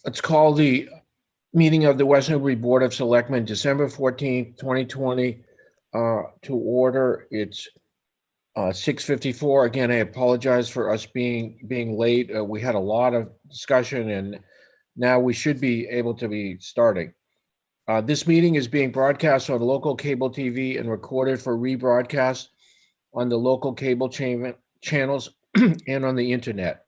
Let's call the meeting of the West Newbury Board of Selectmen, December 14th, 2020, to order. It's 6:54. Again, I apologize for us being late. We had a lot of discussion, and now we should be able to be starting. This meeting is being broadcast on local cable TV and recorded for rebroadcast on the local cable channels and on the internet.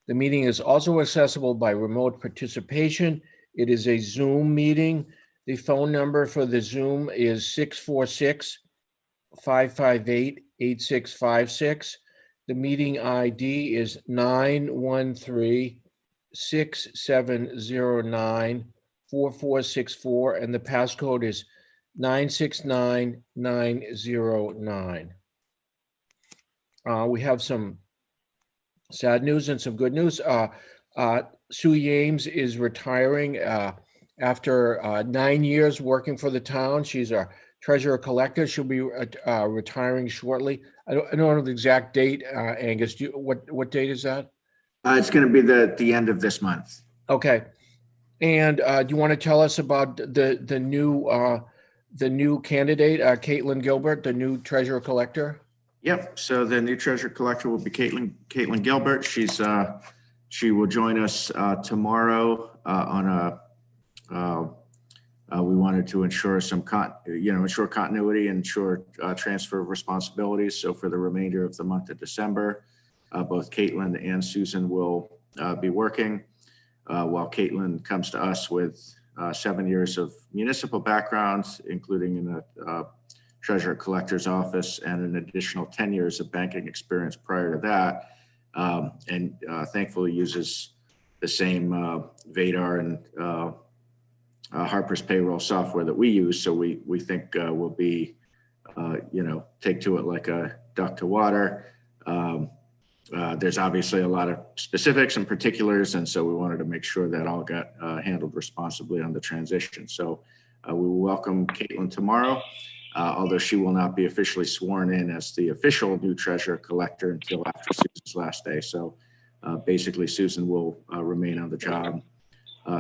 The meeting is also accessible by remote participation. It is a Zoom meeting. The phone number for the Zoom is 646-558-8656. The meeting ID is 913-6709-4464, and the passcode is 969909. We have some sad news and some good news. Sue Yames is retiring after 9 years working for the town. She's a treasurer collector. She'll be retiring shortly. I don't know the exact date. Angus, what date is that? It's going to be the end of this month. Okay. And do you want to tell us about the new candidate, Caitlin Gilbert, the new treasurer collector? Yep. So the new treasurer collector will be Caitlin Gilbert. She will join us tomorrow we wanted to ensure ensure continuity and ensure transfer of responsibilities. So for the remainder of the month of December, both Caitlin and Susan will be working while Caitlin comes to us with 7 years of municipal background, including in the treasurer collector's office, and an additional 10 years of banking experience prior to that. And thankfully uses the same Vadar and Harper's payroll software that we use. So we think we'll be, take to it like a duck to water. There's obviously a lot of specifics and particulars, and so we wanted to make sure that all got handled responsibly on the transition. So we will welcome Caitlin tomorrow. Although she will not be officially sworn in as the official new treasurer collector until after Susan's last day. So basically Susan will remain on the job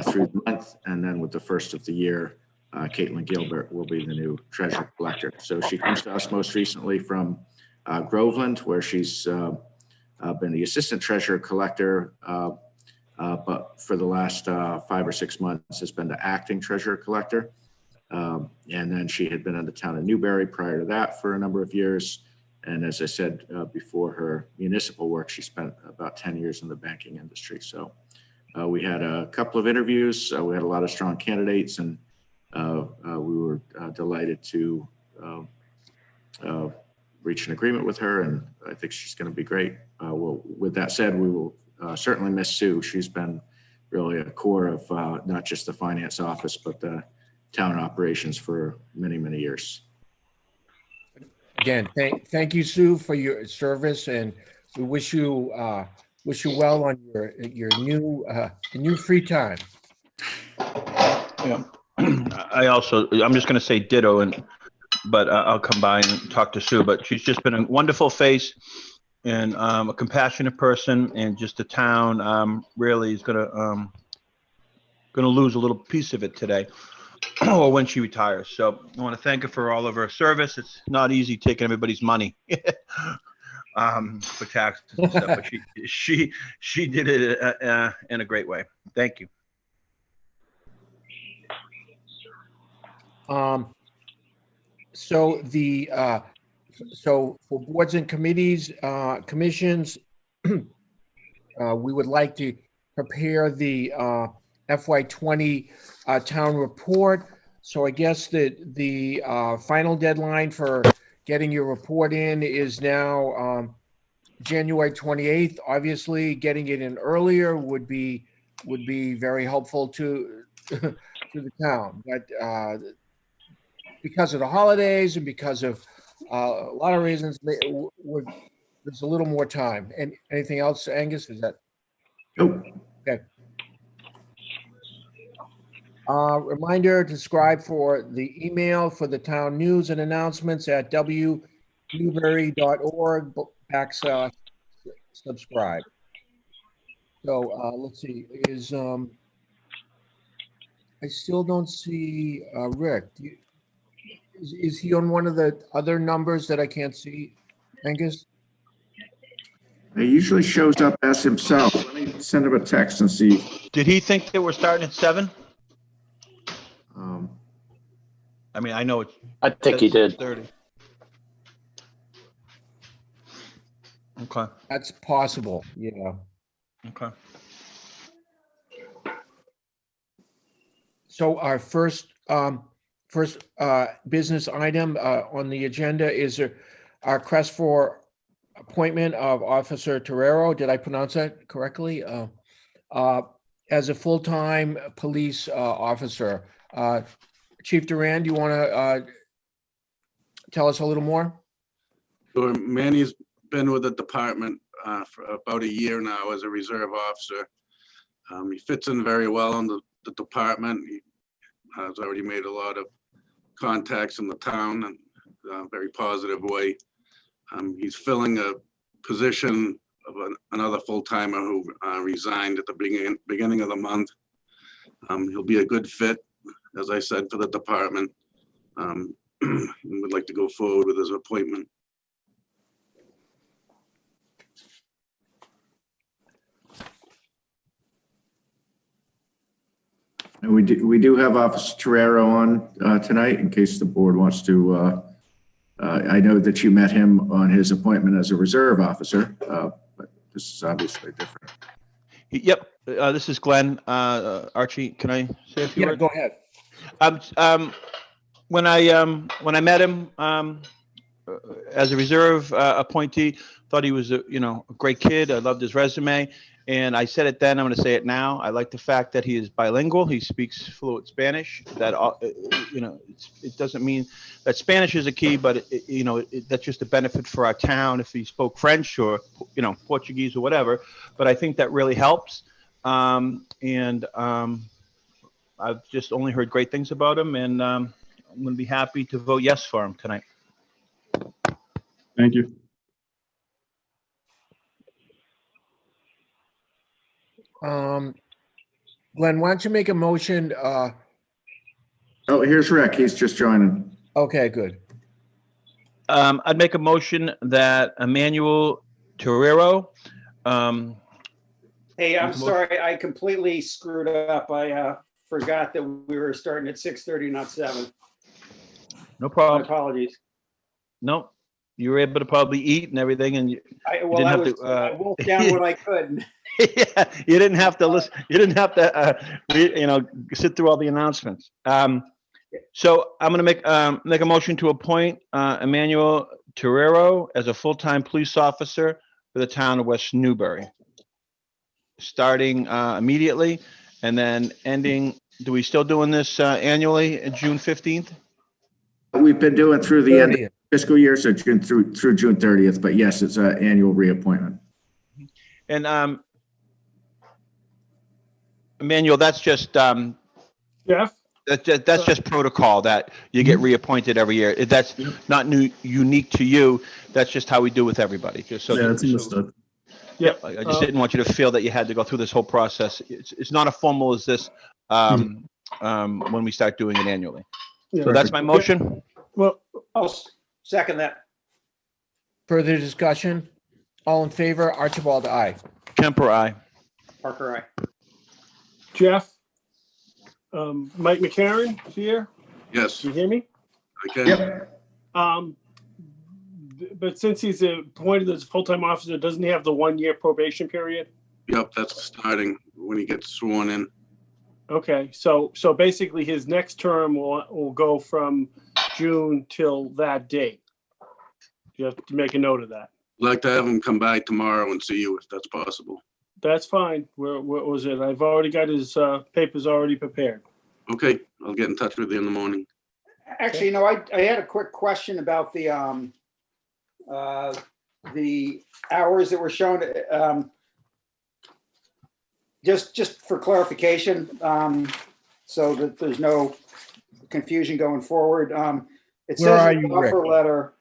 through the month. And then with the first of the year, Caitlin Gilbert will be the new treasurer collector. So she comes to us most recently from Groveland, where she's been the assistant treasurer collector, but for the last 5 or 6 months has been the acting treasurer collector. And then she had been in the town of Newbury prior to that for a number of years. And as I said, before her municipal work, she spent about 10 years in the banking industry. So we had a couple of interviews. We had a lot of strong candidates, and we were delighted to reach an agreement with her. And I think she's going to be great. Well, with that said, we will certainly miss Sue. She's been really a core of not just the finance office, but the town operations for many, many years. Again, thank you, Sue, for your service, and we wish you well on your new free time. Yeah, I'm just going to say ditto, but I'll come by and talk to Sue. But she's just been a wonderful face and a compassionate person, and just the town really is going to lose a little piece of it today. Or when she retires. So I want to thank her for all of her service. It's not easy taking everybody's money for taxes and stuff, but she did it in a great way. Thank you. So for boards and committees, commissions, we would like to prepare the FY20 town report. So I guess that the final deadline for getting your report in is now January 28th. Obviously, getting it in earlier would be very helpful to the town. But because of the holidays and because of a lot of reasons, there's a little more time. And anything else, Angus? Is that? Nope. Okay. Reminder to subscribe for the email for the town news and announcements at wnewbury.org/subscribe. So, let's see, I still don't see, Rick. Is he on one of the other numbers that I can't see, Angus? He usually shows up as himself. Let me send him a text and see. Did he think that we're starting at 7? Um, I mean, I know it's I think he did. 6:30. Okay, That's possible, yeah. okay. So our first business item on the agenda is our request for appointment of Officer Torero. Did I pronounce that correctly? As a full-time police officer. Chief Durand, you want to tell us a little more? Sure. Manny's been with the department for about a year now as a reserve officer. He fits in very well in the department. He has already made a lot of contacts in the town in a very positive way. He's filling a position of another full-timer who resigned at the beginning of the month. He'll be a good fit, as I said, for the department. Would like to go forward with his appointment. And we do have Officer Torero on tonight in case the board wants to. I know that you met him on his appointment as a reserve officer, but this is obviously different. Yep, this is Glenn. Archie, can I say a few Yeah, words? go ahead. When I met him as a reserve appointee, thought he was a great kid. I loved his resume, and I said it then. I'm going to say it now. I like the fact that he is bilingual. He speaks fluent Spanish. That it doesn't mean that Spanish is a key, but that's just a benefit for our town if he spoke French or Portuguese or whatever. But I think that really helps. I've just only heard great things about him, and I'm going to be happy to vote yes for him tonight. Thank you. Glenn, why don't you make a motion? Oh, here's Rick. He's just joining. Okay, good. I'd make a motion that Emmanuel Torero. Hey, I'm sorry, I completely screwed up. I forgot that we were starting at 6:30, not 7. No My problem. apologies. No, you were able to probably eat and everything, and I I wolfed down what I could. yeah, you didn't have to listen. You didn't have to, sit through all the announcements. So I'm going to make a motion to appoint Emmanuel Torero as a full-time police officer for the town of West Newbury, starting immediately and then ending. Do we still doing this annually, June 15th? We've been doing through the end of 30th. fiscal year, so June through June 30th. But yes, it's an annual reappointment. And Emmanuel, that's just Jeff? that's just protocol that you get reappointed every year. That's not unique to you. That's just how we do with everybody. Just so Yeah, it's understood. Yeah, I just didn't want you to feel that you had to go through this whole process. It's not as formal as this when we start doing it annually. Yeah. So that's my motion. Well, I'll second that. Further discussion? All in favor? Archibald, aye. Kemper, aye. Parker, aye. Jeff? Mike McCarron here? Yes, Can you hear me? I can. But since he's appointed as a full-time officer, doesn't he have the 1-year probation period? Yep, that's starting when he gets sworn in. Okay, so basically his next term will go from June till that date. You have to make a note of that. I'd like to have him come by tomorrow and see you if that's possible. That's fine. Where was it? I've already got his papers already prepared. Okay, I'll get in touch with you in the morning. Actually, I had a quick question about the hours that were shown. Just for clarification, so that there's no confusion going forward. It Where are says in the you, Rick? offer letter,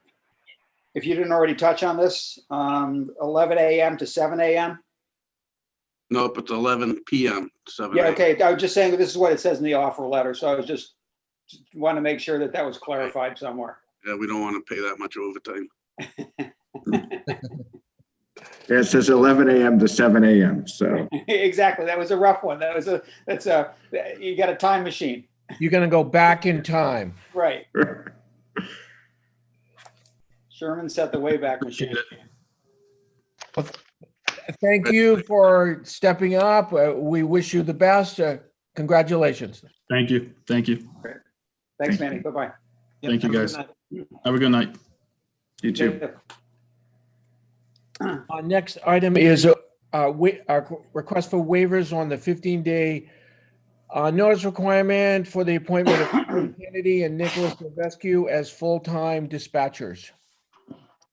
if you didn't already touch on this, 11 a.m. to 7 a.m. Nope, it's 11 PM, 7 Yeah, a.m. okay, I was just saying, this is what it says in the offer letter, so I was just want to make sure that that was clarified somewhere. Yeah, we don't want to pay that much overtime. Yeah, it says 11 a.m. to 7 a.m. So Exactly, that was a rough one. You got a time machine, You're gonna go back in time. right? Sherman set the Wayback Machine. Thank you for stepping up. We wish you the best. Congratulations. Thank you. Thank you. Thanks, Thank Manny, you. bye-bye. Yep, Thank you, have a good guys. night. Have a good night. you too. Our next item is our request for waivers on the 15-day notice requirement for the appointment of Kennedy and Nicholas Silvescu as full-time dispatchers.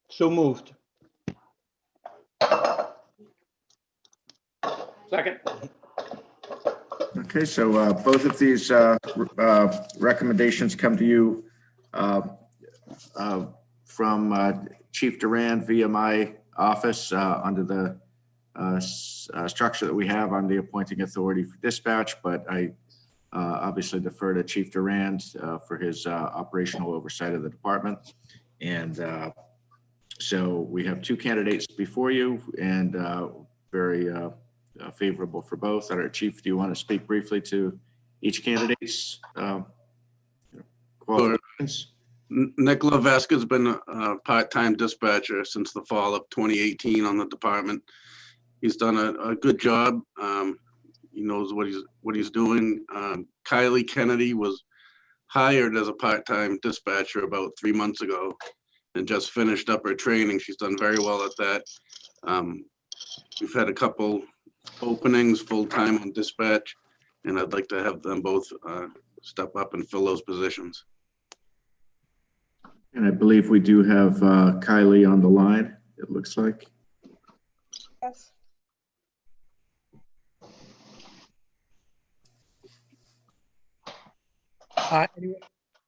So moved. Second, Okay, so both of these recommendations come to you from Chief Duran via my office under the structure that we have on the appointing authority for dispatch, but I obviously defer to Chief Duran for his operational oversight of the department. And so we have two candidates before you, and very favorable for both. All right, Chief, do you want to speak briefly to each candidate's qualifications? Nick Levesque's been a part-time dispatcher since the fall of 2018 on the department. He's done a good job. He knows what he's doing. Kylie Kennedy was hired as a part-time dispatcher about 3 months ago and just finished up her training. She's done very well at that. We've had a couple openings full-time on dispatch, and I'd like to have them both step up and fill those positions. And I believe we do have Kylie on the line, it looks like. Yes.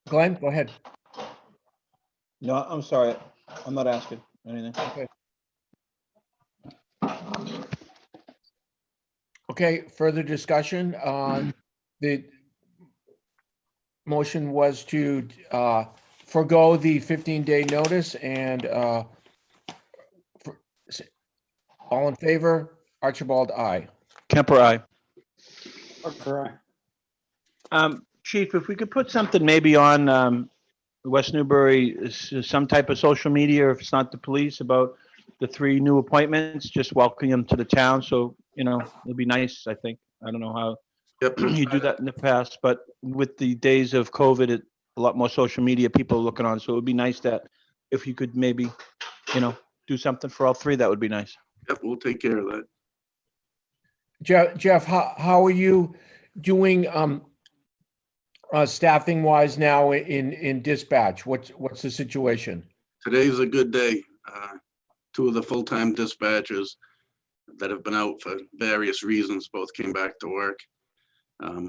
Glenn, go ahead. No, I'm sorry. I'm not asking anything. Okay, further discussion. The motion was to forego the 15-day notice and all in favor, Archibald, aye. Kemper, aye. okay. Chief, if we could put something maybe on West Newbury, some type of social media, if it's not the police, about the 3 new appointments, just welcoming them to the town. So, it'd be nice, I think. I don't know how Yep. you do that in the past, but with the days of COVID, a lot more social media people are looking on. So it would be nice that if you could maybe, do something for all 3, that would be nice. Yep, we'll take care of that. Jeff, how are you doing staffing wise now in dispatch? What's the situation? Today's a good day. 2 of the full-time dispatchers that have been out for various reasons both came back to work.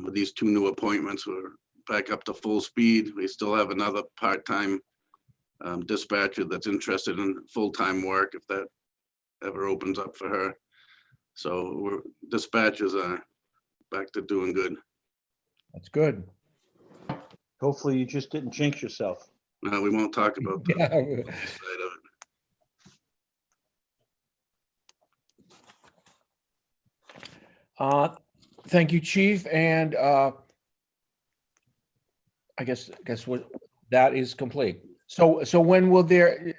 With these 2 new appointments, we're back up to full speed. We still have another part-time dispatcher that's interested in full-time work if that ever opens up for her. So dispatchers are back to doing good. That's good. Hopefully you just didn't jinx yourself. We won't talk about that Yeah. side of it. Thank you, Chief, and I guess what that is complete. So when will their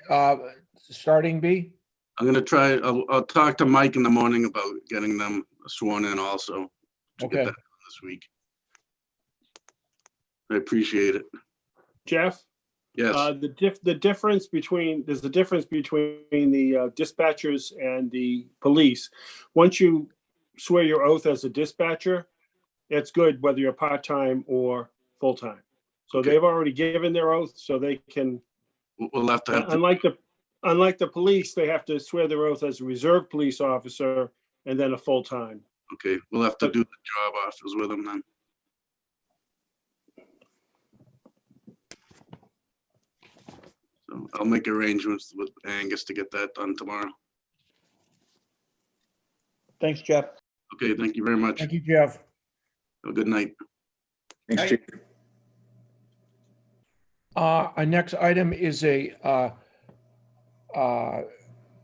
starting be? I'm gonna try, I'll talk to Mike in the morning about getting them sworn in also. To get Okay. that done this week. I appreciate it. Jeff, Yes, the difference between, there's a difference between the dispatchers and the police. Once you swear your oath as a dispatcher, it's good whether you're part-time or full-time. So Okay. they've already given their oath, so they can, we'll have to have, unlike the police, they have to swear their oath as a reserve police officer and then a full-time. okay, we'll have to do the job offers with them then. So I'll make arrangements with Angus to get that done tomorrow. Thanks, Jeff. Okay, thank you very much. Thank you, Jeff. Have a good night. Thanks, Aye. Chief. Our next item is a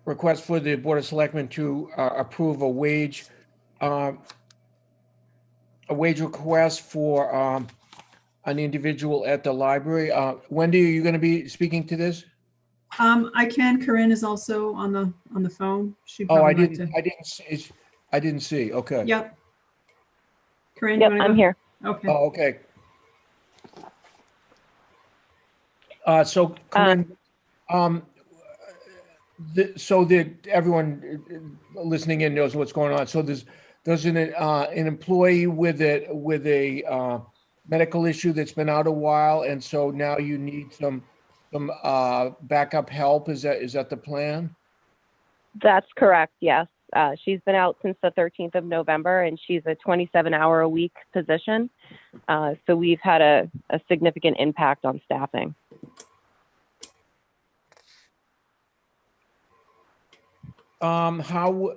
request for the Board of Selectmen to approve a wage request for an individual at the library. Wendy, are you going to be speaking to this? I can. Corinne is also on the phone. She'd Oh, probably like to. I didn't see. Okay. Yep. Corinne, Yep, you want to I'm go? here. Okay. Oh, okay. So Corinne, so that everyone listening in knows what's going on. So there's an employee with a medical issue that's been out a while, and so now you need some backup help. Is that the plan? That's correct, yes. She's been out since the 13th of November, and she's a 27-hour-a-week position. So we've had a significant impact on staffing. How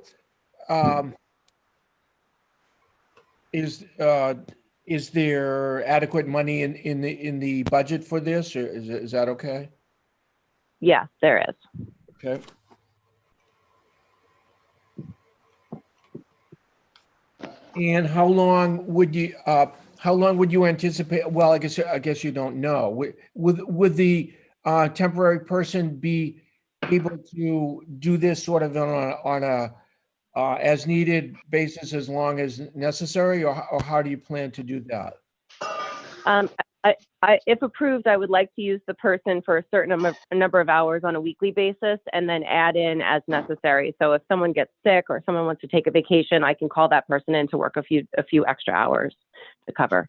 is there adequate money in the budget for this, or is that okay? Yes, there is. Okay. And how long would you anticipate? Well, I guess you don't know. Would the temporary person be able to do this sort of on a as needed basis as long as necessary, or how do you plan to do that? If approved, I would like to use the person for a certain number of hours on a weekly basis and then add in as necessary. So if someone gets sick or someone wants to take a vacation, I can call that person in to work a few extra hours to cover.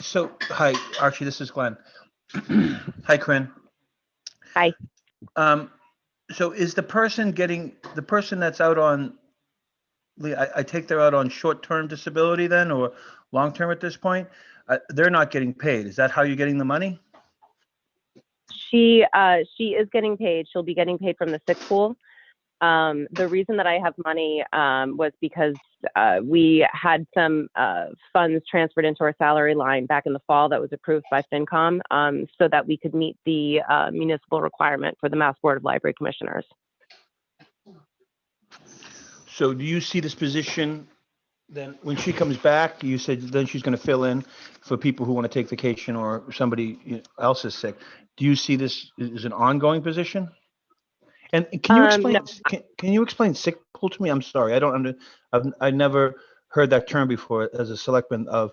So, hi, Archie, this is Glenn. Hi, Corinne. Hi. So is the person that's out on, I take they're out on short-term disability then, or long-term at this point? They're not getting paid. Is that how you're getting the money? She is getting paid. She'll be getting paid from the sick pool. The reason that I have money was because we had some funds transferred into our salary line back in the fall that was approved by FinCom, so that we could meet the municipal requirement for the Mass Board of Library Commissioners. So do you see this position then when she comes back? You said then she's going to fill in for people who want to take vacation or somebody else is sick. Do you see this as an ongoing position? And can you explain? No. Can you explain sick pool to me? I'm sorry, I never heard that term before as a selectman of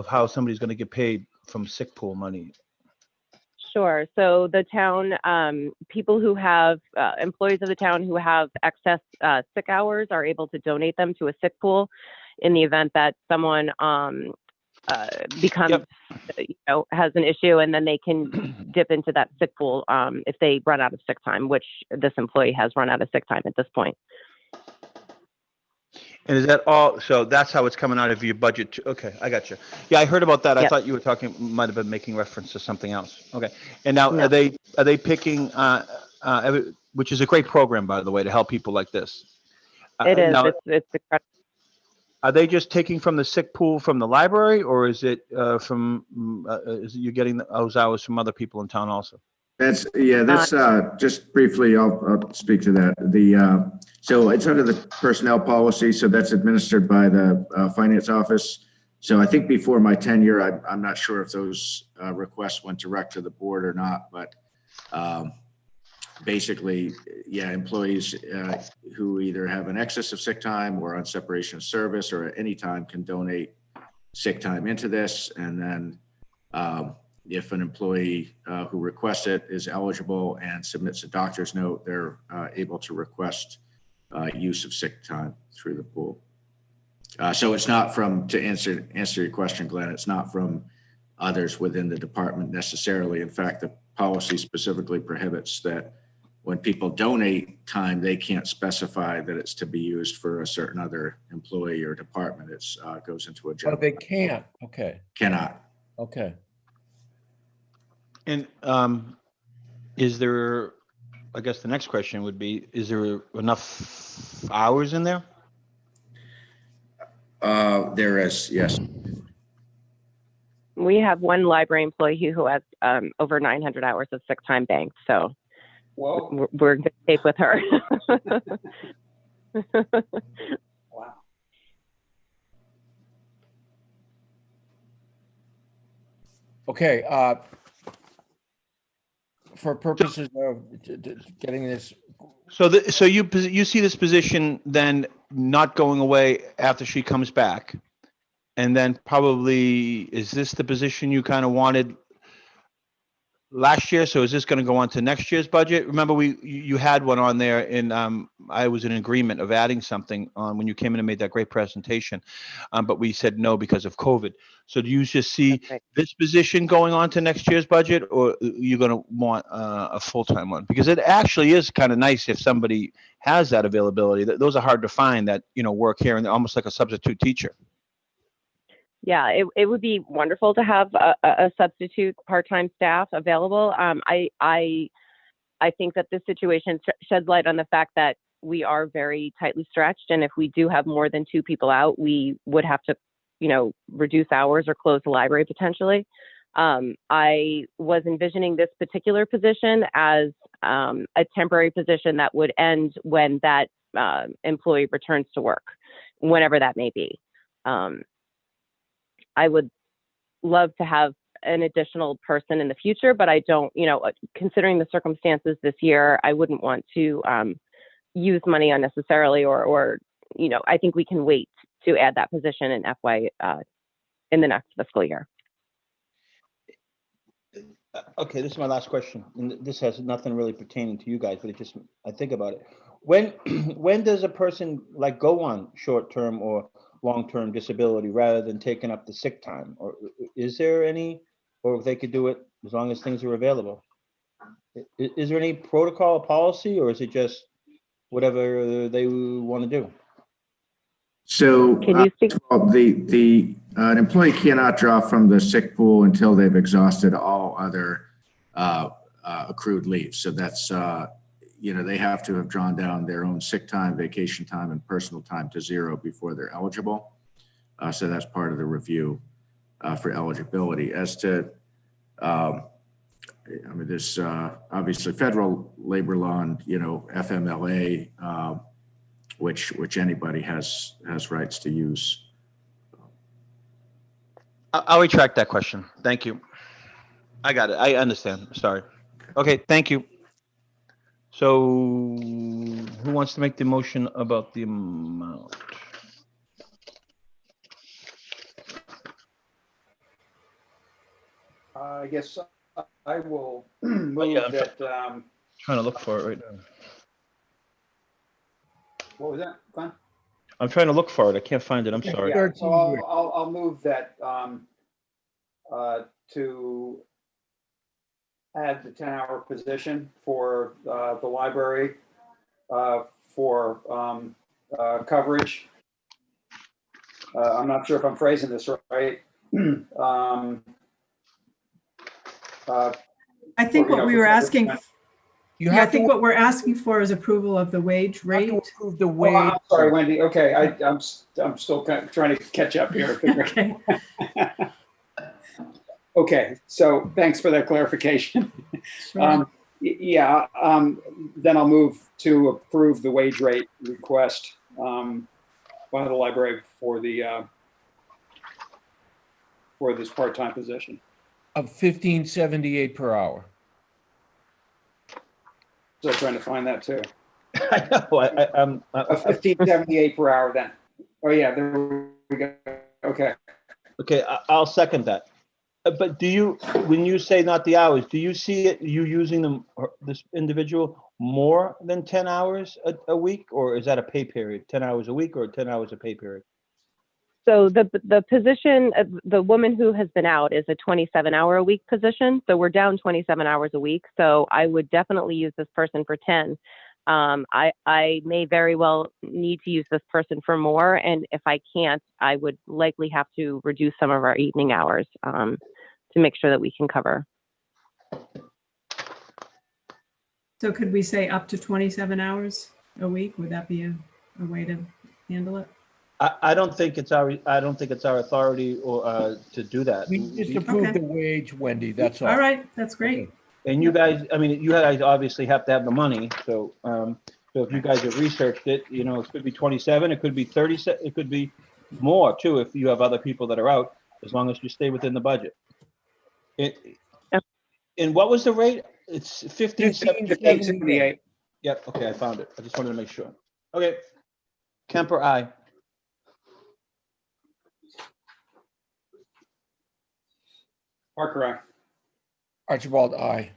how somebody's going to get paid from sick pool money. Sure. So the town, people who have, employees of the town who have excess sick hours are able to donate them to a sick pool in the event that someone becomes, Yep. has an issue, and then they can dip into that sick pool if they run out of sick time, which this employee has run out of sick time at this point. And is that all? So that's how it's coming out of your budget too? Okay, I got you. Yeah, I heard about that. I Yep. thought you were might have been making reference to something else. Okay. And now No. are they picking, which is a great program, by the way, to help people like this. It is. Now, It's incredible. are they just taking from the sick pool from the library, or is it is it you're getting those hours from other people in town also? That's just briefly, I'll speak to that. So it's under the personnel policy, so that's administered by the finance office. So I think before my tenure, I'm not sure if those requests went direct to the board or not, but basically, yeah, employees who either have an excess of sick time or on separation of service or at any time can donate sick time into this. And then if an employee who requests it is eligible and submits a doctor's note, they're able to request use of sick time through the pool. So it's not from, to answer your question, Glenn, it's not from others within the department necessarily. In fact, the policy specifically prohibits that when people donate time, they can't specify that it's to be used for a certain other employee or department. It's goes into a general. But they can't. Okay. Cannot. Okay. And is there I guess the next question would be, is there enough hours in there? There is, yes. We have one library employee who has over 900 hours of sick time banked, so Whoa, we're in good shape with her. wow. Okay, for purposes of getting this, So you see this position then not going away after she comes back? And then probably, is this the position you kind of wanted last year? So is this going to go on to next year's budget? Remember, you had one on there, and I was in agreement of adding something on when you came in and made that great presentation, but we said no because of COVID. So do you just see Right. this position going on to next year's budget, or you're going to want a full-time one? Because it actually is kind of nice if somebody has that availability. Those are hard to find that, work here, and they're almost like a substitute teacher. Yeah, it would be wonderful to have a substitute part-time staff available. I think that this situation sheds light on the fact that we are very tightly stretched, and if we do have more than 2 people out, we would have to, reduce hours or close the library potentially. I was envisioning this particular position as a temporary position that would end when that employee returns to work, whenever that may be. I would love to have an additional person in the future, but I don't, considering the circumstances this year, I wouldn't want to use money unnecessarily or, I think we can wait to add that position in in the next fiscal year. Okay, this is my last question, and this has nothing really pertaining to you guys, but I think about it. When does a person like go on short-term or long-term disability rather than taking up the sick time? Or is there any, or if they could do it as long as things are available? Is there any protocol or policy, or is it just whatever they want to do? So Can you speak? an employee cannot draw from the sick pool until they've exhausted all other accrued leave. So that's, they have to have drawn down their own sick time, vacation time, and personal time to 0 before they're eligible. So that's part of the review for eligibility. As to, there's obviously federal labor law and, FMLA, which anybody has rights to use. I'll retract that question. Thank you. I got it. I understand. Sorry. Okay, thank you. So who wants to make the motion about the amount? I guess I will move yeah, I'm that, Trying to look for it right now. what was that, Glenn? I'm trying to look for it. I can't find it. I'm sorry. Yeah, so I'll move that to add the 10-hour position for the library for coverage. I'm not sure if I'm phrasing this right. I think what we were asking, you I have think to what we're asking for is approval of the wage rate. approve the Oh, wage. I'm sorry, Wendy. Okay, I'm still trying to catch up here. Okay. Okay, so thanks for that clarification. Sure. Then I'll move to approve the wage rate request by the library for this part-time position. Of $15.78 per hour. So trying to find that too. I know. I'm $15.78 per hour then. Oh yeah, there we go. Okay. okay. I'll second that. But when you say not the hours, do you see you using this individual more than 10 hours a week, or is that a pay period? 10 hours a week or 10 hours a pay period? So the position, the woman who has been out is a 27-hour-a-week position. So we're down 27 hours a week. So I would definitely use this person for 10. I may very well need to use this person for more. And if I can't, I would likely have to reduce some of our evening hours to make sure that we can cover. So could we say up to 27 hours a week? Would that be a way to handle it? I don't think it's our authority or to do that. We just approved Okay. the wage, Wendy, that's all. All right, that's great. And you guys, I mean, you guys obviously have to have the money, so, so if you guys have researched it, you know, it could be 27, it could be 30, it could be more too, if you have other people that are out, as long as you stay within the budget. And what was the rate? It's 15.78. 1578. Yep, okay, I found it. I just wanted to make sure. Okay. Kemper, aye. Parker, aye. Archibald, aye.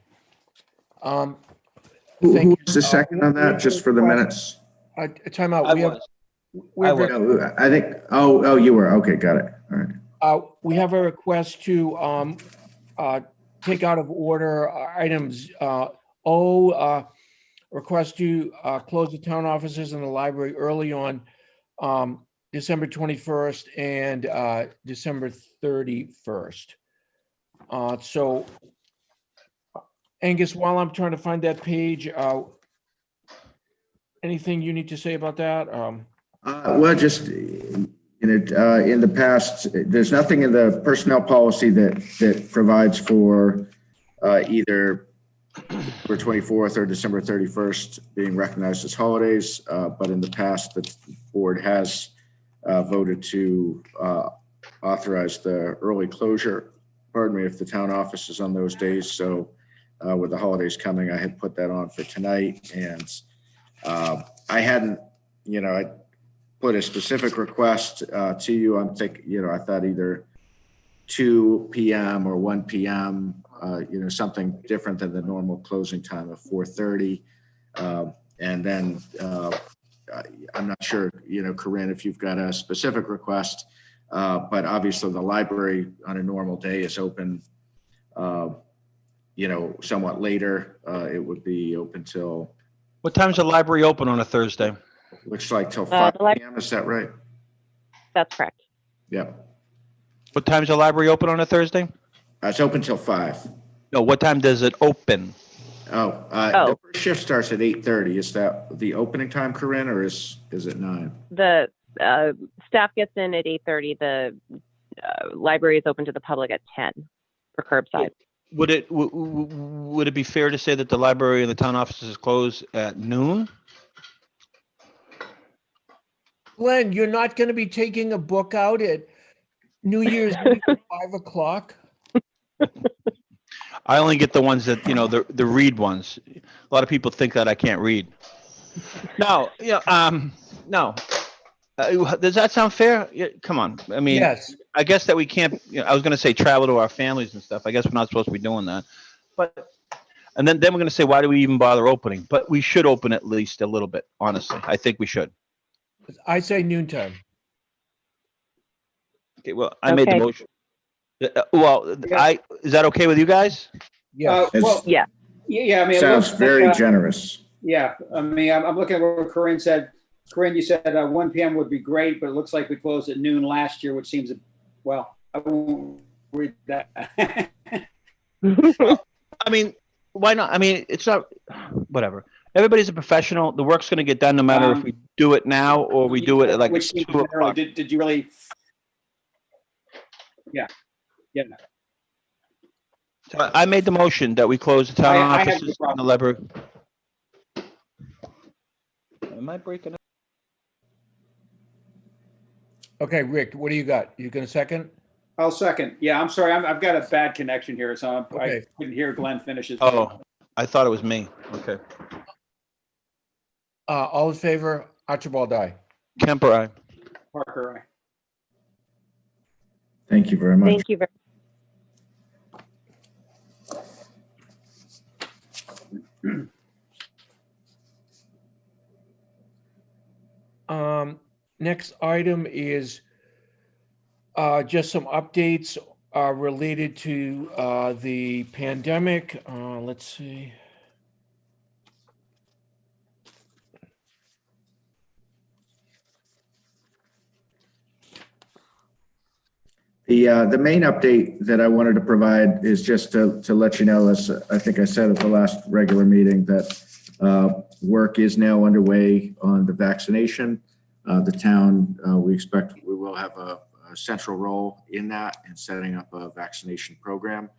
Who Thank you. was the second on that, just for the minutes? Time out. I We have, was. we have, I a- was. No, I think, oh, you were, okay, got it, all right. we have a request to take out of order items request to close the town offices and the library early on December 21st and December 31st. So Angus, while I'm trying to find that page, anything you need to say about that? Well, just, in the past, there's nothing in the personnel policy that provides for either December 24th or December 31st being recognized as holidays. But in the past, the board has voted to authorize the early closure, if the town office is on those days. So with the holidays coming, I had put that on for tonight, and I hadn't, I put a specific request to you. I'm thinking, I thought either 2 p.m. or 1 p.m., something different than the normal closing time of 4:30. And then I'm not sure, Corinne, if you've got a specific request, but obviously the library on a normal day is open, somewhat later. It would be open till, What time's the library open on a Thursday? looks like till The 5 lib- p.m. Is that right? That's correct. Yep. What time's the library open on a Thursday? It's open till 5. No, what time does it open? The first shift starts at 8:30. Is that the opening time, Corinne, or is it 9? The staff gets in at 8:30. The library is open to the public at 10 for curbside. Would it be fair to say that the library and the town offices close at noon? Glenn, you're not going to be taking a book out at New Year's Eve at 5 o'clock? I only get the ones that, the read ones. A lot of people think that I can't read. No, no. Does that sound fair? Yeah, come on. I mean, Yes. I guess that we can't, I was going to say travel to our families and stuff. I guess we're not supposed to be doing that. And then we're going to say, why do we even bother opening? But we should open at least a little bit, honestly. I think we should. I say noontime. Okay, well, I made the Okay. motion. Is that okay with you guys? Yes. Well, Yeah. yeah, I mean, it Sounds looks very like, generous. yeah, I mean, I'm looking at what Corinne said. Corinne, you said 1 p.m. would be great, but it looks like we closed at noon last year, which seems, well, I won't read that. I mean, why not? I mean, it's not, whatever. Everybody's a professional. The work's going to get done no matter if we do it now or we do it at like Which seems 2 early. o'clock. Did you really? Yeah. So I made the motion that we close the town I have no offices and problem. the library. Am I breaking up? Okay, Rick, what do you got? You going to second? I'll second. Yeah, I'm sorry. I've got a bad connection here, so I Okay. couldn't hear Glenn finish his. Oh, I thought it was me. Okay. All in favor? Archibald, aye. Kemper, aye. Parker, aye. Thank you very much. Thank you very Next item is just some updates related to the pandemic. Let's see. The main update that I wanted to provide is just to let you know, as I think I said at the last regular meeting, that work is now underway on the vaccination. The town, we expect we will have a central role in that and setting up a vaccination program.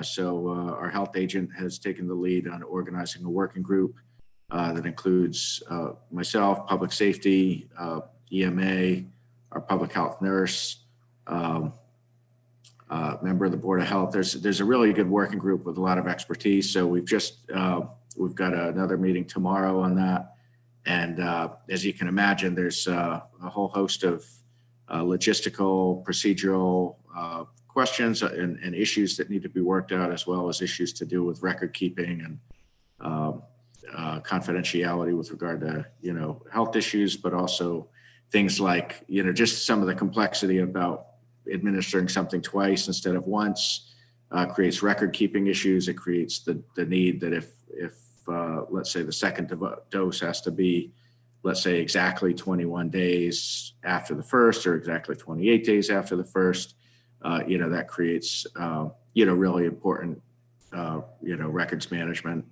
So our health agent has taken the lead on organizing a working group that includes myself, public safety, EMA, our public health nurse, member of the Board of Health. There's a really good working group with a lot of expertise. So we've got another meeting tomorrow on that. And as you can imagine, there's a whole host of logistical, procedural questions and issues that need to be worked out, as well as issues to do with record keeping and confidentiality with regard to, health issues, but also things like, just some of the complexity about administering something twice instead of once creates record keeping issues. It creates the need that if let's say the second dose has to be, let's say, exactly 21 days after the first or exactly 28 days after the first, that creates, really important, records management.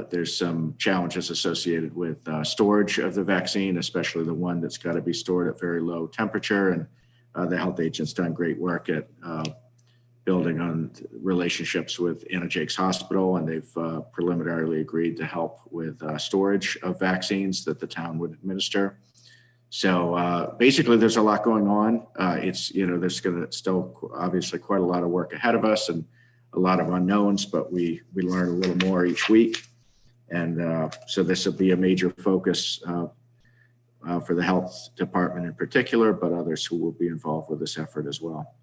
There's some challenges associated with storage of the vaccine, especially the one that's got to be stored at very low temperature. And the health agent's done great work at building on relationships with Anna Jake's Hospital, and they've preliminarily agreed to help with storage of vaccines that the town would administer. So basically, there's a lot going on. There's going to still obviously quite a lot of work ahead of us and a lot of unknowns, but we learn a little more each week. And so this will be a major focus for the health department in particular, but others who will be involved with this effort as well.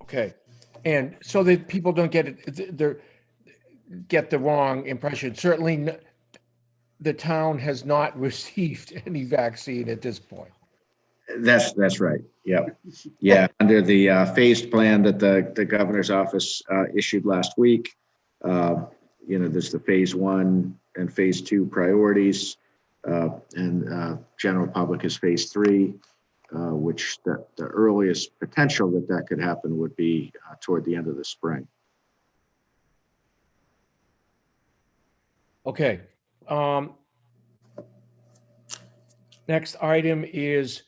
Okay, and so that people don't get the wrong impression, certainly the town has not received any vaccine at this point. That's right. Yep. Yeah. Under the phased plan that the governor's office issued last week, there's the phase 1 and phase 2 priorities, and general public is phase 3. Which the earliest potential that could happen would be toward the end of the spring. Okay. Next item is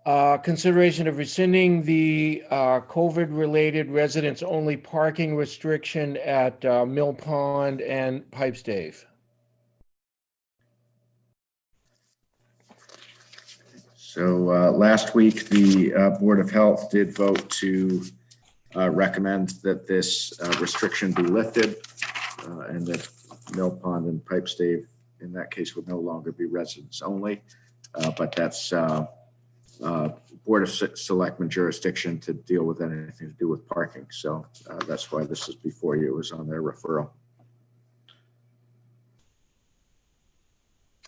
consideration of rescinding the COVID-related residents-only parking restriction at Mill Pond and Pipestave. So last week, the Board of Health did vote to recommend that this restriction be lifted and that Mill Pond and Pipestave, in that case, would no longer be residents only. But that's Board of Selectmen jurisdiction to deal with anything to do with parking. So that's why this is before you. It was on their referral.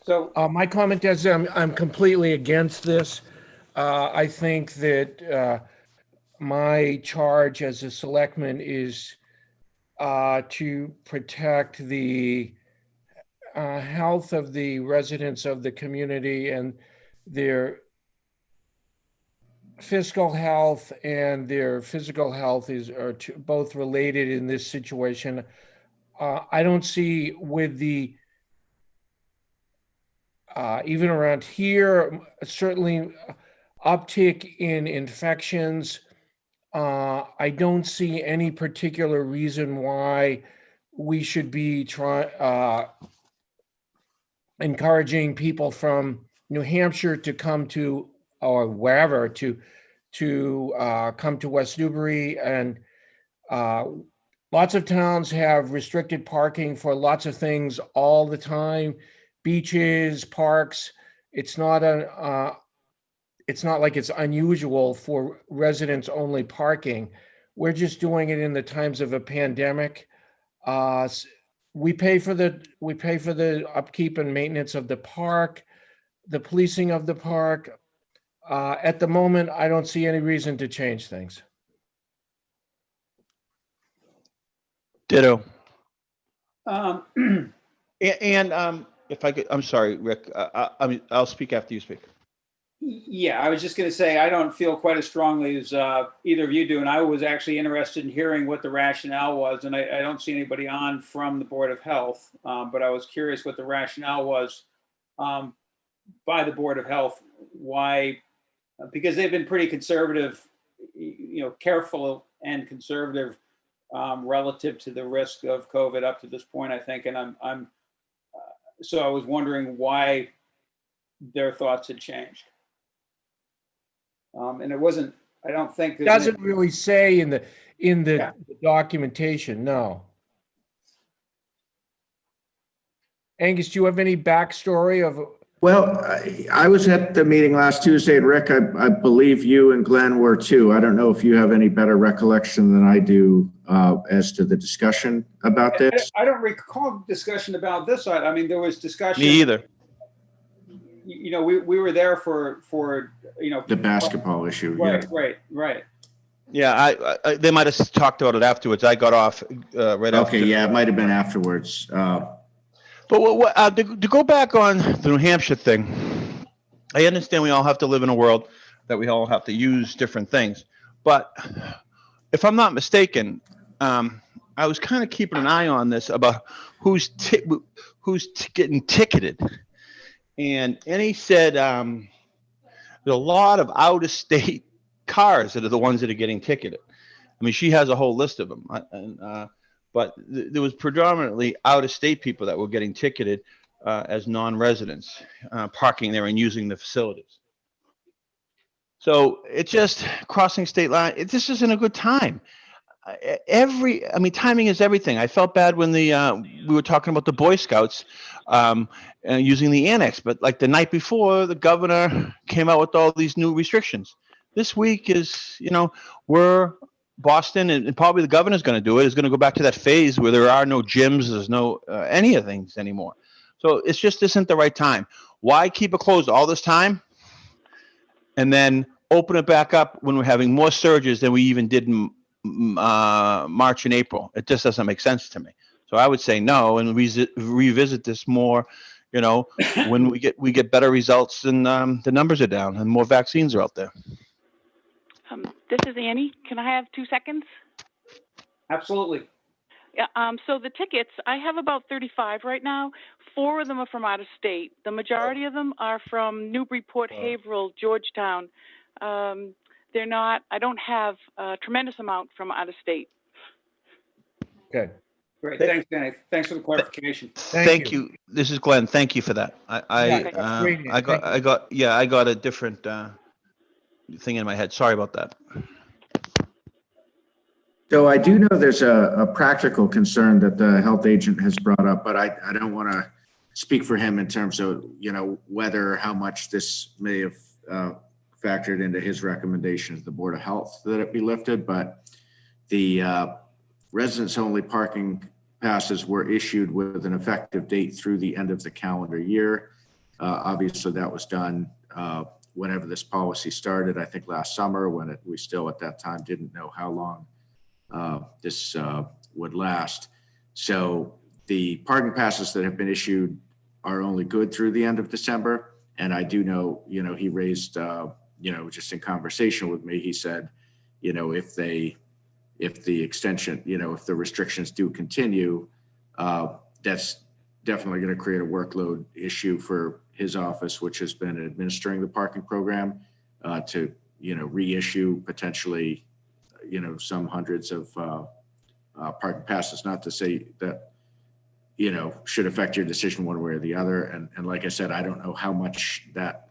So My comment is I'm completely against this. I think that my charge as a selectman is to protect the health of the residents of the community and their fiscal health and their physical health are both related in this situation. I don't see with the even around here, certainly uptick in infections. I don't see any particular reason why we should be encouraging people from New Hampshire to come to, or wherever, to come to West Newbury. And lots of towns have restricted parking for lots of things all the time. Beaches, parks. It's not like it's unusual for residents only parking. We're just doing it in the times of a pandemic. We pay for the upkeep and maintenance of the park, the policing of the park. At the moment, I don't see any reason to change things. Ditto. And if I could, I'm sorry, Rick, I'll speak after you speak. Yeah, I was just going to say, I don't feel quite as strongly as either of you do. And I was actually interested in hearing what the rationale was. And I don't see anybody on from the Board of Health, but I was curious what the rationale was by the Board of Health. Why? Because they've been pretty conservative, careful and conservative relative to the risk of COVID up to this point, I think. And so I was wondering why their thoughts had changed. And it wasn't, I don't think. It doesn't really say in the Yeah. documentation, no. Angus, do you have any backstory of? Well, I was at the meeting last Tuesday, and Rick, I believe you and Glenn were too. I don't know if you have any better recollection than I do as to the discussion about this. I don't recall discussion about this. I mean, there was discussion. Me either. We were there for The basketball issue. Right. Yeah, I they might have talked about it afterwards. I got off right after. Okay, yeah, it might have been afterwards. But to go back on the New Hampshire thing, I understand we all have to live in a world that we all have to use different things. But if I'm not mistaken, I was kind of keeping an eye on this about who's getting ticketed. And he said there's a lot of out-of-state cars that are the ones that are getting ticketed. I mean, she has a whole list of them. But there was predominantly out-of-state people that were getting ticketed as non-residents, parking there and using the facilities. So it's just crossing state line. This isn't a good time. Timing is everything. I felt bad when we were talking about the Boy Scouts using the annex, but like the night before, the governor came out with all these new restrictions. This week is, we're Boston, and probably the governor's going to do it, is going to go back to that phase where there are no gyms, there's no any of things anymore. So it's just isn't the right time. Why keep it closed all this time and then open it back up when we're having more surges than we even did in March and April? It just doesn't make sense to me. So I would say no, and revisit this more, when we get better results and the numbers are down and more vaccines are out there. This is Annie. Can I have 2 seconds? Absolutely. Yeah. So the tickets, I have about 35 right now. 4 of them are from out of state. The majority of them are from Newbury, Port Haverhill, Georgetown. They're not. I don't have a tremendous amount from out of state. Okay. Great. Thanks, Danny. Thanks for the clarification. Thank you. This is Glenn. Thank you for that. I got a different thing in my head. Sorry about that. So I do know there's a practical concern that the health agent has brought up, but I don't want to speak for him in terms of, whether or how much this may have factored into his recommendation to the Board of Health that it be lifted. But the residents-only parking passes were issued with an effective date through the end of the calendar year. Obviously, that was done whenever this policy started, I think last summer, when we still at that time didn't know how long this would last. So the parking passes that have been issued are only good through the end of December. And I do know, he raised, just in conversation with me, he said, if the extension, if the restrictions do continue, that's definitely going to create a workload issue for his office, which has been administering the parking program, to, reissue potentially, some hundreds of parking passes, not to say that, should affect your decision one way or the other. And like I said, I don't know how much that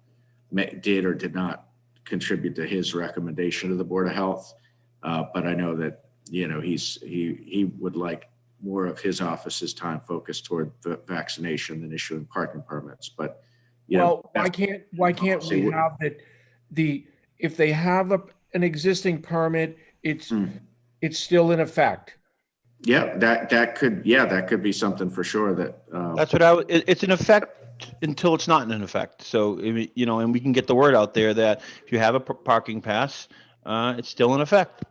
did or did not contribute to his recommendation to the Board of Health. But I know that, he would like more of his office's time focused toward the vaccination than issuing parking permits. But, why can't we have that? If they have an existing permit, it's still in effect. Yeah, that could be something for sure. That's what it's in effect until it's not in effect. So, and we can get the word out there that if you have a parking pass, it's still in effect.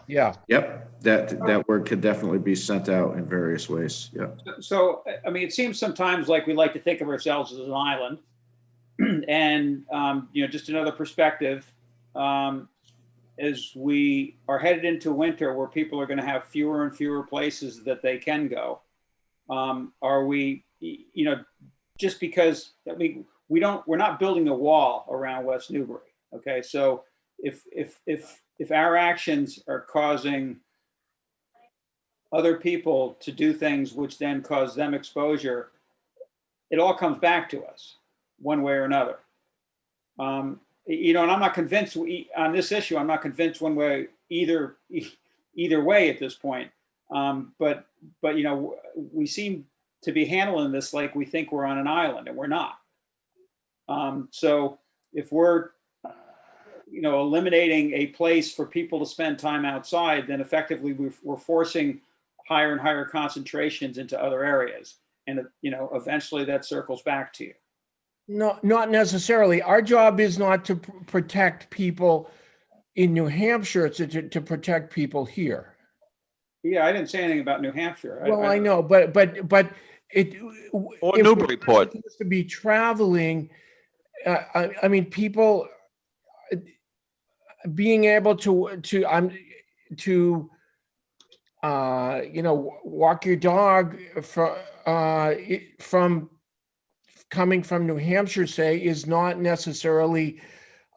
Yeah, Yep, that word could definitely be sent out in various ways. Yep. So, I mean, it seems sometimes like we like to think of ourselves as an island. And, just another perspective, as we are headed into winter where people are going to have fewer and fewer places that they can go. Are we, just because, I mean, we're not building a wall around West Newbury. Okay. So if our actions are causing other people to do things which then cause them exposure, it all comes back to us one way or another. And I'm not convinced on this issue. I'm not convinced one way either way at this point. But we seem to be handling this like we think we're on an island, and we're not. So if we're eliminating a place for people to spend time outside, then effectively we're forcing higher and higher concentrations into other areas, and eventually that circles back to you. no, not necessarily. Our job is not to protect people in New Hampshire, it's to protect people here. Yeah, I didn't say anything about New Hampshire. Well, I know, but it. Or if we're Newburyport. supposed to be traveling, I mean, people being able to walk your dog from coming from New Hampshire, say, is not necessarily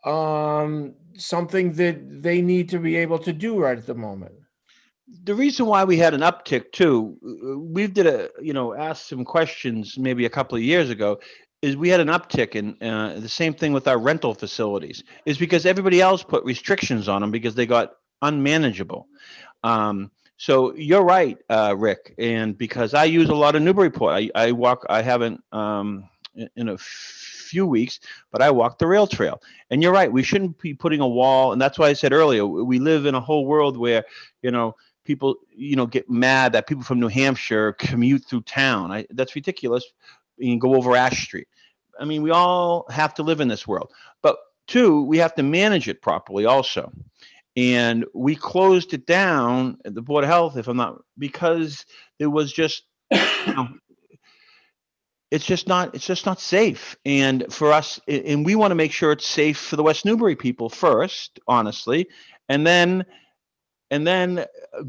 something that they need to be able to do right at the moment. The reason why we had an uptick too, we did asked some questions maybe a couple of years ago, is we had an uptick in the same thing with our rental facilities, is because everybody else put restrictions on them because they got unmanageable. So you're right, Rick, and because I use a lot of Newburyport, I haven't in a few weeks, but I walk the rail trail. And you're right, we shouldn't be putting a wall, and that's why I said earlier, we live in a whole world where, people, get mad that people from New Hampshire commute through town. That's ridiculous. You can go over Ash Street. I mean, we all have to live in this world. But two, we have to manage it properly also. And we closed it down at the Board of Health, because it was just, it's just not safe. And for us, and we want to make sure it's safe for the West Newbury people first, honestly, and then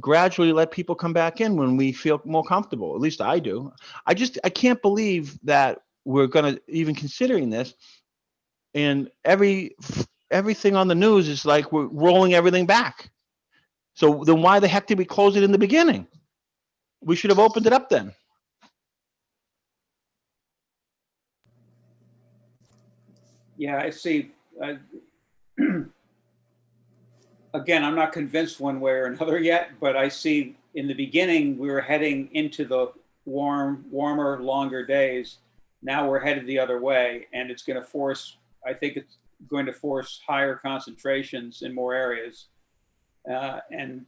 gradually let people come back in when we feel more comfortable. At least I do. I can't believe that we're going to even considering this. And everything on the news is like we're rolling everything back. So then why the heck did we close it in the beginning? We should have opened it up then. Yeah, I see. Again, I'm not convinced one way or another yet, but I see in the beginning we were heading into the warmer, longer days. Now we're headed the other way, and it's going to force, I think it's going to force higher concentrations in more areas. And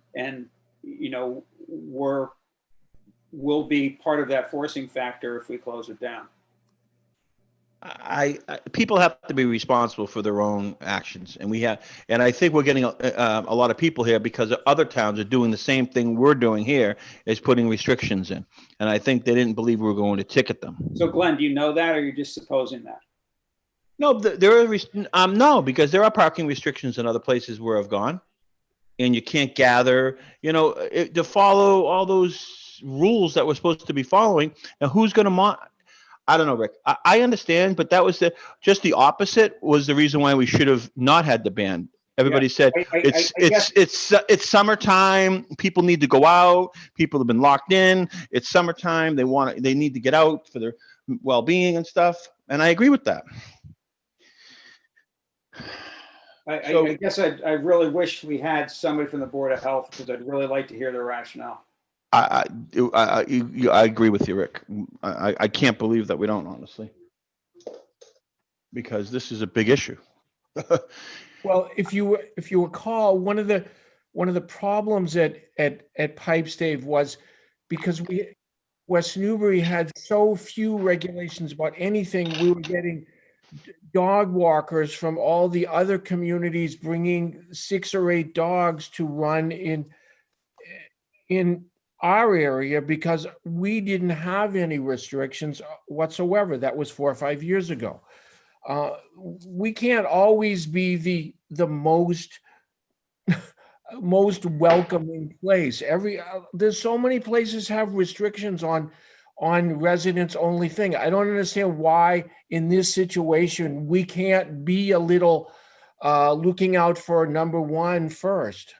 we'll be part of that forcing factor if we close it down. People have to be responsible for their own actions, and I think we're getting a lot of people here because other towns are doing the same thing we're doing here, is putting restrictions in, and I think they didn't believe we were going to ticket them. So, Glenn, do you know that, or are you just supposing that? No, there are no, because there are parking restrictions in other places where I've gone, and you can't gather. To follow all those rules that we're supposed to be following. Now, who's going to I don't know, Rick. I understand, but that was just the opposite was the reason why we should have not had the ban. Everybody said it's summertime. People need to go out. People have been locked in. It's summertime. They need to get out for their well-being and stuff. And I agree with that. I guess I really wish we had somebody from the Board of Health, because I'd really like to hear their rationale. I agree with you, Rick. I can't believe that we don't, honestly, because this is a big issue. Well, if you recall, one of the problems at Pipes, Dave, was because West Newbury had so few regulations about anything. We were getting dog walkers from all the other communities bringing 6 or 8 dogs to run in in our area because we didn't have any restrictions whatsoever. That was 4 or 5 years ago. We can't always be the most welcoming place. There's so many places have restrictions on residents only thing. I don't understand why in this situation we can't be a little looking out for number one first.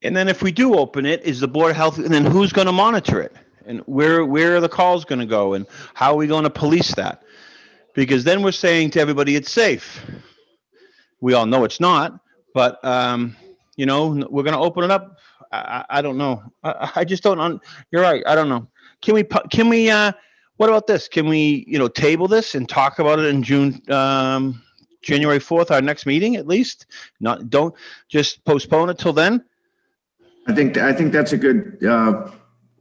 And then if we do open it, is the Board of Health, and then who's going to monitor it? And where are the calls going to go? And how are we going to police that? Because then we're saying to everybody, it's safe. We all know it's not, but, you know, we're going to open it up. I don't know. I just don't, you're right. I don't know. Can we, what about this? Can we, you know, table this and talk about it in January 4th, our next meeting at least? Don't just postpone it till then. I think that's a good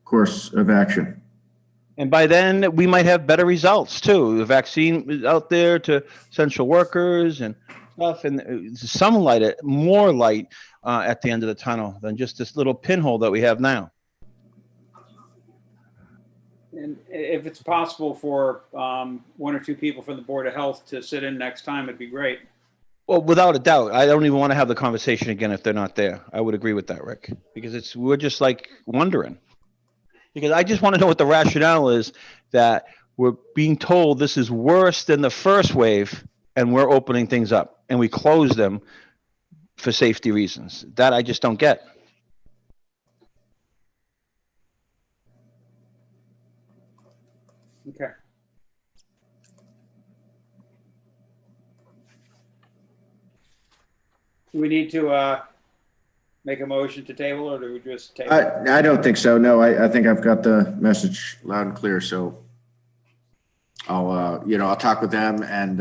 course of action. And by then, we might have better results too. The vaccine is out there to essential workers and stuff, and some light, more light at the end of the tunnel than just this little pinhole that we have now. And if it's possible for 1 or 2 people from the Board of Health to sit in next time, it'd be great. Well, without a doubt, I don't even want to have the conversation again if they're not there. I would agree with that, Rick, because we're just like wondering. Because I just want to know what the rationale is that we're being told this is worse than the first wave and we're opening things up and we close them for safety reasons. That I just don't get. Okay. Do we need to make a motion to table, or do we just table? I don't think so. No, I think I've got the message loud and clear. So I'll talk with them, and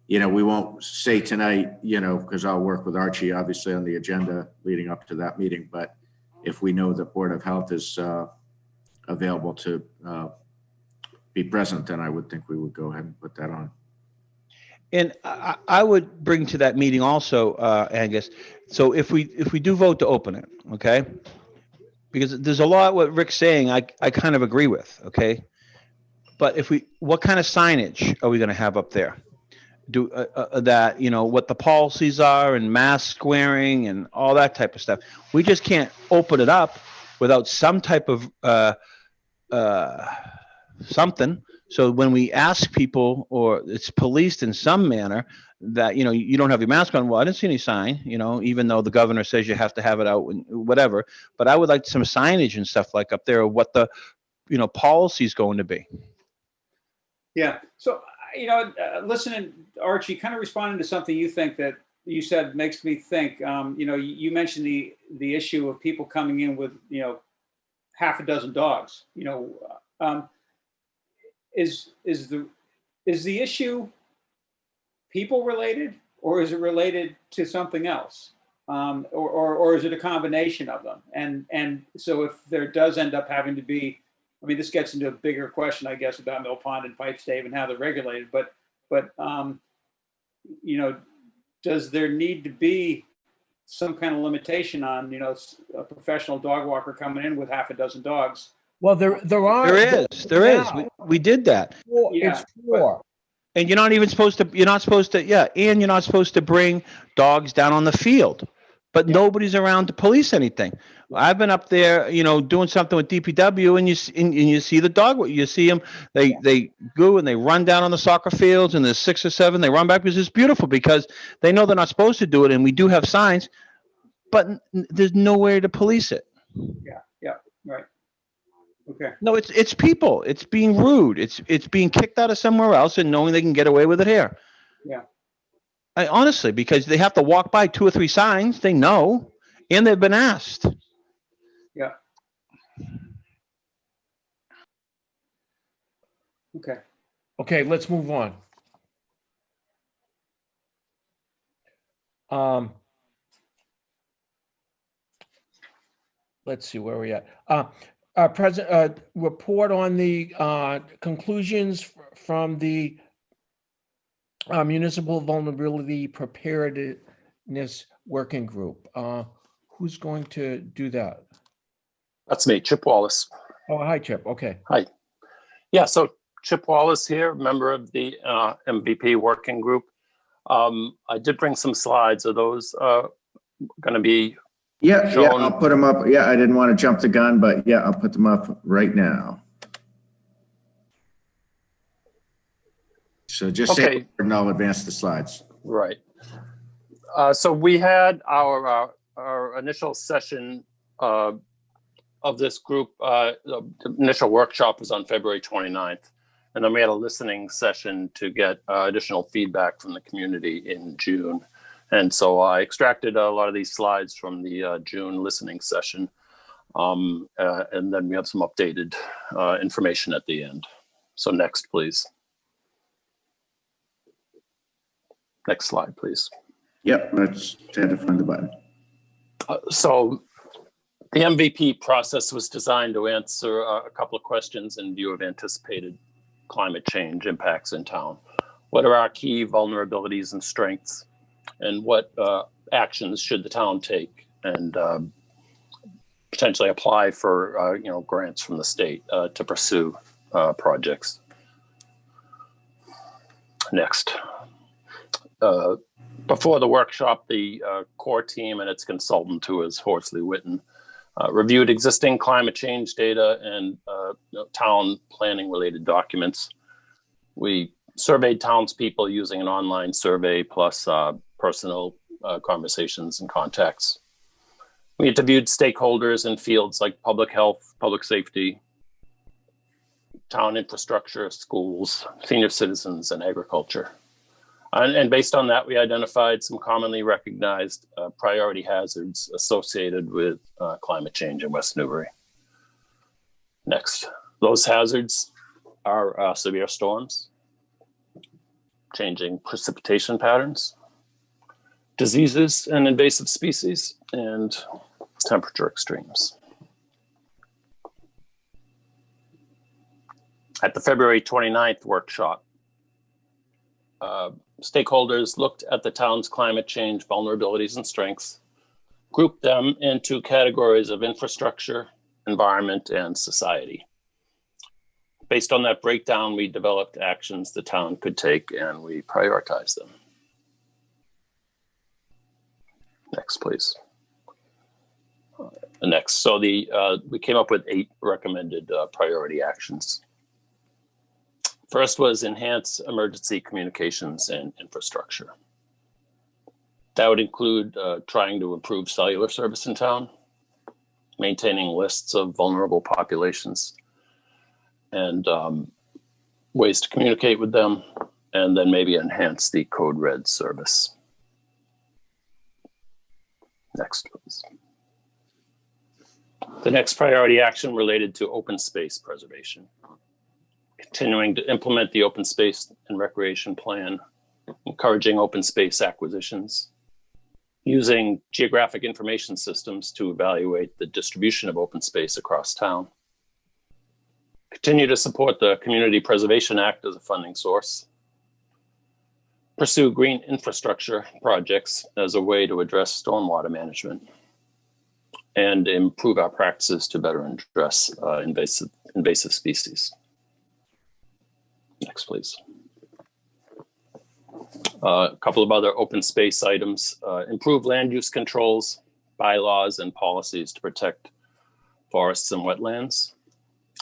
we won't say tonight, because I'll work with Archie obviously on the agenda leading up to that meeting. But if we know the Board of Health is available to be present, then I would think we would go ahead and put that on. And I would bring to that meeting also, Angus. So if we do vote to open it, okay, because there's a lot what Rick's saying, I kind of agree with, okay. But what kind of signage are we going to have up there? Do that, what the policies are and mask wearing and all that type of stuff. We just can't open it up without some type of something. So when we ask people, or it's policed in some manner, that, you don't have your mask on. Well, I didn't see any sign, even though the governor says you have to have it out and whatever. But I would like some signage and stuff like up there of what the, policy is going to be. Yeah. So, listening, Archie, kind of responding to something you said makes me think, you mentioned the issue of people coming in with, half a dozen dogs, is the issue people related, or is it related to something else? Or is it a combination of them? And so if there does end up having to be, this gets into a bigger question, I guess, about Mill Pond and Pipe Stave and how they're regulated, but does there need to be some kind of limitation on, a professional dog walker coming in with half a dozen dogs? Well, there is. We did that. It's 4. And you're not supposed to bring dogs down on the field, but nobody's around to police anything. I've been up there, doing something with DPW, and you see the dog. You see them. They go and they run down on the soccer fields, and there's 6 or 7. They run back because it's beautiful, because they know they're not supposed to do it, and we do have signs, but there's nowhere to police it. Yeah, right. Okay. No, it's people. It's being rude. It's being kicked out of somewhere else and knowing they can get away with it here. Yeah. Honestly, because they have to walk by 2 or 3 signs, they know, and they've been asked. Yeah. Okay. Okay, let's move on. Let's see where we're at. Present report on the conclusions from the Municipal Vulnerability Preparedness Working Group. Who's going to do that? That's me, Chip Wallace. Oh, hi, Chip. Okay. Hi. Yeah, so Chip Wallace here, member of the MVP working group. I did bring some slides. Are those going to be Yeah, shown? I'll put them up. Yeah, I didn't want to jump the gun, but yeah, I'll put them up right now. So just say, Okay. and I'll advance the slides. Right. So we had our initial session of this group. The initial workshop was on February 29th. And then we had a listening session to get additional feedback from the community in June. And so I extracted a lot of these slides from the June listening session. And then we have some updated information at the end. So next, please. Next slide, please. Yep, let's try to find the button. So the MVP process was designed to answer a couple of questions in view of anticipated climate change impacts in town. What are our key vulnerabilities and strengths? And what actions should the town take and potentially apply for grants from the state to pursue projects? Next. Before the workshop, the core team and its consultant, who is Horsley Witten, reviewed existing climate change data and town planning related documents. We surveyed townspeople using an online survey plus personal conversations and contacts. We interviewed stakeholders in fields like public health, public safety, town infrastructure, schools, senior citizens, and agriculture. And based on that, we identified some commonly recognized priority hazards associated with climate change in West Newbury. Next, those hazards are severe storms, changing precipitation patterns, diseases and invasive species, and temperature extremes. At the February 29th workshop, stakeholders looked at the town's climate change vulnerabilities and strengths, grouped them into categories of infrastructure, environment, and society. Based on that breakdown, we developed actions the town could take and we prioritized them. Next, please. Next, so we came up with 8 recommended priority actions. First was enhance emergency communications and infrastructure. That would include trying to improve cellular service in town, maintaining lists of vulnerable populations, and ways to communicate with them, and then maybe enhance the code red service. Next, please. The next priority action related to open space preservation. Continuing to implement the open space and recreation plan, encouraging open space acquisitions, using geographic information systems to evaluate the distribution of open space across town. Continue to support the Community Preservation Act as a funding source. Pursue green infrastructure projects as a way to address stormwater management. And improve our practices to better address invasive species. Next, please. A couple of other open space items. Improve land use controls, bylaws, and policies to protect forests and wetlands.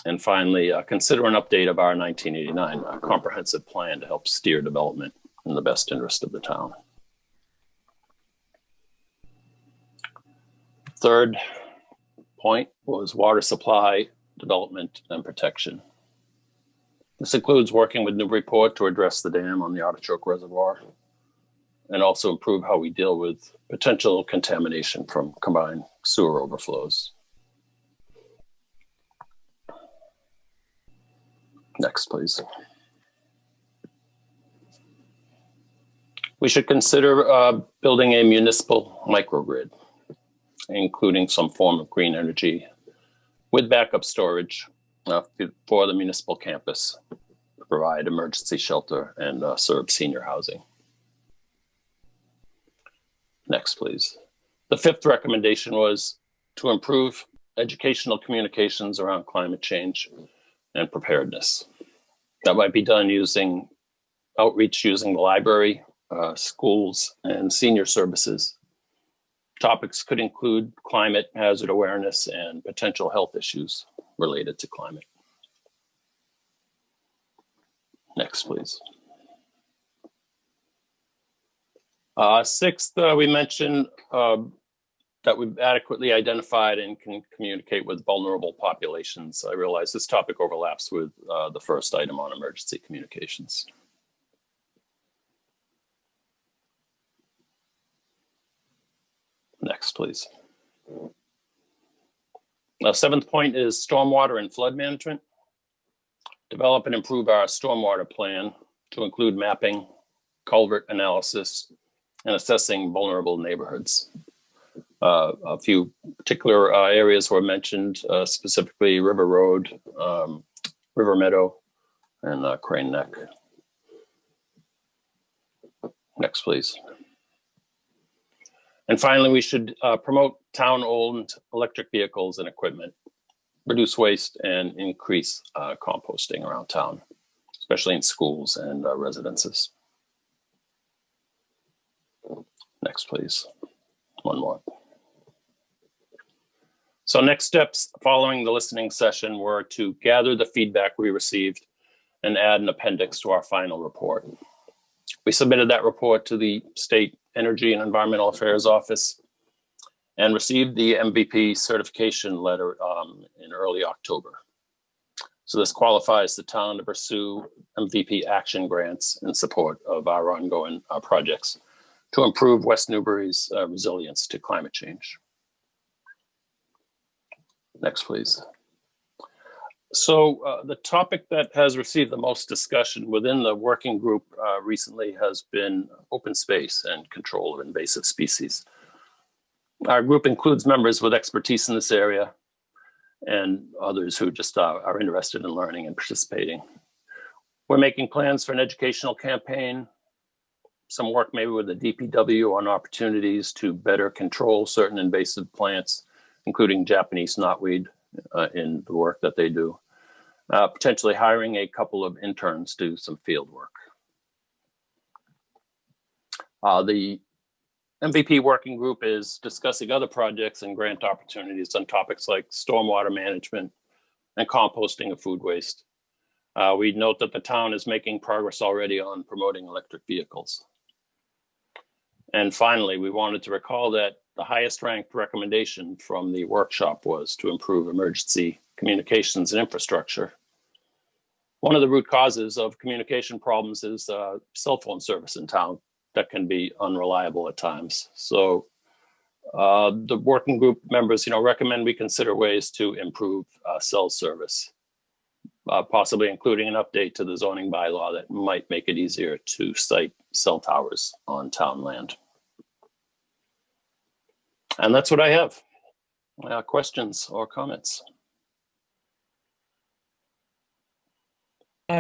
And finally, consider an update of our 1989 comprehensive plan to help steer development in the best interest of the town. Third point was water supply, development, and protection. This includes working with Newburyport to address the dam on the Artichoke Reservoir and also improve how we deal with potential contamination from combined sewer overflows. Next, please. We should consider building a municipal microgrid, including some form of green energy with backup storage for the municipal campus to provide emergency shelter and serve senior housing. Next, please. The fifth recommendation was to improve educational communications around climate change and preparedness. That might be done using outreach using the library, schools, and senior services. Topics could include climate hazard awareness and potential health issues related to climate. Next, please. Sixth, we mentioned that we've adequately identified and can communicate with vulnerable populations. I realize this topic overlaps with the first item on emergency communications. Next, please. Seventh point is stormwater and flood management. Develop and improve our stormwater plan to include mapping, culvert analysis, and assessing vulnerable neighborhoods. A few particular areas were mentioned, specifically River Road, River Meadow, and Crane Neck. Next, please. And finally, we should promote town-owned electric vehicles and equipment, reduce waste, and increase composting around town, especially in schools and residences. Next, please. One more. So next steps following the listening session were to gather the feedback we received and add an appendix to our final report. We submitted that report to the State Energy and Environmental Affairs Office and received the MVP certification letter in early October. So this qualifies the town to pursue MVP action grants in support of our ongoing projects to improve West Newbury's resilience to climate change. Next, please. So the topic that has received the most discussion within the working group recently has been open space and control of invasive species. Our group includes members with expertise in this area and others who just are interested in learning and participating. We're making plans for an educational campaign, some work maybe with the DPW on opportunities to better control certain invasive plants, including Japanese knotweed in the work that they do. Potentially hiring a couple of interns to do some field work. The MVP working group is discussing other projects and grant opportunities on topics like stormwater management and composting of food waste. We note that the town is making progress already on promoting electric vehicles. And finally, we wanted to recall that the highest ranked recommendation from the workshop was to improve emergency communications and infrastructure. One of the root causes of communication problems is cell phone service in town that can be unreliable at times. So the working group members, recommend we consider ways to improve cell service, possibly including an update to the zoning bylaw that might make it easier to site cell towers on town land. And that's what I have. Questions or comments?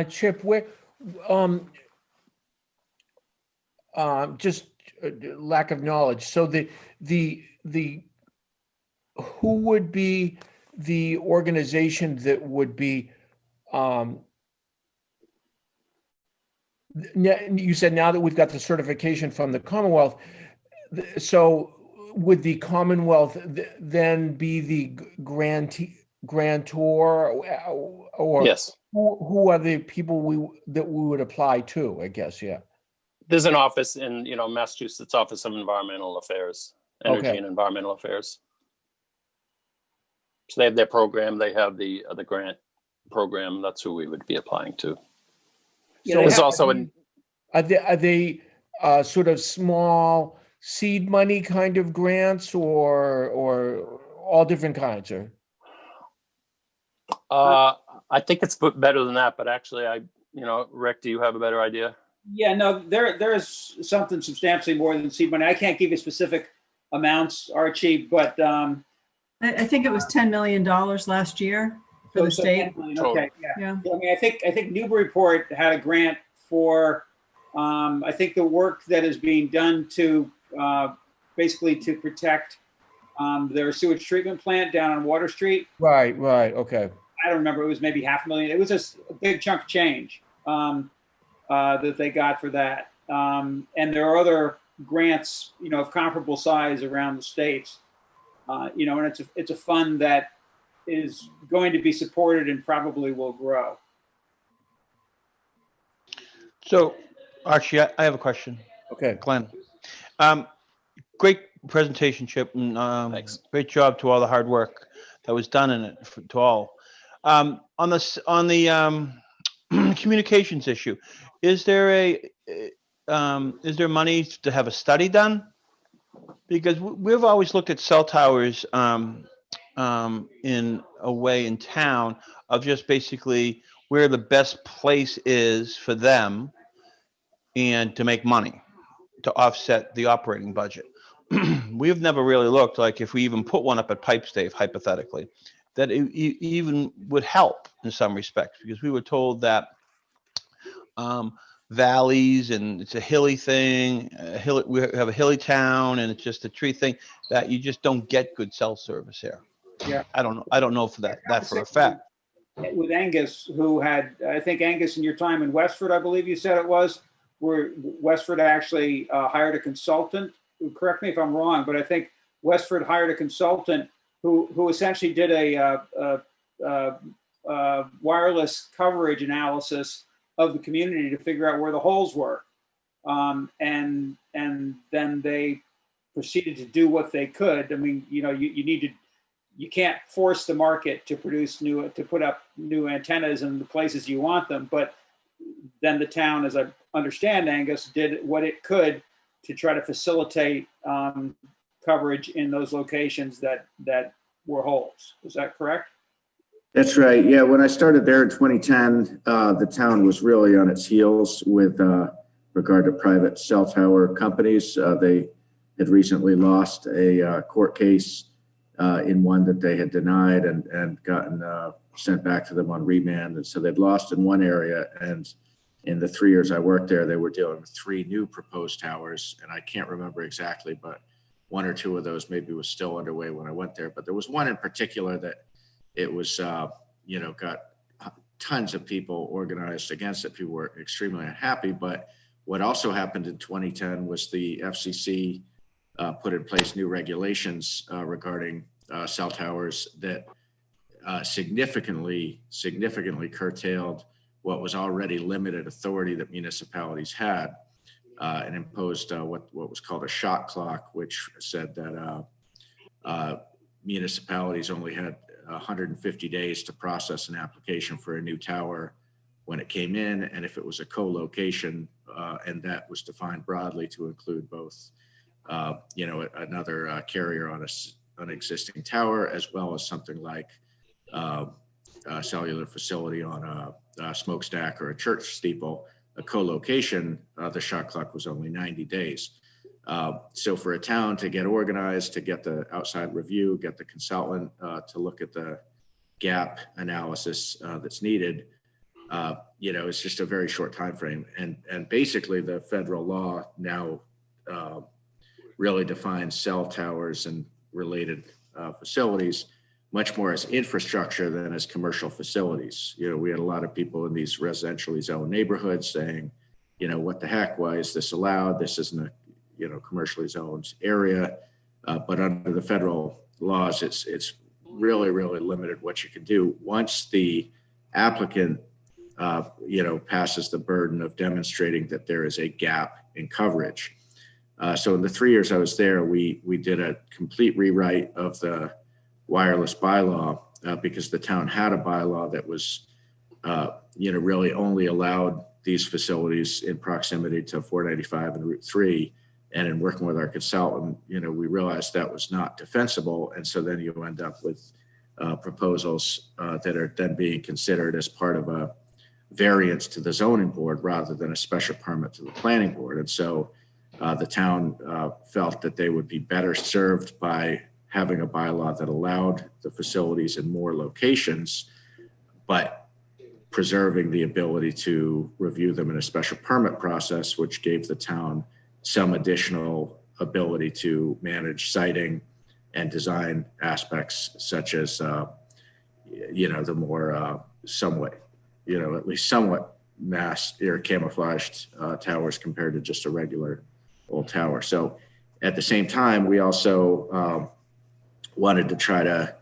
Chip, where, just lack of knowledge. So the who would be the organization that would be, you said now that we've got the certification from the Commonwealth, so would the Commonwealth then be the grantor, or Yes. Who are the people that we would apply to, I guess, yeah. There's an office in, Massachusetts Office of Environmental Affairs, Energy Okay. and Environmental Affairs. So they have their program, they have the grant program. That's who we would be applying to. Yeah, So there's also Are they sort of small seed money kind of grants, or all different kinds? Or I think it's better than that, but actually, Rick, do you have a better idea? Yeah, no, there is something substantially more than seed money. I can't give you specific amounts, Archie, but I think it was $10 million last year for the state. 10 million, okay, yeah. Yeah. I mean, I think Newburyport had a grant for, I think the work that is being done to basically to protect Their sewage treatment plant down on Water Street. Right, okay. I don't remember. It was maybe $500,000. It was a big chunk of change that they got for that. And there are other grants, of comparable size around the states. And it's a fund that is going to be supported and probably will grow. So, Archie, I have a question. Okay. Glenn. Great presentation, Chip, and Thanks. great job to all the hard work that was done in it to all. On the communications issue, is there money to have a study done? Because we've always looked at cell towers in a way in town of just basically where the best place is for them and to make money to offset the operating budget. We've never really looked like if we even put one up at Pipestave, hypothetically, that it even would help in some respects, because we were told that valleys and it's a hilly thing, we have a hilly town and it's just a tree thing, that you just don't get good cell service here. Yeah. I don't know for that for a fact. With Angus, who had, I think Angus, in your time in Westford, I believe you said it was, where Westford actually hired a consultant. Correct me if I'm wrong, but I think Westford hired a consultant who essentially did a wireless coverage analysis of the community to figure out where the holes were, and then they proceeded to do what they could. I mean, you can't force the market to put up new antennas in the places you want them, but then the town, as I understand, Angus, did what it could to try to facilitate coverage in those locations that were holes. Is that correct? That's right. Yeah, when I started there in 2010, the town was really on its heels with regard to private cell tower companies. They had recently lost a court case in one that they had denied and gotten sent back to them on remand. And so they'd lost in one area, and in the 3 years I worked there, they were dealing with 3 new proposed towers. And I can't remember exactly, but 1 or 2 of those maybe was still underway when I went there. But there was one in particular that it was, got tons of people organized against it. People were extremely unhappy. But what also happened in 2010 was the FCC put in place new regulations regarding cell towers that significantly curtailed what was already limited authority that municipalities had, and imposed what was called a shot clock, which said that municipalities only had 150 days to process an application for a new tower when it came in, and if it was a co-location, and that was defined broadly to include both, another carrier on an existing tower, as well as something like a cellular facility on a smokestack or a church steeple, a co-location, the shot clock was only 90 days. So for a town to get organized, to get the outside review, get the consultant to look at the gap analysis that's needed, it's just a very short time frame. And basically the federal law now really defines cell towers and related facilities much more as infrastructure than as commercial facilities. We had a lot of people in these residentially zoned neighborhoods saying, what the heck, why is this allowed? This isn't a commercially zoned area. But under the federal laws, it's really, really limited what you can do. Once the applicant, passes the burden of demonstrating that there is a gap in coverage. So in the 3 years I was there, we did a complete rewrite of the wireless bylaw because the town had a bylaw that was, really only allowed these facilities in proximity to 495 and Route 3. And in working with our consultant, we realized that was not defensible. And so then you end up with proposals that are then being considered as part of a variance to the zoning board rather than a special permit to the planning board. And so the town felt that they would be better served by having a bylaw that allowed the facilities in more locations, but preserving the ability to review them in a special permit process, which gave the town some additional ability to manage siting, and design aspects such as, the more somewhat, at least somewhat masked or camouflaged towers compared to just a regular old tower. So at the same time, we also wanted to try to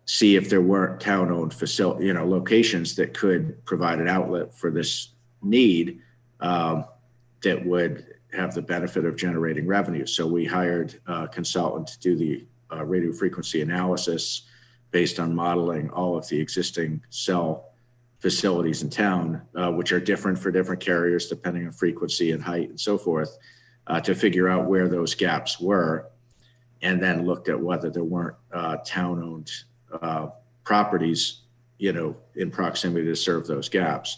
see if there weren't town-owned facility, locations that could provide an outlet for this need that would have the benefit of generating revenue. So we hired a consultant to do the radio frequency analysis based on modeling all of the existing cell facilities in town, which are different for different carriers depending on frequency and height and so forth, to figure out where those gaps were, and then looked at whether there weren't town-owned properties, in proximity to serve those gaps.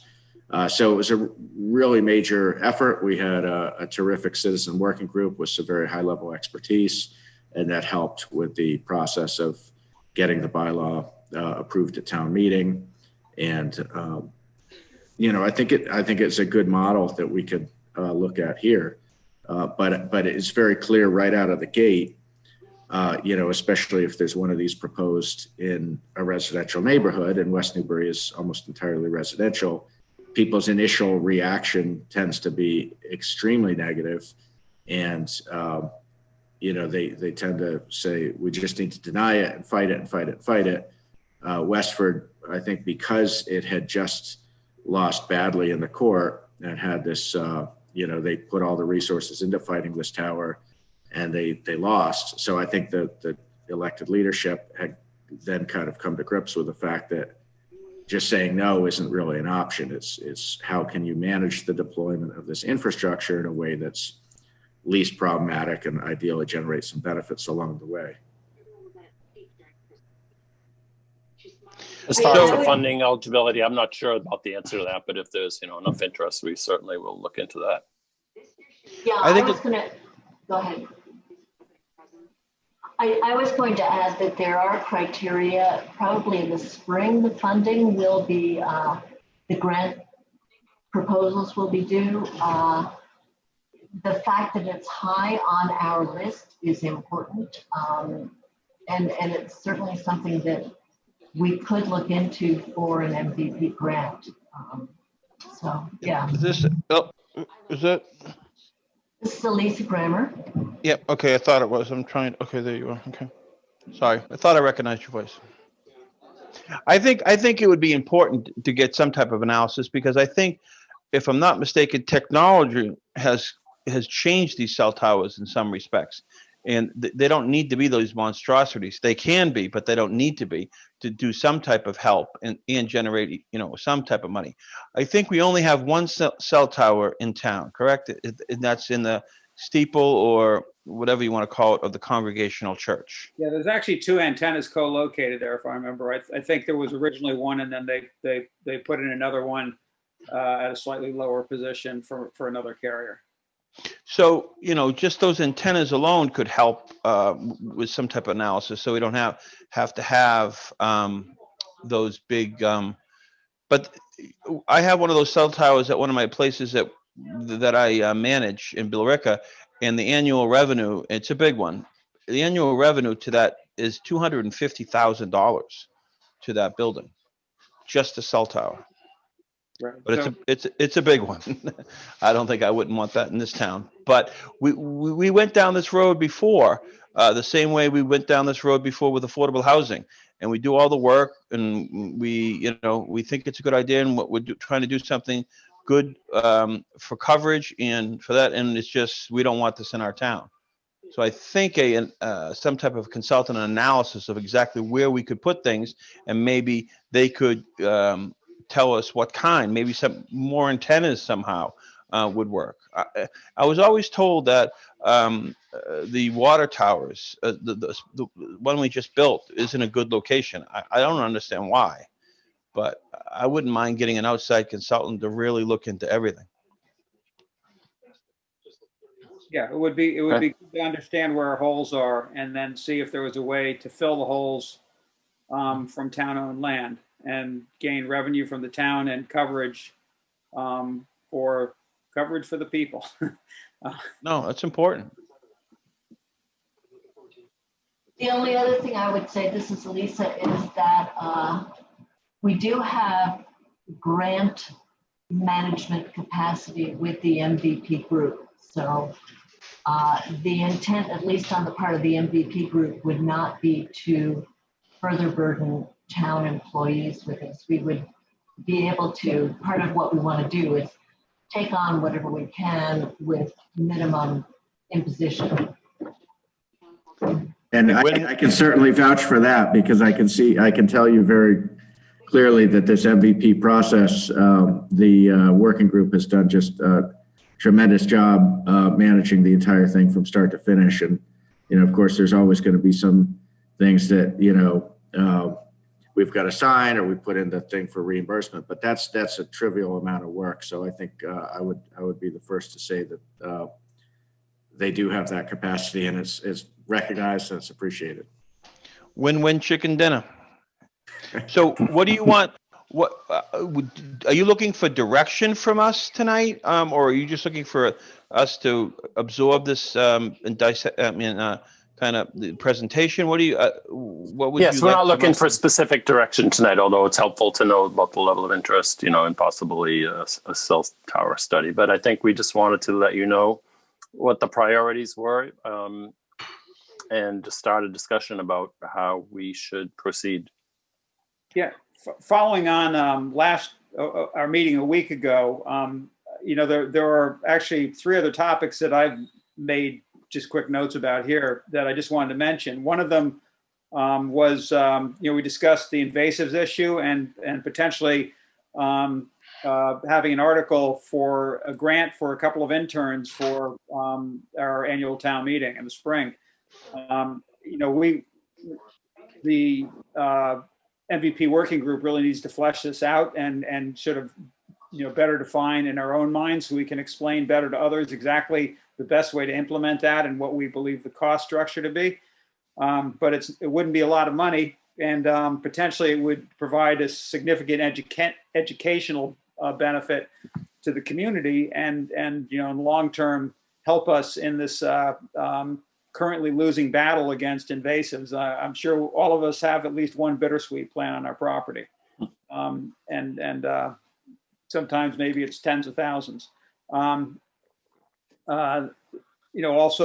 So it was a really major effort. We had a terrific citizen working group with some very high-level expertise, and that helped with the process of getting the bylaw approved at town meeting. And I think it's a good model that we could look at here. But it's very clear right out of the gate, especially if there's one of these proposed in a residential neighborhood, and West Newbury is almost entirely residential, people's initial reaction tends to be extremely negative. And, they tend to say, we just need to deny it and fight it and fight it and fight it. Westford, I think because it had just lost badly in the court and had this, they put all the resources into fighting this tower, and they lost. So I think the elected leadership had then kind of come to grips with the fact that just saying no isn't really an option. It's how can you manage the deployment of this infrastructure in a way that's least problematic and ideally generate some benefits along the way. As far as the funding eligibility, I'm not sure about the answer to that, but if there's enough interest, we certainly will look into that. Yeah, I was going to go ahead. I was going to add that there are criteria. Probably in the spring, the funding will be, the grant proposals will be due. The fact that it's high on our list is important. And it's certainly something that we could look into for an MVP grant. So, yeah. Is that? This is Elisa Grammer. Yep. Okay. I thought it was. Okay. There you are. Okay. Sorry. I thought I recognized your voice. I think it would be important to get some type of analysis, because I think, if I'm not mistaken, technology has changed these cell towers in some respects, and they don't need to be those monstrosities. They can be, but they don't need to be, to do some type of help and generate, some type of money. I think we only have one cell tower in town, correct? And that's in the steeple, or whatever you want to call it, of the Congregational Church. Yeah, there's actually two antennas co-located there, if I remember. I think there was originally one, and then they put in another one at a slightly lower position for another carrier. So, just those antennas alone could help with some type of analysis, so we don't have to have those big. But I have one of those cell towers at one of my places that I manage in Billerica, and the annual revenue, it's a big one. The annual revenue to that is $250,000 to that building, just a cell tower. Right. But it's a big one. I don't think I wouldn't want that in this town. But we went down this road before, the same way we went down this road before with affordable housing, and we do all the work, and we think it's a good idea, and what we're trying to do something good for coverage and for that, and it's just we don't want this in our town. So I think some type of consultant analysis of exactly where we could put things, and maybe they could tell us what kind, maybe some more antennas somehow would work. I was always told that the water towers, the one we just built, is in a good location. I don't understand why, but I wouldn't mind getting an outside consultant to really look into everything. Yeah, it would be good to understand where our holes are, and then see if there was a way to fill the holes from town-owned land and gain revenue from the town and coverage for the people. No, that's important. The only other thing I would say, this is Lisa, is that we do have grant management capacity with the MVP group. So the intent, at least on the part of the MVP group, would not be to further burden town employees with this. We would be able to, part of what we want to do is take on whatever we can with minimum imposition. And I can certainly vouch for that because I can tell you very clearly that this MVP process, the working group has done just a tremendous job managing the entire thing from start to finish. And, of course, there's always going to be some things that, we've got to sign or we put in the thing for reimbursement, but that's a trivial amount of work. So I think I would be the first to say that they do have that capacity and it's recognized and it's appreciated. Win-win chicken dinner. So what do you want? What are you looking for direction from us tonight? Or are you just looking for us to absorb this and dissect, kind of the presentation? What do you, what would you like? Yes, we're not looking us for to- specific direction tonight, although it's helpful to know about the level of interest, and possibly a cell tower study. But I think we just wanted to let you know what the priorities were and to start a discussion about how we should proceed. Yeah, following on our meeting a week ago, there are actually 3 other topics that I've made just quick notes about here that I just wanted to mention. One of them was, we discussed the invasives issue and potentially having an article for a grant for a couple of interns for our annual town meeting in the spring. The MVP working group really needs to flesh this out and sort of, better define in our own minds so we can explain better to others exactly the best way to implement that and what we believe the cost structure to be. But it wouldn't be a lot of money, and potentially it would provide a significant educational benefit to the community and in the long term help us in this currently losing battle against invasives. I'm sure all of us have at least one bittersweet plant on our property. And sometimes maybe it's tens of thousands. Also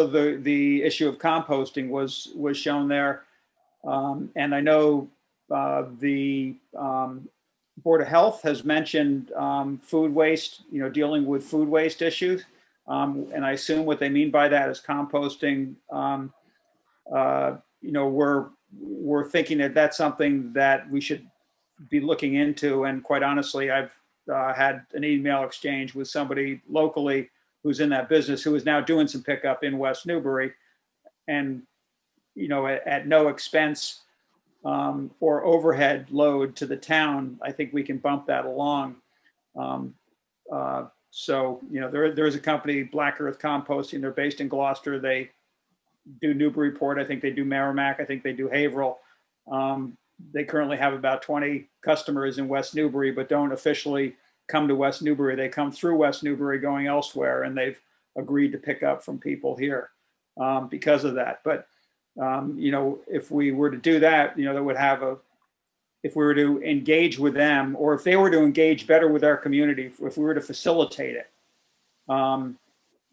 the issue of composting was shown there. And I know the Board of Health has mentioned food waste, dealing with food waste issues. And I assume what they mean by that is composting. We're thinking that that's something that we should be looking into. And quite honestly, I've had an email exchange with somebody locally who's in that business who is now doing some pickup in West Newbury, and at no expense or overhead load to the town. I think we can bump that along. So, there's a company, Black Earth Composting. They're based in Gloucester. They do Newburyport. I think they do Merrimack. I think they do Haverhill. They currently have about 20 customers in West Newbury, but don't officially come to West Newbury. They come through West Newbury going elsewhere, and they've agreed to pick up from people here because of that. But, if we were to do that, that would have if we were to engage with them, or if they were to engage better with our community, if we were to facilitate it,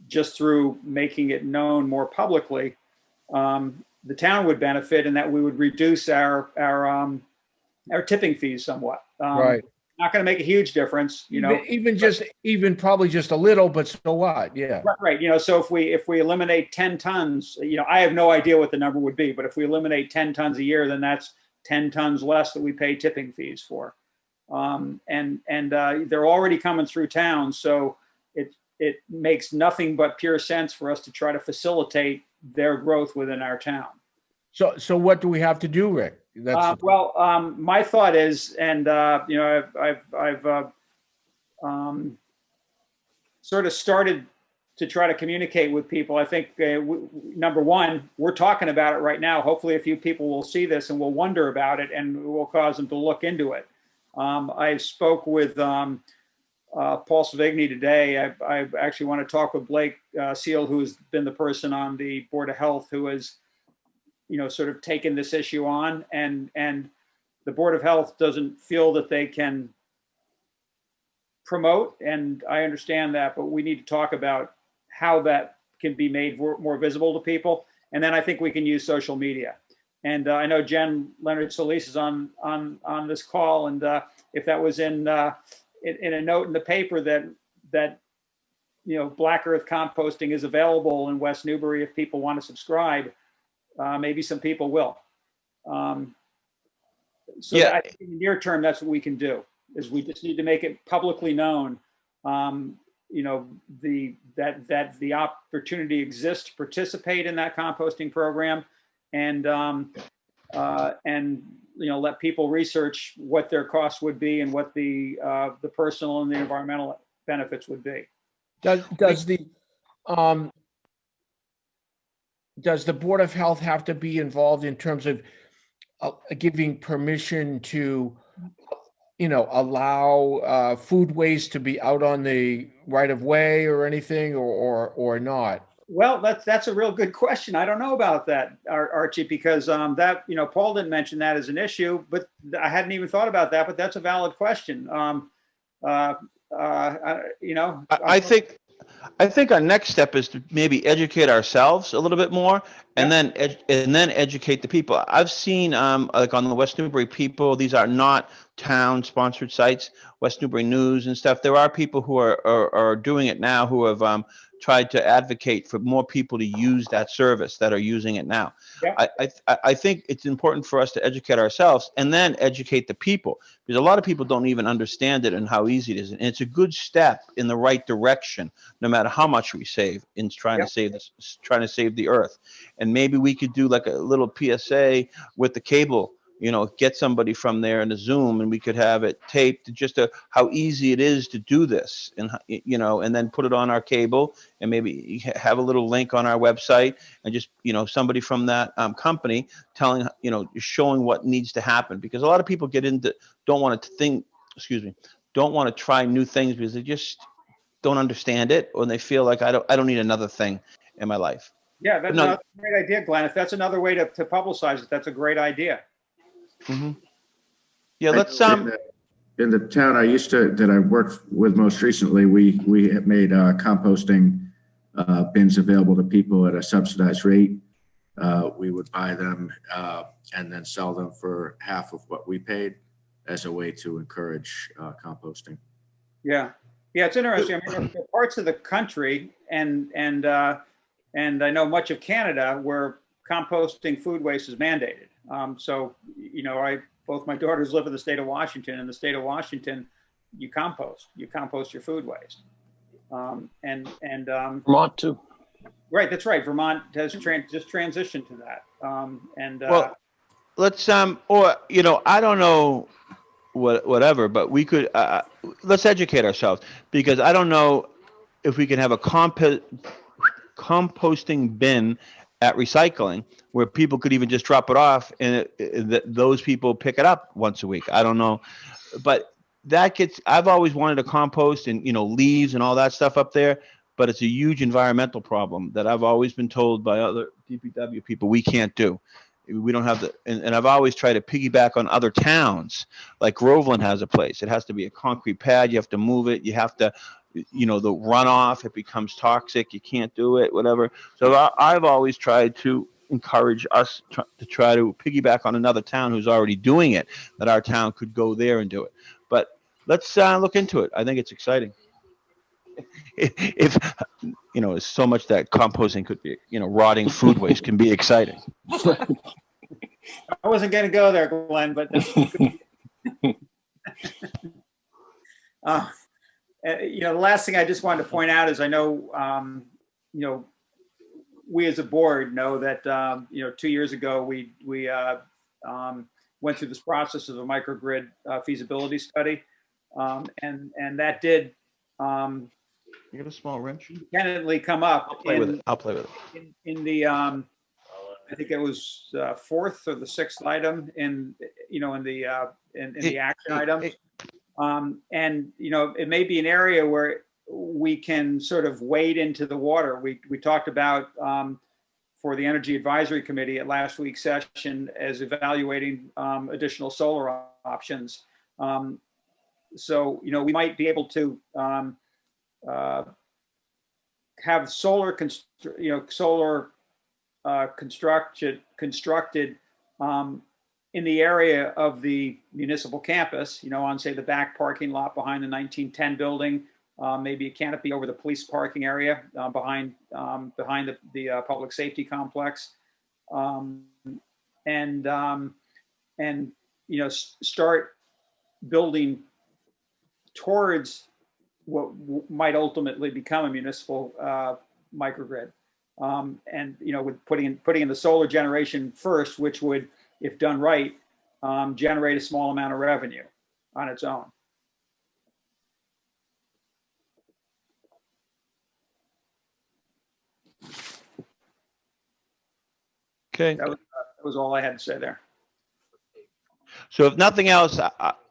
just through making it known more publicly, the town would benefit, and that we would reduce our tipping fees somewhat. Right. Not going to make a huge difference, even probably just a little, but so what? Yeah. Right. So if we eliminate 10 tons, I have no idea what the number would be, but if we eliminate 10 tons a year, then that's 10 tons less that we pay tipping fees for. And they're already coming through town. So it makes nothing but pure sense for us to try to facilitate their growth within our town. So what do we have to do, Rick? My thought is, and I've sort of started to try to communicate with people. I think number one, we're talking about it right now. Hopefully, a few people will see this and will wonder about it, and it will cause them to look into it. I spoke with Paul Savigny today. I actually want to talk with Blake Seal, who's been the person on the Board of Health who has sort of taken this issue on, and the Board of Health doesn't feel that they can promote, and I understand that, but we need to talk about how that can be made more visible to people. And then I think we can use social media. And I know Jen Leonard Solis is on this call, and if that was in a note in the paper that Black Earth composting is available in West Newbury, if people want to subscribe, maybe some people will. So Yeah. I think in the near term, that's what we can do, is we just need to make it publicly known, that the opportunity exists to participate in that composting program, and let people research what their costs would be and what the personal and the environmental benefits would be. Does the Board of Health have to be involved in terms of giving permission to, allow food waste to be out on the right of way or anything, or not? Well, that's a real good question. I don't know about that, Archie, because Paul didn't mention that as an issue, but I hadn't even thought about that. But that's a valid question. I think our next step is to maybe educate ourselves a little bit more, and then educate the people. I've seen like on the West Newbury People, these are not town sponsored sites, West Newbury News and stuff. There are people who are doing it now, who have tried to advocate for more people to use that service that are using it now. Yeah. I think it's important for us to educate ourselves and then educate the people, because a lot of people don't even understand it and how easy it is. And it's a good step in the right direction, no matter how much we save in trying to save this, trying to save the earth. And maybe we could do like a little PSA with the cable, get somebody from there in a Zoom, and we could have it taped just how easy it is to do this, and and then put it on our cable, and maybe have a little link on our website, and just somebody from that company telling, showing what needs to happen, because a lot of people don't want to try new things because they just don't understand it, or they feel like I don't need another thing in my life. Yeah, that's a great idea, Glenn. If that's another way to publicize it, that's a great idea. Mm-hmm. Yeah, let's in the town that I worked with most recently, we have made composting bins available to people at a subsidized rate. We would buy them and then sell them for half of what we paid, as a way to encourage composting. Yeah, it's interesting. I mean, there are parts of the country and I know much of Canada where composting food waste is mandated. Both my daughters live in the state of Washington. In the state of Washington, you compost your food waste. Vermont too. Right, that's right. Vermont has just transitioned to that. Let's I don't know whatever, but we could let's educate ourselves, because I don't know if we can have a composting bin at recycling where people could even just drop it off, and those people pick it up once a week. I don't know, but I've always wanted to compost and leaves and all that stuff up there, but it's a huge environmental problem that I've always been told by other DPW people we can't do. We don't have and I've always tried to piggyback on other towns. Like Groveland has a place. It has to be a concrete pad. You have to move it. You have to, the runoff, it becomes toxic. You can't do it, whatever. So I've always tried to encourage us to try to piggyback on another town who's already doing it, that our town could go there and do it. But let's look into it. I think it's exciting. If it's so much that composting could be, rotting food waste can be exciting. I wasn't going to go there, Glenn, but the last thing I just wanted to point out is I know, we as a board know that 2 years ago we went through this process of a microgrid feasibility study, and that did. You got a small wrench? Independently come up. I'll play with it. In the I think it was fourth or the sixth item in the action items, and it may be an area where we can sort of wade into the water. We talked about for the Energy Advisory Committee at last week's session as evaluating additional solar options. So, you know, we might be able to have solar, constructed in the area of the municipal campus, you know, on say the back parking lot behind the 1910 building, maybe a canopy over the police parking area behind the public safety complex, and you know, start building towards what might ultimately become a municipal microgrid. And you know, with putting in the solar generation first, which would, if done right, generate a small amount of revenue on its own. Okay. That was all I had to say there. So if nothing else,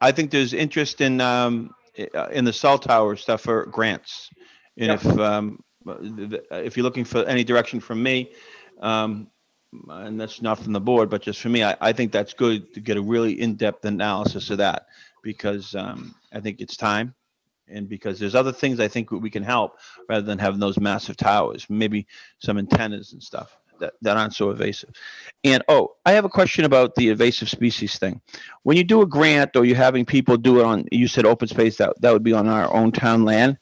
I think there's interest in the cell tower stuff for grants. And Yep. if you're looking for any direction from me, and that's not from the board, but just for me, I think that's good to get a really in-depth analysis of that, because I think it's time, and because there's other things I think we can help rather than having those massive towers, maybe some antennas and stuff that aren't so evasive. And I have a question about the invasive species thing. When you do a grant or you're having people do it on, you said open space, that would be on our own town land.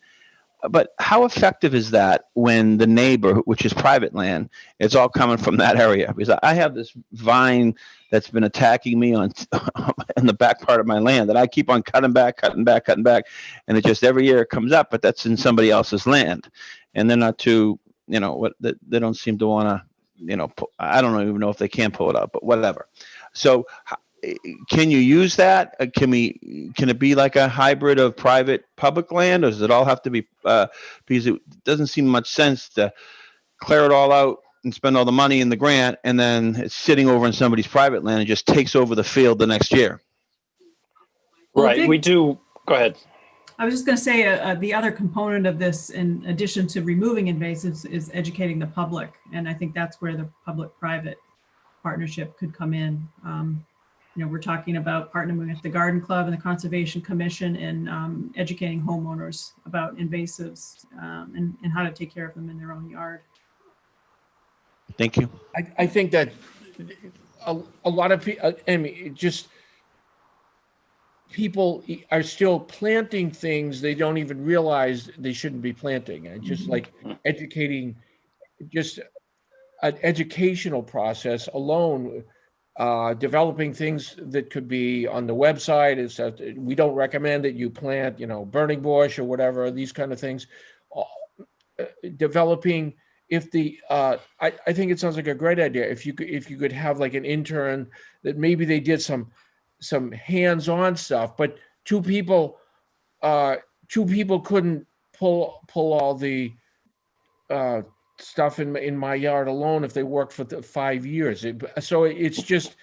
But how effective is that when the neighbor, which is private land, it's all coming from that area? Because I have this vine that's been attacking me on in the back part of my land that I keep on cutting back, and it just every year it comes up, but that's in somebody else's land, and they're not too, you know, they don't seem to want to, you know, I don't even know if they can pull it out, but whatever. So can you use that? Can it be like a hybrid of private public land, or does it all have to be because it doesn't seem much sense to clear it all out and spend all the money in the grant and then it's sitting over in somebody's private land and just takes over the field the next year. Well, Right, we do. Go ahead. I was just going to say the other component of this, in addition to removing invasives, is educating the public. And I think that's where the public-private partnership could come in. You know, we're talking about partnering with the Garden Club and the Conservation Commission and educating homeowners about invasives and how to take care of them in their own yard. Thank you. I think that a lot of people, I mean, just people are still planting things they don't even realize they shouldn't be planting. And just like educating, just an educational process alone, developing things that could be on the website is that we don't recommend that you plant, you know, burning bush or whatever, these kind of things. Developing, if the I think it sounds like a great idea if you could have like an intern that maybe they did some hands-on stuff, but two people couldn't pull all the stuff in my yard alone if they worked for 5 years. So it's just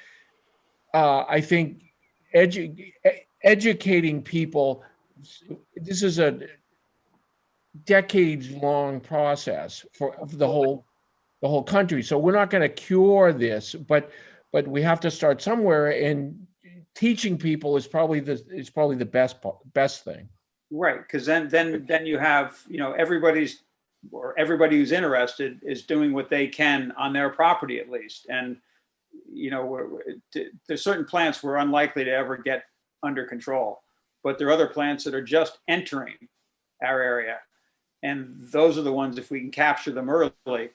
I think educating people. This is a decades-long process for the whole country. So we're not going to cure this, but we have to start somewhere, and teaching people is probably the best thing. Right, because then you have, you know, everybody who's interested is doing what they can on their property at least. And, you know, there's certain plants we're unlikely to ever get under control, but there are other plants that are just entering our area. And those are the ones, if we can capture them early,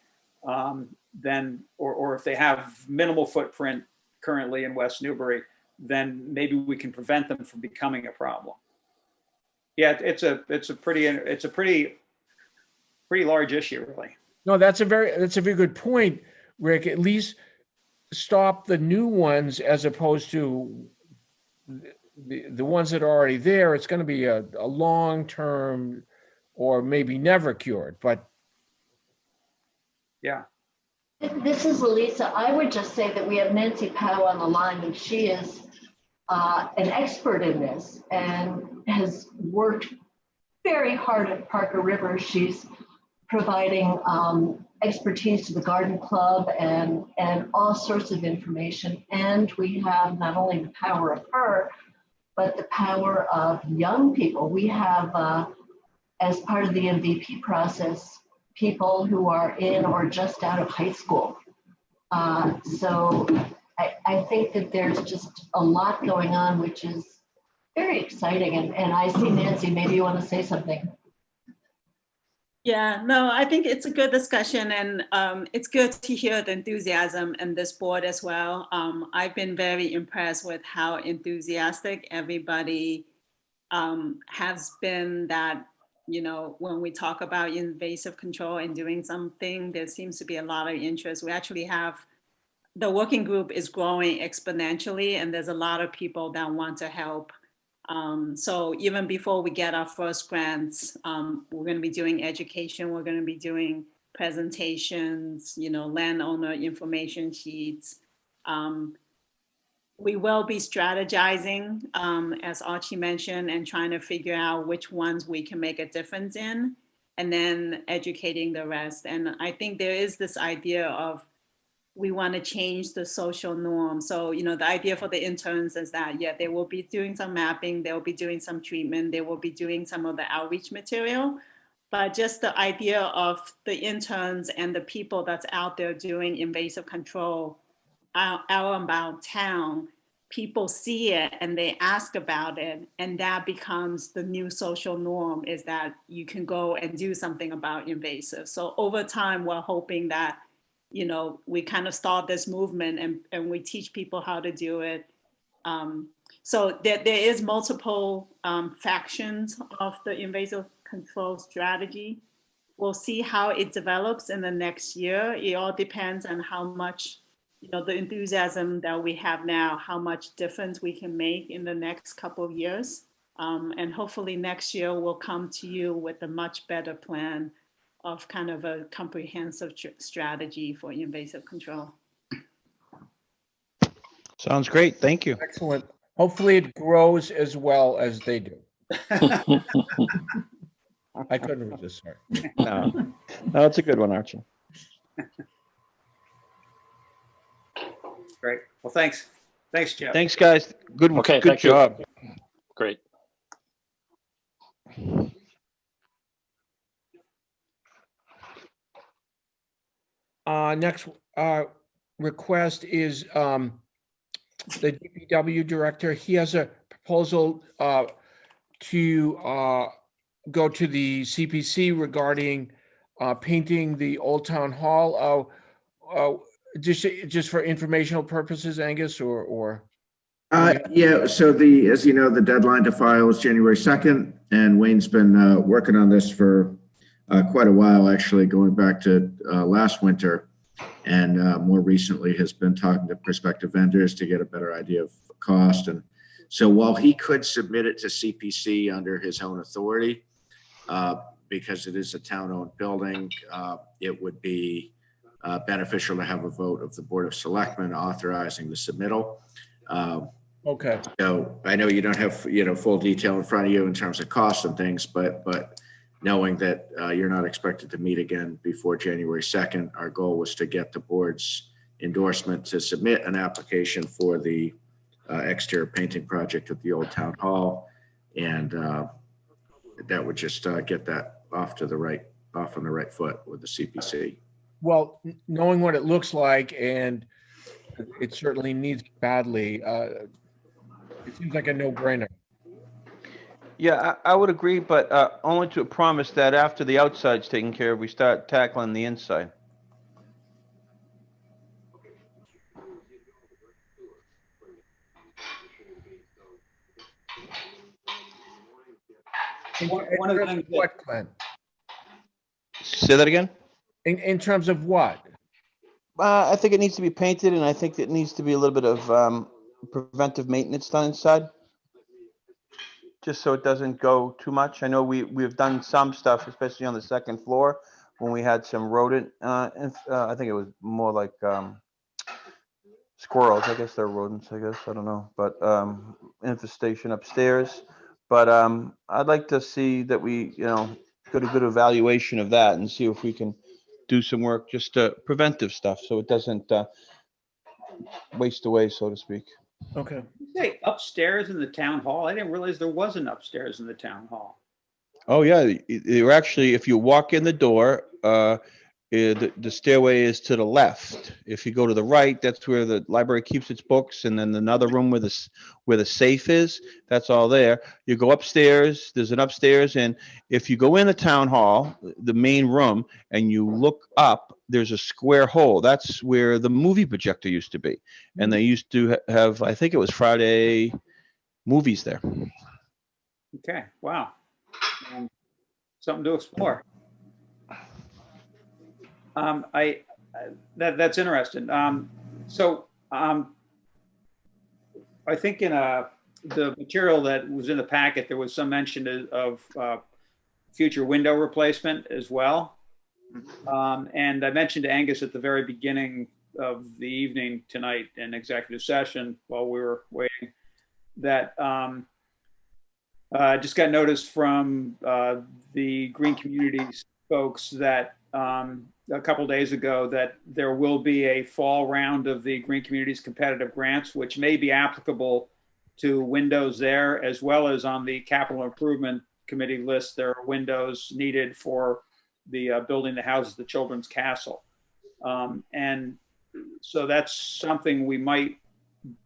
then, or if they have minimal footprint currently in West Newbury, then maybe we can prevent them from becoming a problem. Yeah, it's a pretty large issue, really. No, that's a very good point, Rick. At least stop the new ones as opposed to the ones that are already there. It's going to be a long-term or maybe never cured, but yeah. This is Elisa. I would just say that we have Nancy Powell on the line, and she is an expert in this and has worked very hard at Parker River. She's providing expertise to the garden club and all sorts of information. And we have not only the power of her, but the power of young people. We have, as part of the MVP process, people who are in or just out of high school. So I think that there's just a lot going on, which is very exciting. And I see Nancy, maybe you want to say something. Yeah, no, I think it's a good discussion, and it's good to hear the enthusiasm in this board as well. I've been very impressed with how enthusiastic everybody has been, that, you know, when we talk about invasive control and doing something, there seems to be a lot of interest. We actually have, the working group is growing exponentially, and there's a lot of people that want to help. So even before we get our first grants, we're going to be doing education. We're going to be doing presentations, you know, landowner information sheets. We will be strategizing, as Archie mentioned, and trying to figure out which ones we can make a difference in, and then educating the rest. And I think there is this idea of, we want to change the social norm. So, you know, the idea for the interns is that, yeah, they will be doing some mapping, they will be doing some treatment, they will be doing some of the outreach material, but just the idea of the interns and the people that's out there doing invasive control out about town, people see it and they ask about it, and that becomes the new social norm, is that you can go and do something about invasive. So over time, we're hoping that, you know, we kind of start this movement and we teach people how to do it. So there is multiple factions of the invasive control strategy. We'll see how it develops in the next year. It all depends on how much, you know, the enthusiasm that we have now, how much difference we can make in the next couple of years. And hopefully next year we'll come to you with a much better plan of kind of a comprehensive strategy for invasive control. Sounds great. Thank you. Excellent. Hopefully it grows as well as they do. I couldn't resist, sorry. No, no, it's a good one, Archie. Great. Well, thanks. Thanks, Jeff. Thanks, guys. Good, Okay, good thank you. job. Great. Next request is the DPW director. He has a proposal to go to the CPC regarding painting the Old Town Hall. Just for informational purposes, Angus, or? Yeah, so as you know, the deadline to file is January 2nd, and Wayne's been working on this for quite a while, actually, going back to last winter, and more recently has been talking to prospective vendors to get a better idea of cost. And so while he could submit it to CPC under his own authority, because it is a town-owned building, it would be beneficial to have a vote of the Board of Selectmen authorizing the submittal. Okay. So I know you don't have, full detail in front of you in terms of costs and things, but knowing that you're not expected to meet again before January 2nd, our goal was to get the board's endorsement to submit an application for the exterior painting project at the Old Town Hall. And that would just get that off on the right foot with the CPC. Well, knowing what it looks like, and it certainly needs badly, it seems like a no-brainer. Yeah, I would agree, but only to promise that after the outside's taken care of, we start tackling the inside. One of the things that- What, Glenn? Say that again? In terms of what? I think it needs to be painted, and I think it needs to be a little bit of preventive maintenance done inside, just so it doesn't go too much. I know we've done some stuff, especially on the second floor, when we had some rodent. I think it was more like squirrels. I guess they're rodents. I guess I don't know, but infestation upstairs. But I'd like to see that we, get a good evaluation of that and see if we can do some work, just preventive stuff, so it doesn't waste away, so to speak. Okay. You say upstairs in the town hall? I didn't realize there was an upstairs in the town hall. Oh yeah, you're actually, if you walk in the door, the stairway is to the left. If you go to the right, that's where the library keeps its books, and then another room where the safe is. That's all there. You go upstairs. There's an upstairs, and if you go in the town hall, the main room, and you look up, there's a square hole. That's where the movie projector used to be, and they used to have, I think it was Friday movies there. Okay, wow. Something to explore. That's interesting. I think in the material that was in the packet, there was some mention of future window replacement as well. And I mentioned to Angus at the very beginning of the evening tonight in executive session while we were waiting that just got notice from the Green Communities folks that a couple days ago that there will be a fall round of the Green Communities competitive grants, which may be applicable to windows there, as well as on the capital improvement committee list. There are windows needed for the building that houses the children's castle. And so that's something we might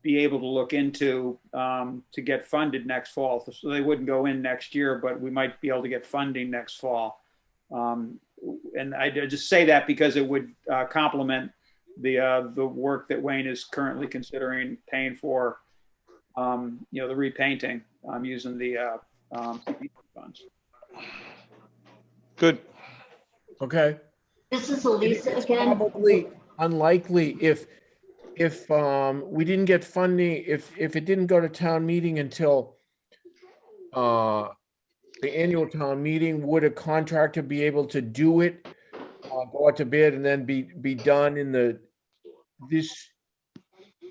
be able to look into to get funded next fall. So they wouldn't go in next year, but we might be able to get funding next fall. And I just say that because it would complement the work that Wayne is currently considering paying for, the repainting using the funds. Good. Okay. This is Elisa It's again. probably unlikely if we didn't get funding, if it didn't go to town meeting until the annual town meeting, would a contractor be able to do it, go out to bid and then be done in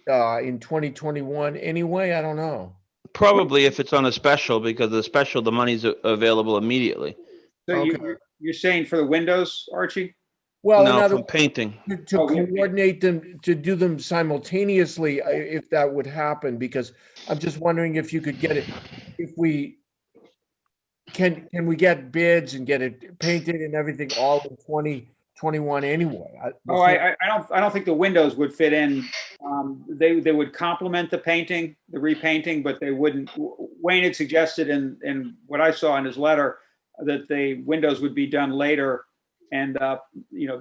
in 2021 anyway? I don't know. Probably if it's on a special, because the special, the money's available immediately. So Okay. you're saying for the windows, Archie? Well, in No, other from painting. to coordinate them, to do them simultaneously, if that would happen, because I'm just wondering if you could get it, if we can we get bids and get it painted and everything all in 2021 anyway? I don't think the windows would fit in. They would complement the painting, the repainting, but they wouldn't. Wayne had suggested in what I saw in his letter that the windows would be done later, and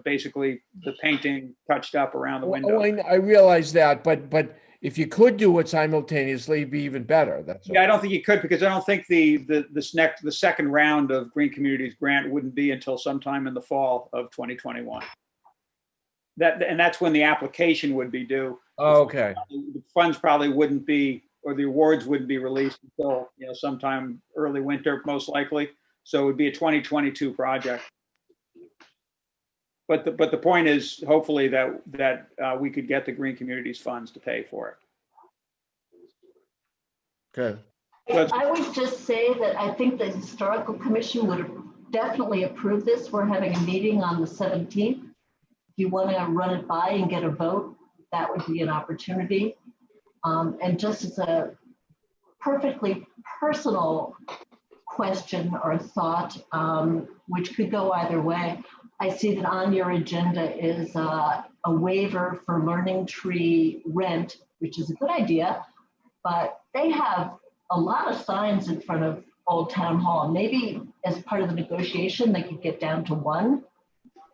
basically the painting touched up around the window. I realize that, but if you could do it simultaneously, it'd be even better. That's Yeah, I don't think you could, because I don't think the second round of Green Communities grant wouldn't be until sometime in the fall of 2021. That's when the application would be due. Oh, okay. The funds probably wouldn't be, or the awards wouldn't be released until sometime early winter, most likely. So it would be a 2022 project. But the point is, hopefully that we could get the Green Communities funds to pay for it. Okay. I would just say that I think the Historical Commission would definitely approve this. We're having a meeting on the 17th. If you want to run it by and get a vote, that would be an opportunity. And just as a perfectly personal question or thought, which could go either way, I see that on your agenda is a waiver for Learning Tree rent, which is a good idea, but they have a lot of signs in front of Old Town Hall. Maybe as part of the negotiation, they could get down to one.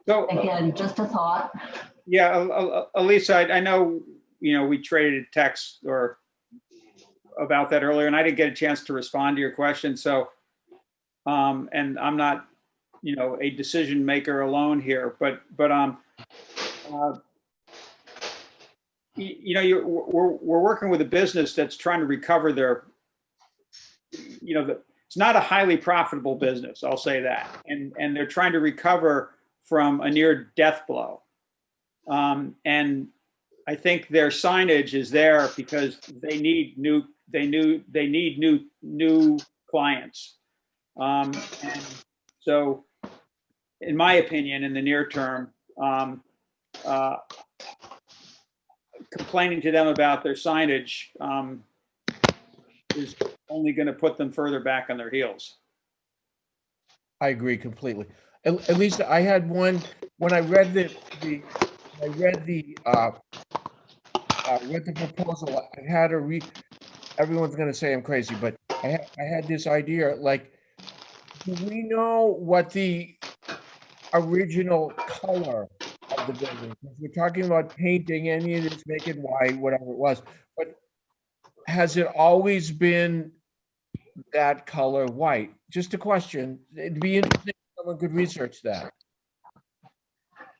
So again, just a thought. Yeah, Elisa, I know, we traded text or about that earlier, and I didn't get a chance to respond to your question. So, and I'm not, a decision maker alone here, but we're working with a business that's trying to recover their, it's not a highly profitable business, I'll say that, and they're trying to recover from a near death blow. And I think their signage is there because they need new clients. And so, in my opinion, in the near term, uh, complaining to them about their signage is only going to put them further back on their heels. I agree completely. At least I had one, when I read the proposal, I had to everyone's gonna say I'm crazy, but I had this idea, like, do we know what the original color of the building? If we're talking about painting any of this, make it white, whatever it was, but has it always been that color white? Just a question. It'd be interesting if someone could research that.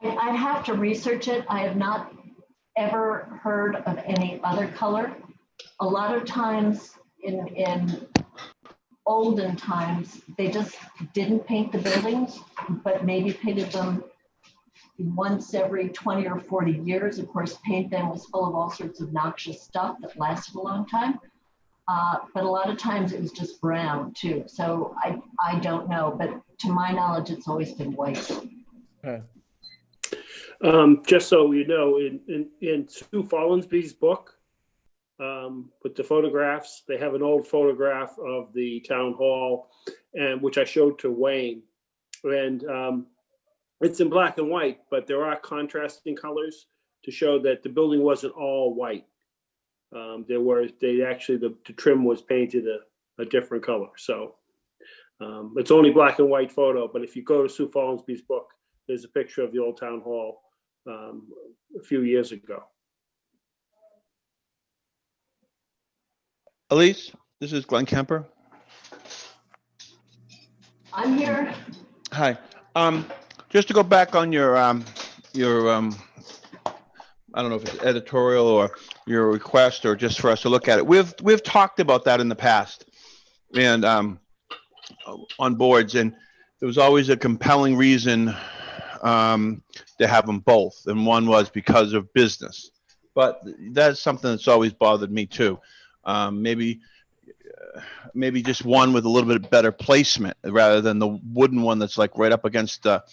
I'd have to research it. I have not ever heard of any other color. A lot of times in olden times, they just didn't paint the buildings, but maybe painted them once every 20 or 40 years. Of course, paint then was full of all sorts of noxious stuff that lasted a long time. But a lot of times it was just brown too. So I don't know, but to my knowledge, it's always been white. Okay. Just so you know, in Sue Follensby's book, with the photographs, they have an old photograph of the town hall, and which I showed to Wayne, and it's in black and white, but there are contrasting colors to show that the building wasn't all white. The trim was painted a different color. So it's only black and white photo, but if you go to Sue Follensby's book, there's a picture of the old town hall a few years ago. Elise, this is Glenn Kemper. I'm here. Hi. Just to go back on your I don't know if it's editorial or your request or just for us to look at it. We've talked about that in the past and on boards, and there was always a compelling reason to have them both, and one was because of business. But that's something that's always bothered me too. Maybe just one with a little bit better placement rather than the wooden one that's like right up against the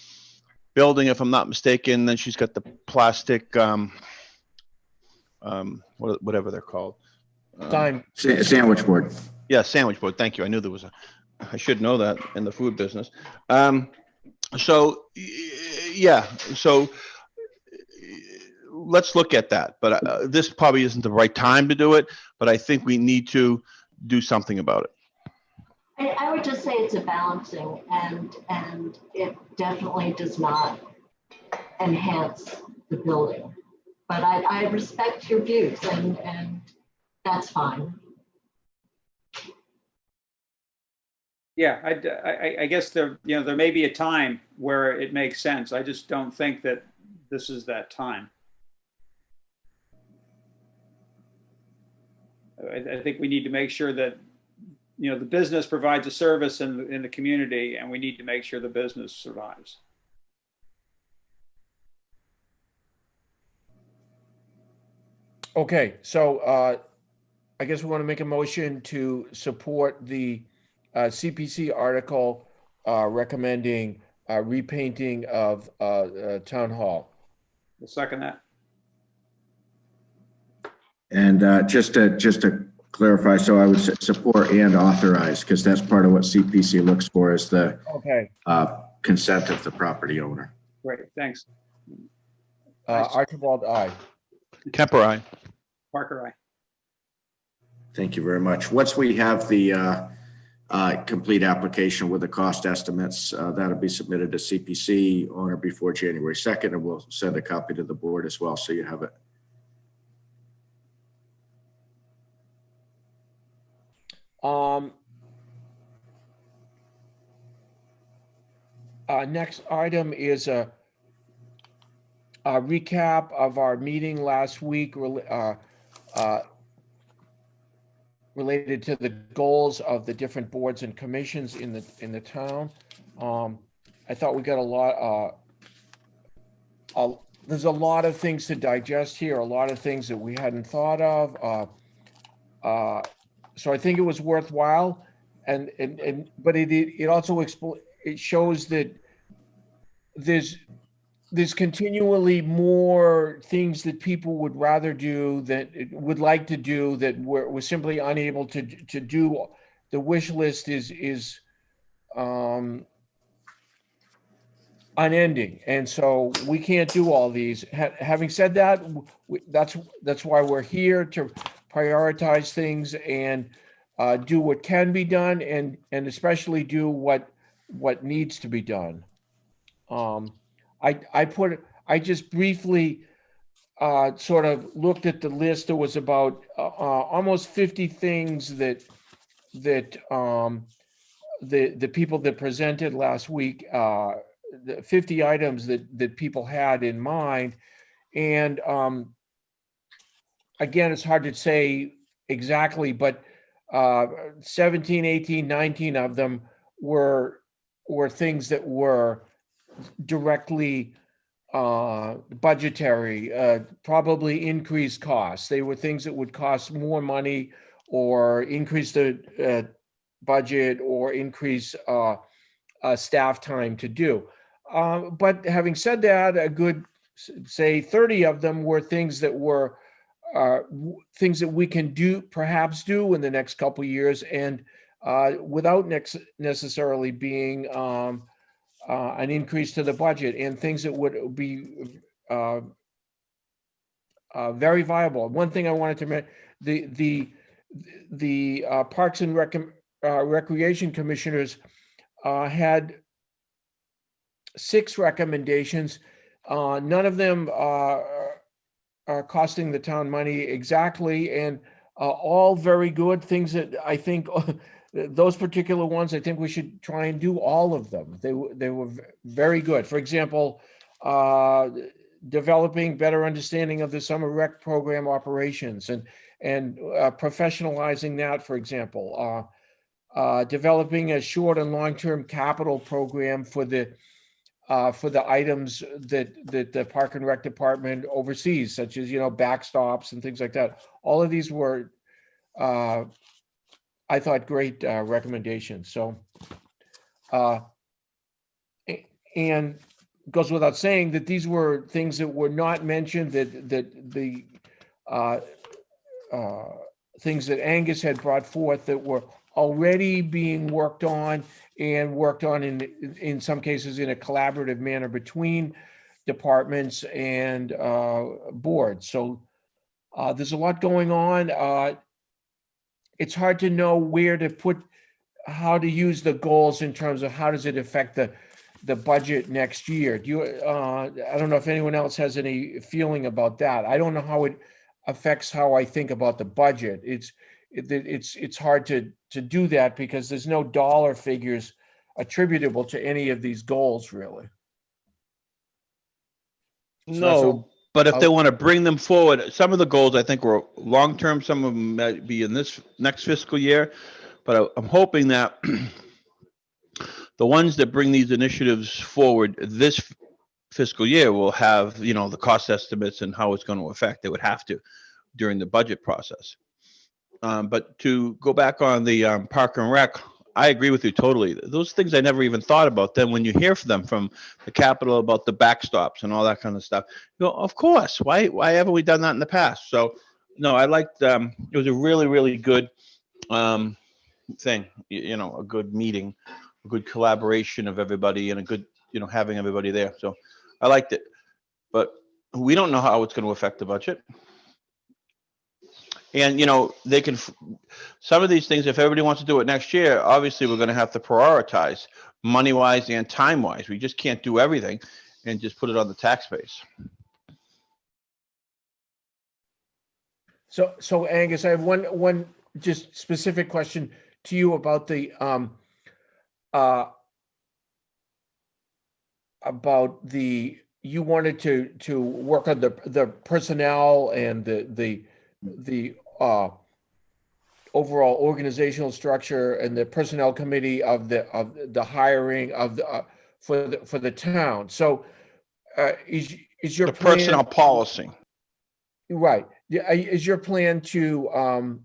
building, if I'm not mistaken. Then she's got the plastic, whatever they're called. Sandwich board. Yeah, sandwich board. Thank you. I knew there was I should know that in the food business. So let's look at that. But this probably isn't the right time to do it, but I think we need to do something about it. I would just say it's a balancing, and it definitely does not enhance the building. But I respect your views, and that's fine. Yeah, I guess there may be a time where it makes sense. I just don't think that this is that time. I think we need to make sure that the business provides a service in the community, and we need to make sure the business survives. Okay, so I guess we want to make a motion to support the CPC article recommending repainting of town hall. We'll second that. And just to clarify, so I would support and authorize, because that's part of what CPC looks for, is the consent of the property owner. Great, thanks. Archibald, aye. Kemper, aye. Parker, aye. Thank you very much. Once we have the complete application with the cost estimates, that'll be submitted to CPC on or before January 2nd, and we'll send a copy to the board as well, so you have it. Next item is a recap of our meeting last week related to the goals of the different boards and commissions in the town. I thought we got a lot. There's a lot of things to digest here, a lot of things that we hadn't thought of. So I think it was worthwhile, but it also it shows that there's there's continually more things that people would rather do, that would like to do, that we're simply unable to do. The wish list is unending, and so we can't do all these. Having said that, that's why we're here, to prioritize things and do what can be done, and especially do what needs to be done. I just briefly sort of looked at the list. There was about almost 50 things that the people that presented last week, the 50 items that people had in mind. And again, it's hard to say exactly, but 17, 18, 19 of them were things that were directly budgetary, probably increased costs. They were things that would cost more money, or increase the budget, or increase staff time to do. But having said that, a good, say, 30 of them were things that were things that we can perhaps do in the next couple of years, and without necessarily being an increase to the budget, and things that would be very viable. One thing I wanted to mention: the Parks and Recreation Commissioners had 6 recommendations. None of them are costing the town money exactly, and all very good things that I think those particular ones, I think we should try and do all of them. They were very good. For example, developing better understanding of the summer rec program operations, and professionalizing that, for example. Developing a short and long-term capital program for the items that the Park and Rec Department oversees, such as, backstops and things like that. All of these were, I thought, great recommendations. So, and goes without saying that these were things that were not mentioned, that the things that Angus had brought forth, that were already being worked on, and worked on in some cases in a collaborative manner between departments and boards. So there's a lot going on. It's hard to know where to put, how to use the goals in terms of how does it affect the budget next year. I don't know if anyone else has any feeling about that. I don't know how it affects how I think about the budget. It's hard to do that, because there's no dollar figures attributable to any of these goals, really. No, but if they want to bring them forward, some of the goals I think were long-term, some of them might be in this next fiscal year, but I'm hoping that the ones that bring these initiatives forward this fiscal year will have, the cost estimates and how it's going to affect. They would have to during the budget process. But to go back on the Park and Rec, I agree with you totally. Those things I never even thought about. Then when you hear from them from the Capitol about the backstops and all that kind of stuff, you go, of course. Why haven't we done that in the past? So, no, I liked. It was a really, really good thing. A good meeting, a good collaboration of everybody, and a good, having everybody there. So, I liked it. But we don't know how it's going to affect the budget. And, they can, some of these things, if everybody wants to do it next year, obviously we're going to have to prioritize money-wise and time-wise. We just can't do everything and just put it on the tax base. So Angus, I have one just specific question to you about the you wanted to work on the personnel and the overall organizational structure, and the personnel committee of the hiring for the town. So is your The plan, personnel policy. right? Is your plan to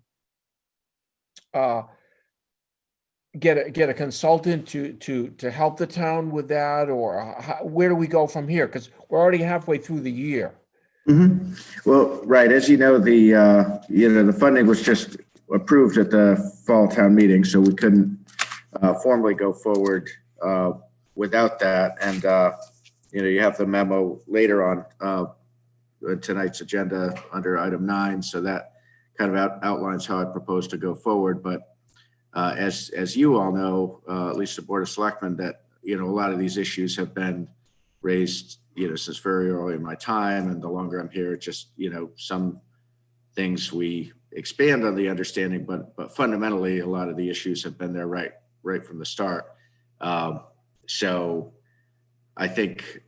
get a consultant to help the town with that, or where do we go from here? Because we're already halfway through the year. Well, right, as you know, the funding was just approved at the fall town meeting, so we couldn't formally go forward without that. And you have the memo later on tonight's agenda under item 9, so that kind of outlines how I propose to go forward. But as you all know, at least the Board of Selectmen, that a lot of these issues have been raised since very early in my time, and the longer I'm here, just some things we expand on the understanding, but fundamentally a lot of the issues have been there right from the start. So I think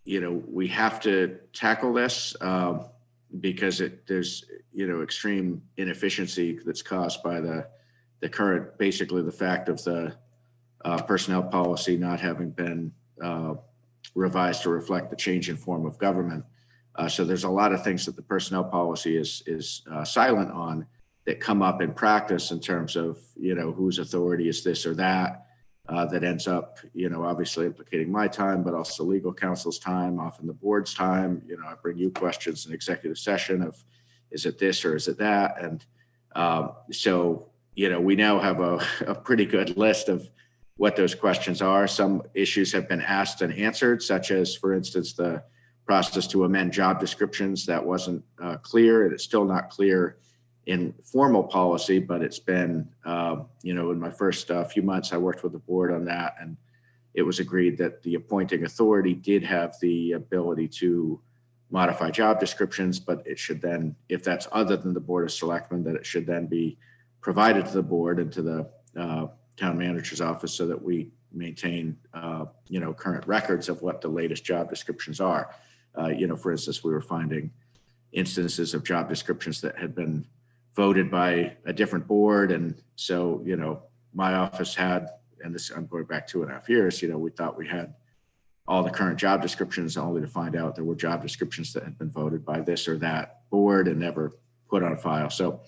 we have to tackle this because there's extreme inefficiency that's caused by the current, basically the fact of the personnel policy not having been revised to reflect the change in form of government. So there's a lot of things that the personnel policy is silent on that come up in practice in terms of whose authority is this or that. That ends up, obviously implicating my time, but also legal counsel's time, often the board's time. I bring you questions in executive session of, is it this or is it that? And so, we now have a pretty good list of what those questions are. Some issues have been asked and answered, such as, for instance, the process to amend job descriptions. That wasn't clear, and it's still not clear in formal policy, but it's been, in my first few months, I worked with the board on that, and it was agreed that the appointing authority did have the ability to modify job descriptions, but it should then, if that's other than the Board of Selectmen, that it should then be provided to the board and to the town manager's office so that we maintain, current records of what the latest job descriptions are. For instance, we were finding instances of job descriptions that had been voted by a different board. And so, my office had, and this, I'm going back 2.5 years, we thought we had all the current job descriptions, only to find out there were job descriptions that had been voted by this or that board and never put on file. So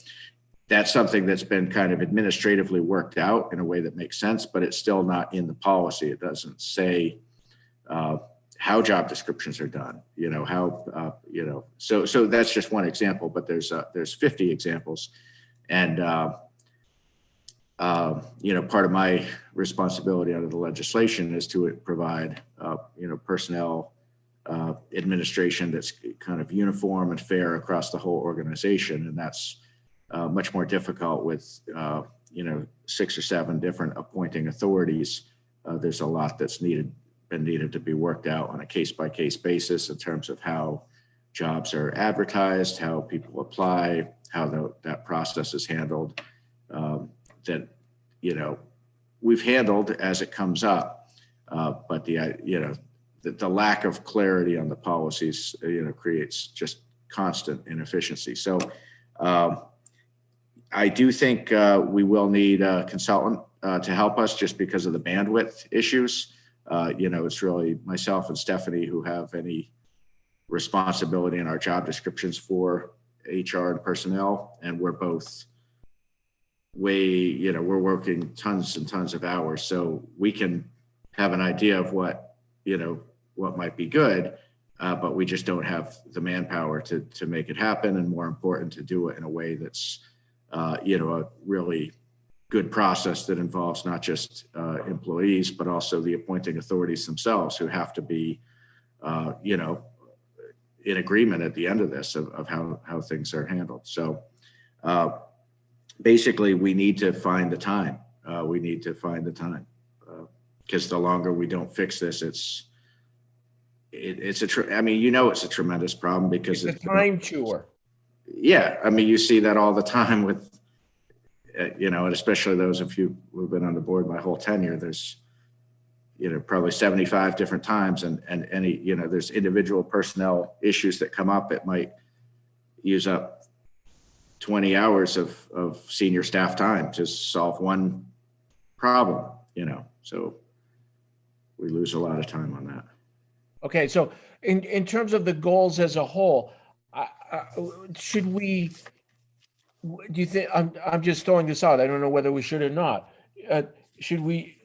that's something that's been kind of administratively worked out in a way that makes sense, but it's still not in the policy. It doesn't say how job descriptions are done, so that's just one example, but there's 50 examples. And, part of my responsibility under the legislation is to provide, personnel administration that's kind of uniform and fair across the whole organization. And that's much more difficult with, 6 or 7 different appointing authorities. There's a lot that's needed to be worked out on a case-by-case basis in terms of how jobs are advertised, how people apply, how that process is handled, that, we've handled as it comes up. But the lack of clarity on the policies, creates just constant inefficiency. So I do think we will need a consultant to help us just because of the bandwidth issues. It's really myself and Stephanie who have any responsibility in our job descriptions for HR and personnel. And we're both we're working tons and tons of hours. So we can have an idea of what might be good, but we just don't have the manpower to make it happen. And more important, to do it in a way that's, a really good process that involves not just employees, but also the appointing authorities themselves, who have to be, in agreement at the end of this of how things are handled. So basically, we need to find the time. Because the longer we don't fix this, it's a tremendous problem because it's a time chewer. Yeah, you see that all the time with, and especially those of you who've been on the board my whole tenure. There's, probably 75 different times, and any, there's individual personnel issues that come up. It might use up 20 hours of senior staff time to solve one problem, so we lose a lot of time on that. Okay, so in terms of the goals as a whole, do you think, I'm just throwing this out, I don't know whether we should or not. should we,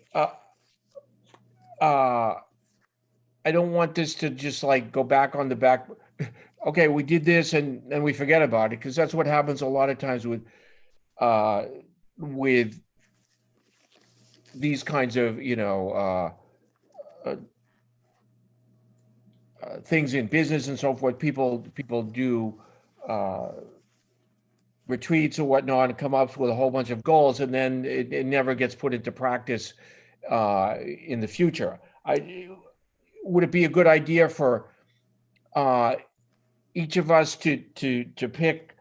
I don't want this to just like go back on the back. Okay, we did this and we forget about it, because that's what happens a lot of times with these kinds of, things in business and so forth. People do retreats or whatnot and come up with a whole bunch of goals, and then it never gets put into practice in the future. Would it be a good idea for each of us to pick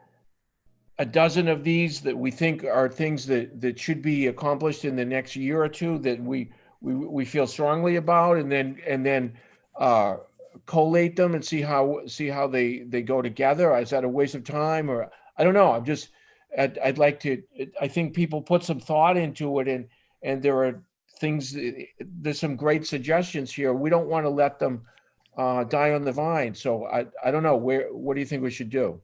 a dozen of these that we think are things that should be accomplished in the next year or two, that we feel strongly about, and then collate them and see how they go together? Is that a waste of time? Or I don't know. I'd like to, I think people put some thought into it, and there are things, there's some great suggestions here. We don't want to let them die on the vine. So I don't know, what do you think we should do?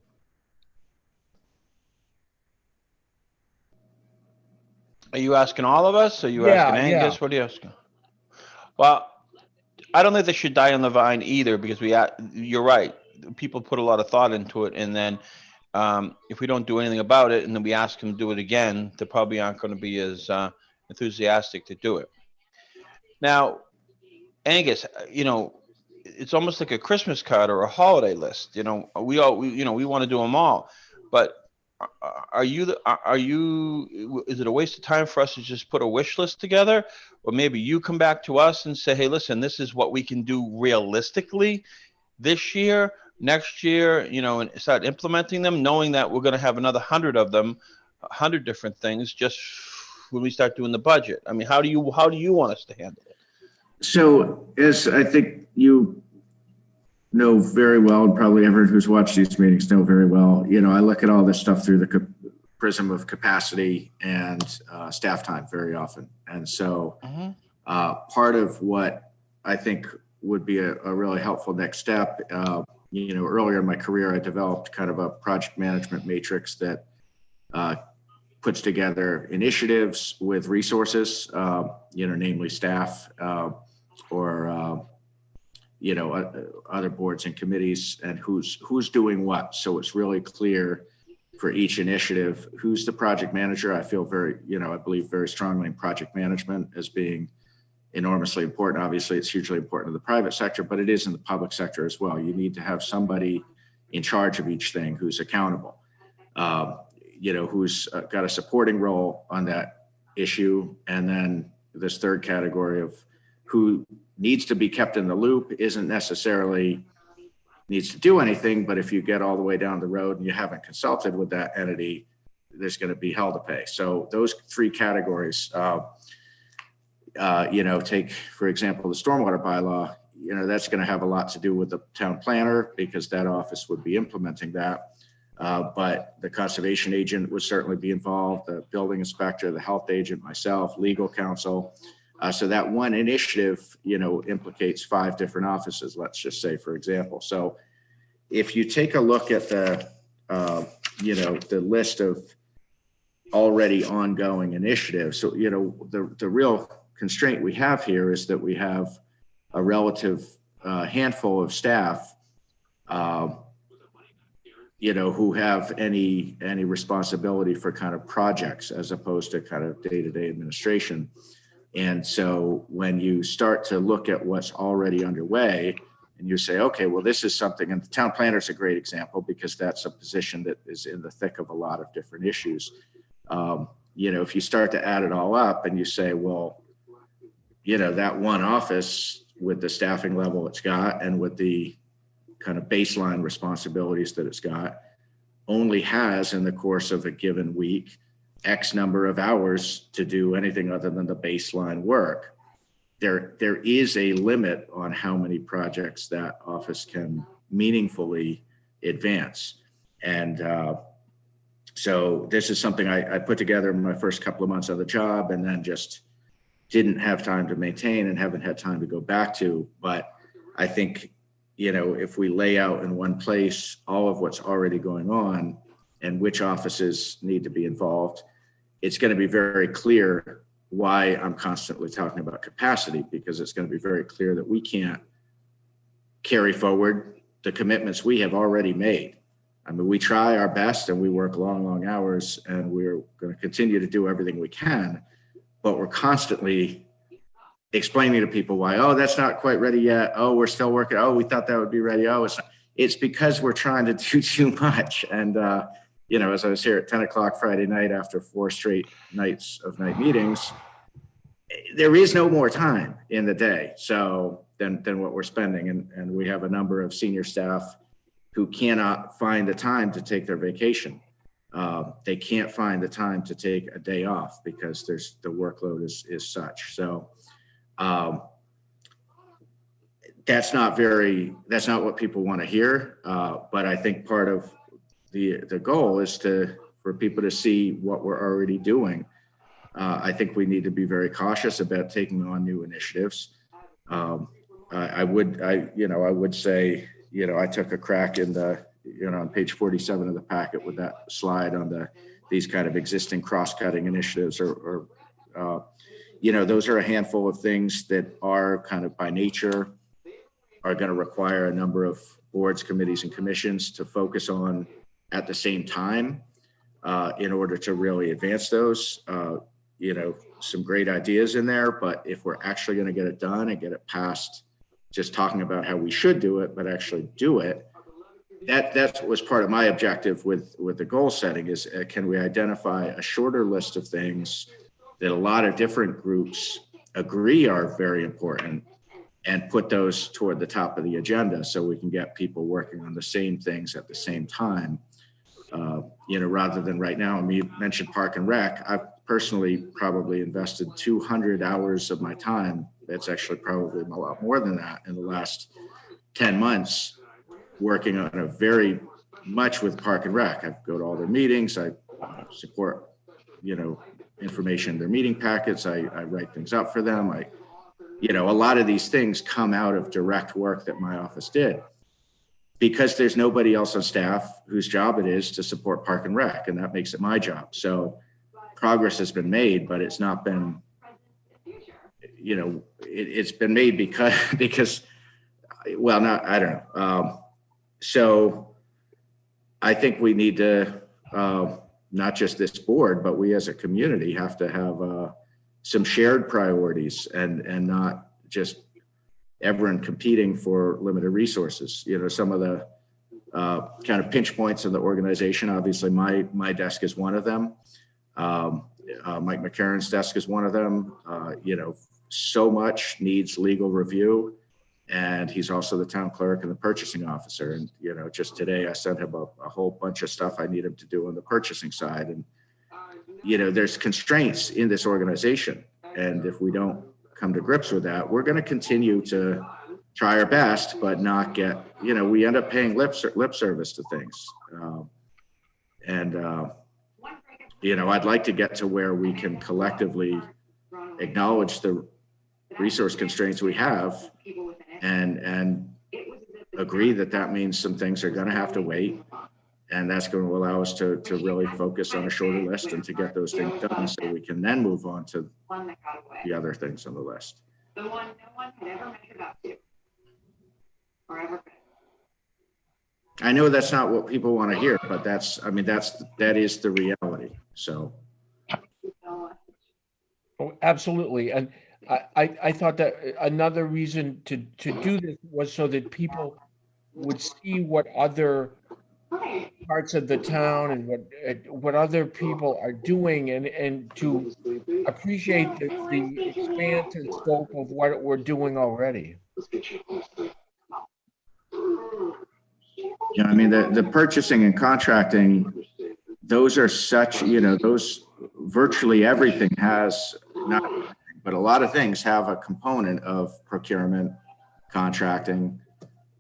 Are you asking all of us? Are you Yeah, asking Angus? yeah. What are you asking? Well, I don't think they should die on the vine either, because you're right. People put a lot of thought into it, and then if we don't do anything about it, and then we ask them to do it again, they probably aren't going to be as enthusiastic to do it. Now, Angus, it's almost like a Christmas card or a holiday list. We want to do them all, but is it a waste of time for us to just put a wish list together? Or maybe you come back to us and say, hey, listen, this is what we can do realistically this year, next year, and start implementing them, knowing that we're going to have another 100 of them, 100 different things just when we start doing the budget. I mean, how do you want us to handle it? So, as I think you know very well, and probably everyone who's watched these meetings know very well, I look at all this stuff through the prism of capacity and staff time very often. And so part of what I think would be a really helpful next step, earlier in my career, I developed kind of a project management matrix that puts together initiatives with resources, namely staff or other boards and committees, and who's doing what. So it's really clear for each initiative who's the project manager. I feel I believe very strongly in project management as being enormously important. Obviously, it's hugely important in the private sector, but it is in the public sector as well. You need to have somebody in charge of each thing who's accountable, who's got a supporting role on that issue. And then this third category of who needs to be kept in the loop, isn't necessarily needs to do anything, but if you get all the way down the road and you haven't consulted with that entity, there's going to be hell to pay. So those three categories, take, for example, the stormwater bylaw, that's going to have a lot to do with the town planner, because that office would be implementing that. But the conservation agent would certainly be involved, the building inspector, the health agent, myself, legal counsel. So that one initiative, implicates 5 different offices, let's just say, for example. So if you take a look at the list of already ongoing initiatives, so, the real constraint we have here is that we have a relative handful of staff, who have any responsibility for kind of projects as opposed to kind of day-to-day administration. And so when you start to look at what's already underway and you say, okay, well, this is something, and the town planner is a great example because that's a position that is in the thick of a lot of different issues. If you start to add it all up and you say, well, that one office with the staffing level it's got and with the kind of baseline responsibilities that it's got only has in the course of a given week X number of hours to do anything other than the baseline work. There is a limit on how many projects that office can meaningfully advance. And so this is something I put together in my first couple of months of the job and then just didn't have time to maintain and haven't had time to go back to. But I think, if we lay out in one place all of what's already going on and which offices need to be involved, it's going to be very clear why I'm constantly talking about capacity, because it's going to be very clear that we can't carry forward the commitments we have already made. I mean, we try our best and we work long, long hours, and we're going to continue to do everything we can, but we're constantly explaining to people why, oh, that's not quite ready yet. Oh, we're still working. Oh, we thought that would be ready. Oh, it's because we're trying to do too much. And, you know, as I was here at 10 o'clock Friday night after 4 straight nights of night meetings, there is no more time in the day than what we're spending. And we have a number of senior staff who cannot find the time to take their vacation. They can't find the time to take a day off because the workload is such. So that's not what people want to hear. But I think part of the goal is for people to see what we're already doing. I think we need to be very cautious about taking on new initiatives. I would say, you know, I took a crack in on page 47 of the packet with that slide on these kind of existing cross-cutting initiatives or those are a handful of things that are kind of by nature are going to require a number of boards, committees, and commissions to focus on at the same time in order to really advance those. Some great ideas in there, but if we're actually going to get it done and get it past just talking about how we should do it, but actually do it, that was part of my objective with the goal setting is can we identify a shorter list of things that a lot of different groups agree are very important and put those toward the top of the agenda so we can get people working on the same things at the same time. Rather than right now, I mean, you mentioned Park and Rec. I've personally probably invested 200 hours of my time. That's actually probably a lot more than that in the last 10 months working on a very much with Park and Rec. I go to all their meetings. I support, information in their meeting packets. I write things up for them. A lot of these things come out of direct work that my office did because there's nobody else on staff whose job it is to support Park and Rec, and that makes it my job. So progress has been made, but it's not been, it's been made because, well, not, I don't know. So I think we need to, not just this board, but we as a community have to have some shared priorities and not just everyone competing for limited resources. Some of the kind of pinch points in the organization, obviously my desk is one of them. Mike McCarron's desk is one of them. So much needs legal review, and he's also the town clerk and the purchasing officer. And, just today I sent him a whole bunch of stuff I need him to do on the purchasing side. And, there's constraints in this organization. And if we don't come to grips with that, we're going to continue to try our best, but not get, we end up paying lip service to things. I'd like to get to where we can collectively acknowledge the resource constraints we have and agree that means some things are going to have to wait. And that's going to allow us to really focus on a shorter list and to get those things done so we can then move on to the other things on the list. The one no one had ever made it up to or ever been. I know that's not what people want to hear, but that is the reality. So. Oh, absolutely. And I thought that another reason to do this was so that people would see what other parts of the town and what other people are doing and to appreciate the expanse and scope of what we're doing already. Yeah, I mean, the purchasing and contracting, those are such, those virtually everything has, not, but a lot of things have a component of procurement, contracting,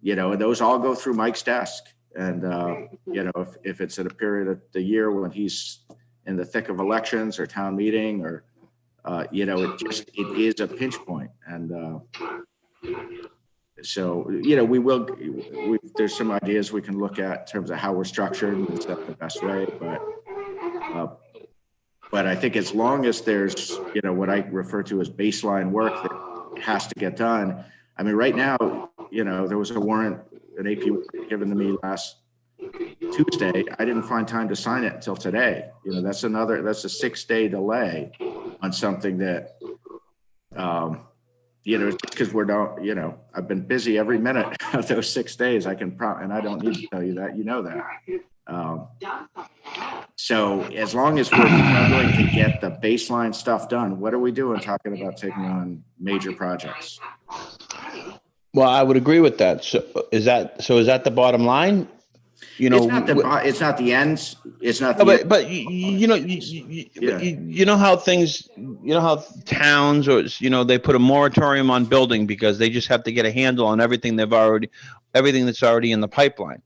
those all go through Mike's desk. And, if it's at a period of the year when he's in the thick of elections or town meeting or, it is a pinch point. And so, there's some ideas we can look at in terms of how we're structured and is that the best way. But But I think as long as there's, what I refer to as baseline work that has to get done. I mean, right now, there was a warrant, an AP warrant given to me last Tuesday. I didn't find time to sign it until today. That's a 6-day delay on something that, because I've been busy every minute of those 6 days. And I don't need to tell you that, that. So as long as we're struggling to get the baseline stuff done, what are we doing talking about taking on major projects? Well, I would agree with that. So is that the bottom line? It's not the end. It's not the end. But you know how things, how towns or they put a moratorium on building because they just have to get a handle on everything that's already in the pipeline.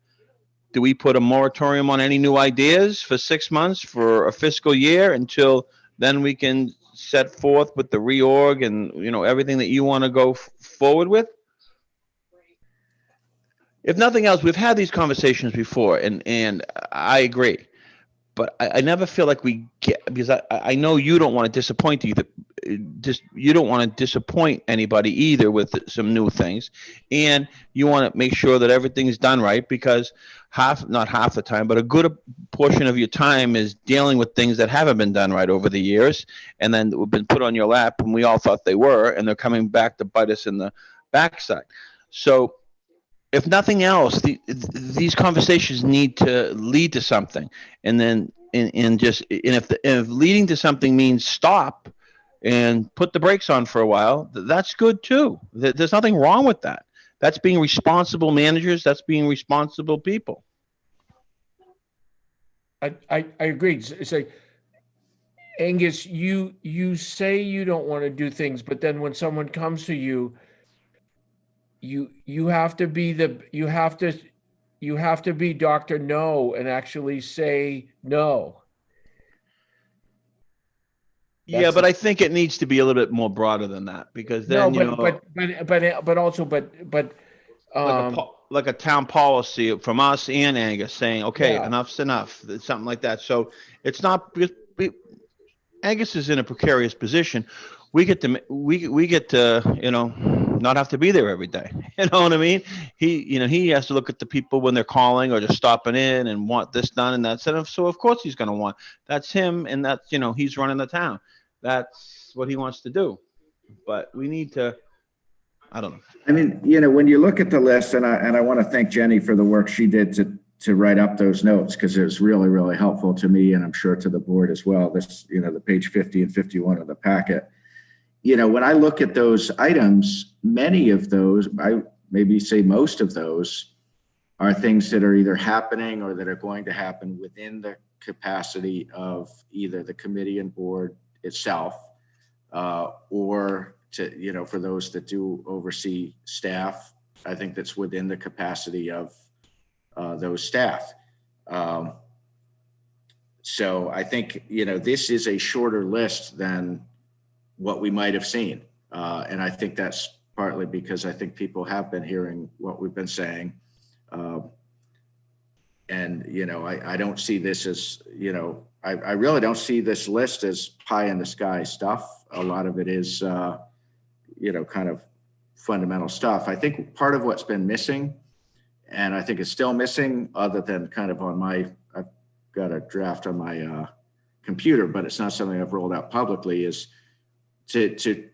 Do we put a moratorium on any new ideas for 6 months for a fiscal year until then we can set forth with the reorg and everything that you want to go forward with? If nothing else, we've had these conversations before, and I agree, but I never feel like we get, because I know you don't want to disappoint either. You don't want to disappoint anybody either with some new things, and you want to make sure that everything's done right, because not half the time, but a good portion of your time is dealing with things that haven't been done right over the years, and then have been put on your lap, and we all thought they were, and they're coming back to bite us in the backside. So, if nothing else, these conversations need to lead to something, and then if leading to something means stop and put the brakes on for a while, that's good too. There's nothing wrong with that. That's being responsible managers. That's being responsible people. I agree. It's like, Angus, you say you don't want to do things, but then when someone comes to you, you have to be Dr. No and actually say no. Yeah, but I think it needs to be a little bit more broader than that, because then like a town policy from us and Angus saying, okay, enough's enough, something like that. So it's not because Angus is in a precarious position. We get to not have to be there every day. You know what I mean? He has to look at the people when they're calling or just stopping in and want this done and that. So of course he's going to want. That's him, and that's he's running the town. That's what he wants to do. But we need to. I don't know. I mean, when you look at the list, and I want to thank Jenny for the work she did to write up those notes, because it was really, really helpful to me, and I'm sure to the board as well. This, the page 50 and 51 of the packet. When I look at those items, many of those, I maybe say most of those, are things that are either happening or that are going to happen within the capacity of either the committee and board itself, or for those that do oversee staff, I think that's within the capacity of those staff. So I think, this is a shorter list than what we might have seen. And I think that's partly because I think people have been hearing what we've been saying. I don't see this as, I really don't see this list as pie in the sky stuff. A lot of it is, kind of fundamental stuff. I think part of what's been missing, and I think it's still missing, other than kind of I've got a draft on my computer, but it's not something I've rolled out publicly, is to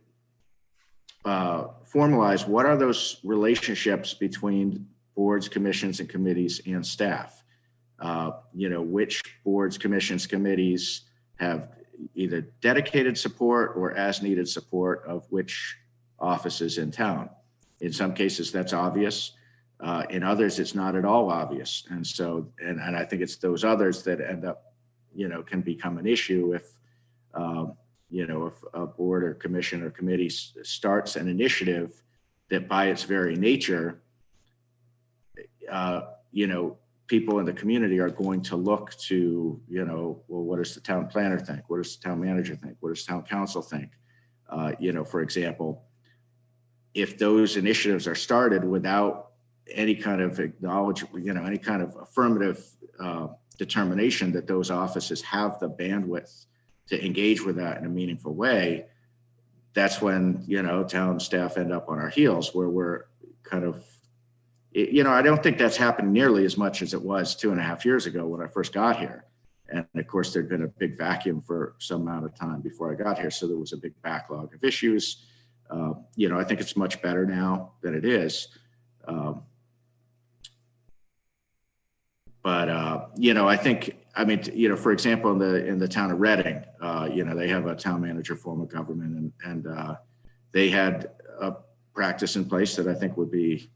formalize what are those relationships between boards, commissions, and committees and staff. Which boards, commissions, committees have either dedicated support or as needed support of which offices in town. In some cases, that's obvious. In others, it's not at all obvious. And so, and I think it's those others that end up, can become an issue if, if a board or commission or committee starts an initiative that by its very nature, people in the community are going to look to, well, what does the town planner think? What does the town manager think? What does town council think? For example, if those initiatives are started without any kind of acknowledgement, any kind of affirmative determination that those offices have the bandwidth to engage with that in a meaningful way, that's when, town staff end up on our heels, where we're kind of, I don't think that's happened nearly as much as it was 2.5 years ago when I first got here. And of course, there'd been a big vacuum for some amount of time before I got here. So there was a big backlog of issues. I think it's much better now than it is. I think, for example, in the town of Reading, they have a town manager form of government, and they had a practice in place that I think would be,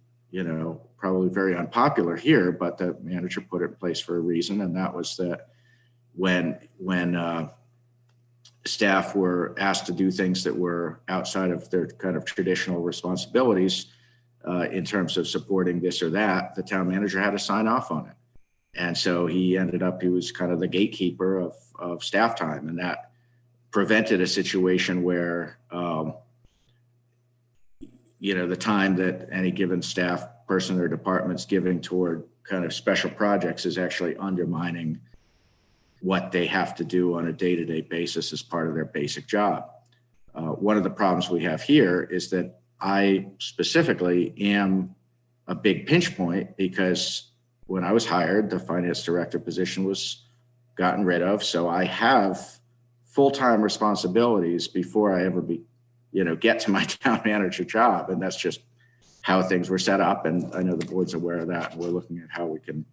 probably very unpopular here, but the manager put it in place for a reason. And that was that when staff were asked to do things that were outside of their kind of traditional responsibilities, in terms of supporting this or that, the town manager had to sign off on it. And so he was kind of the gatekeeper of staff time, and that prevented a situation where, the time that any given staff person or department's giving toward kind of special projects is actually undermining what they have to do on a day-to-day basis as part of their basic job. One of the problems we have here is that I specifically am a big pinch point, because when I was hired, the finance director position was gotten rid of. So I have full-time responsibilities before I ever get to my town manager job. And that's just how things were set up. And I know the board's aware of that. And we're looking at how we can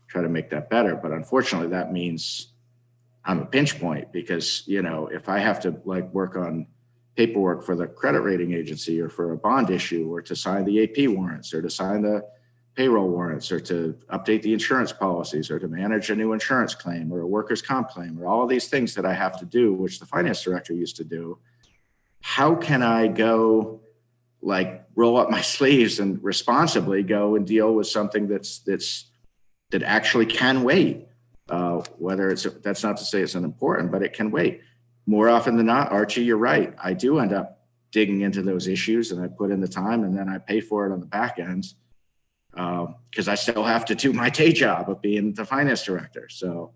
try to make that better. But unfortunately, that means I'm a pinch point, because, if I have to work on paperwork for the credit rating agency, or for a bond issue, or to sign the AP warrants, or to sign the payroll warrants, or to update the insurance policies, or to manage a new insurance claim or a workers' comp claim, or all of these things that I have to do, which the finance director used to do, how can I go roll up my sleeves and responsibly go and deal with something that actually can wait? That's not to say it's unimportant, but it can wait. More often than not, Archie, you're right. I do end up digging into those issues, and I put in the time, and then I pay for it on the back end, because I still have to do my day job of being the finance director. So,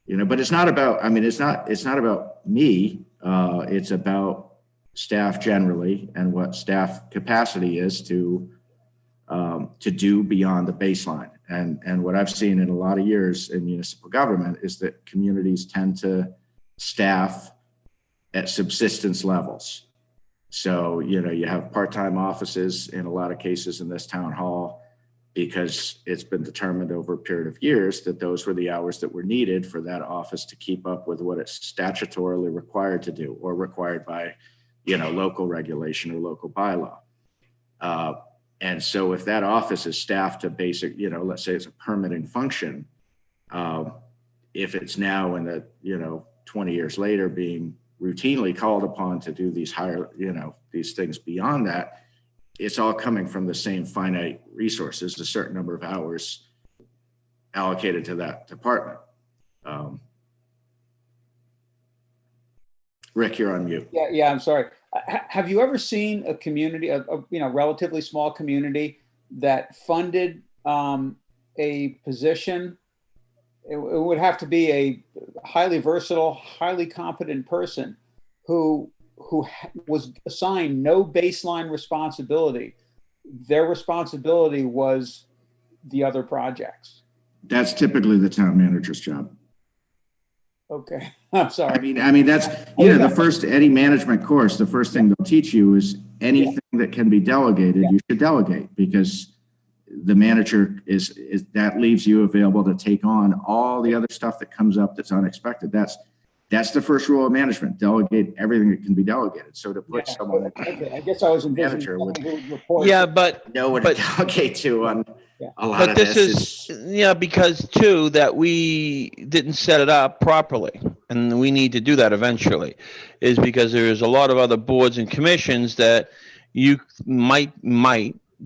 but it's not about, it's not about me. It's about staff generally, and what staff capacity is to do beyond the baseline. And what I've seen in a lot of years in municipal government is that communities tend to staff at subsistence levels. So, you have part-time offices in a lot of cases in this town hall, because it's been determined over a period of years that those were the hours that were needed for that office to keep up with what it's statutorily required to do, or required by, local regulation or local bylaw. And so if that office is staffed to basic, let's say it's a permitting function, if it's now in the, 20 years later being routinely called upon to do these higher, these things beyond that, it's all coming from the same finite resources, a certain number of hours allocated to that department. Rick, you're on mute. Yeah, I'm sorry. Have you ever seen a community, a relatively small community that funded a position? It would have to be a highly versatile, highly competent person who was assigned no baseline responsibility. Their responsibility was the other projects. That's typically the town manager's job. Okay, I'm sorry. I mean, that's, the first, any management course, the first thing they'll teach you is anything that can be delegated, you should delegate, because the manager is that leaves you available to take on all the other stuff that comes up that's unexpected. That's the first rule of management: delegate everything that can be delegated. So to put someone, I guess I was manager would but know what to delegate to on a lot of this is because too that we didn't set it up properly, and we need to do that eventually, is because there's a lot of other boards and commissions that you might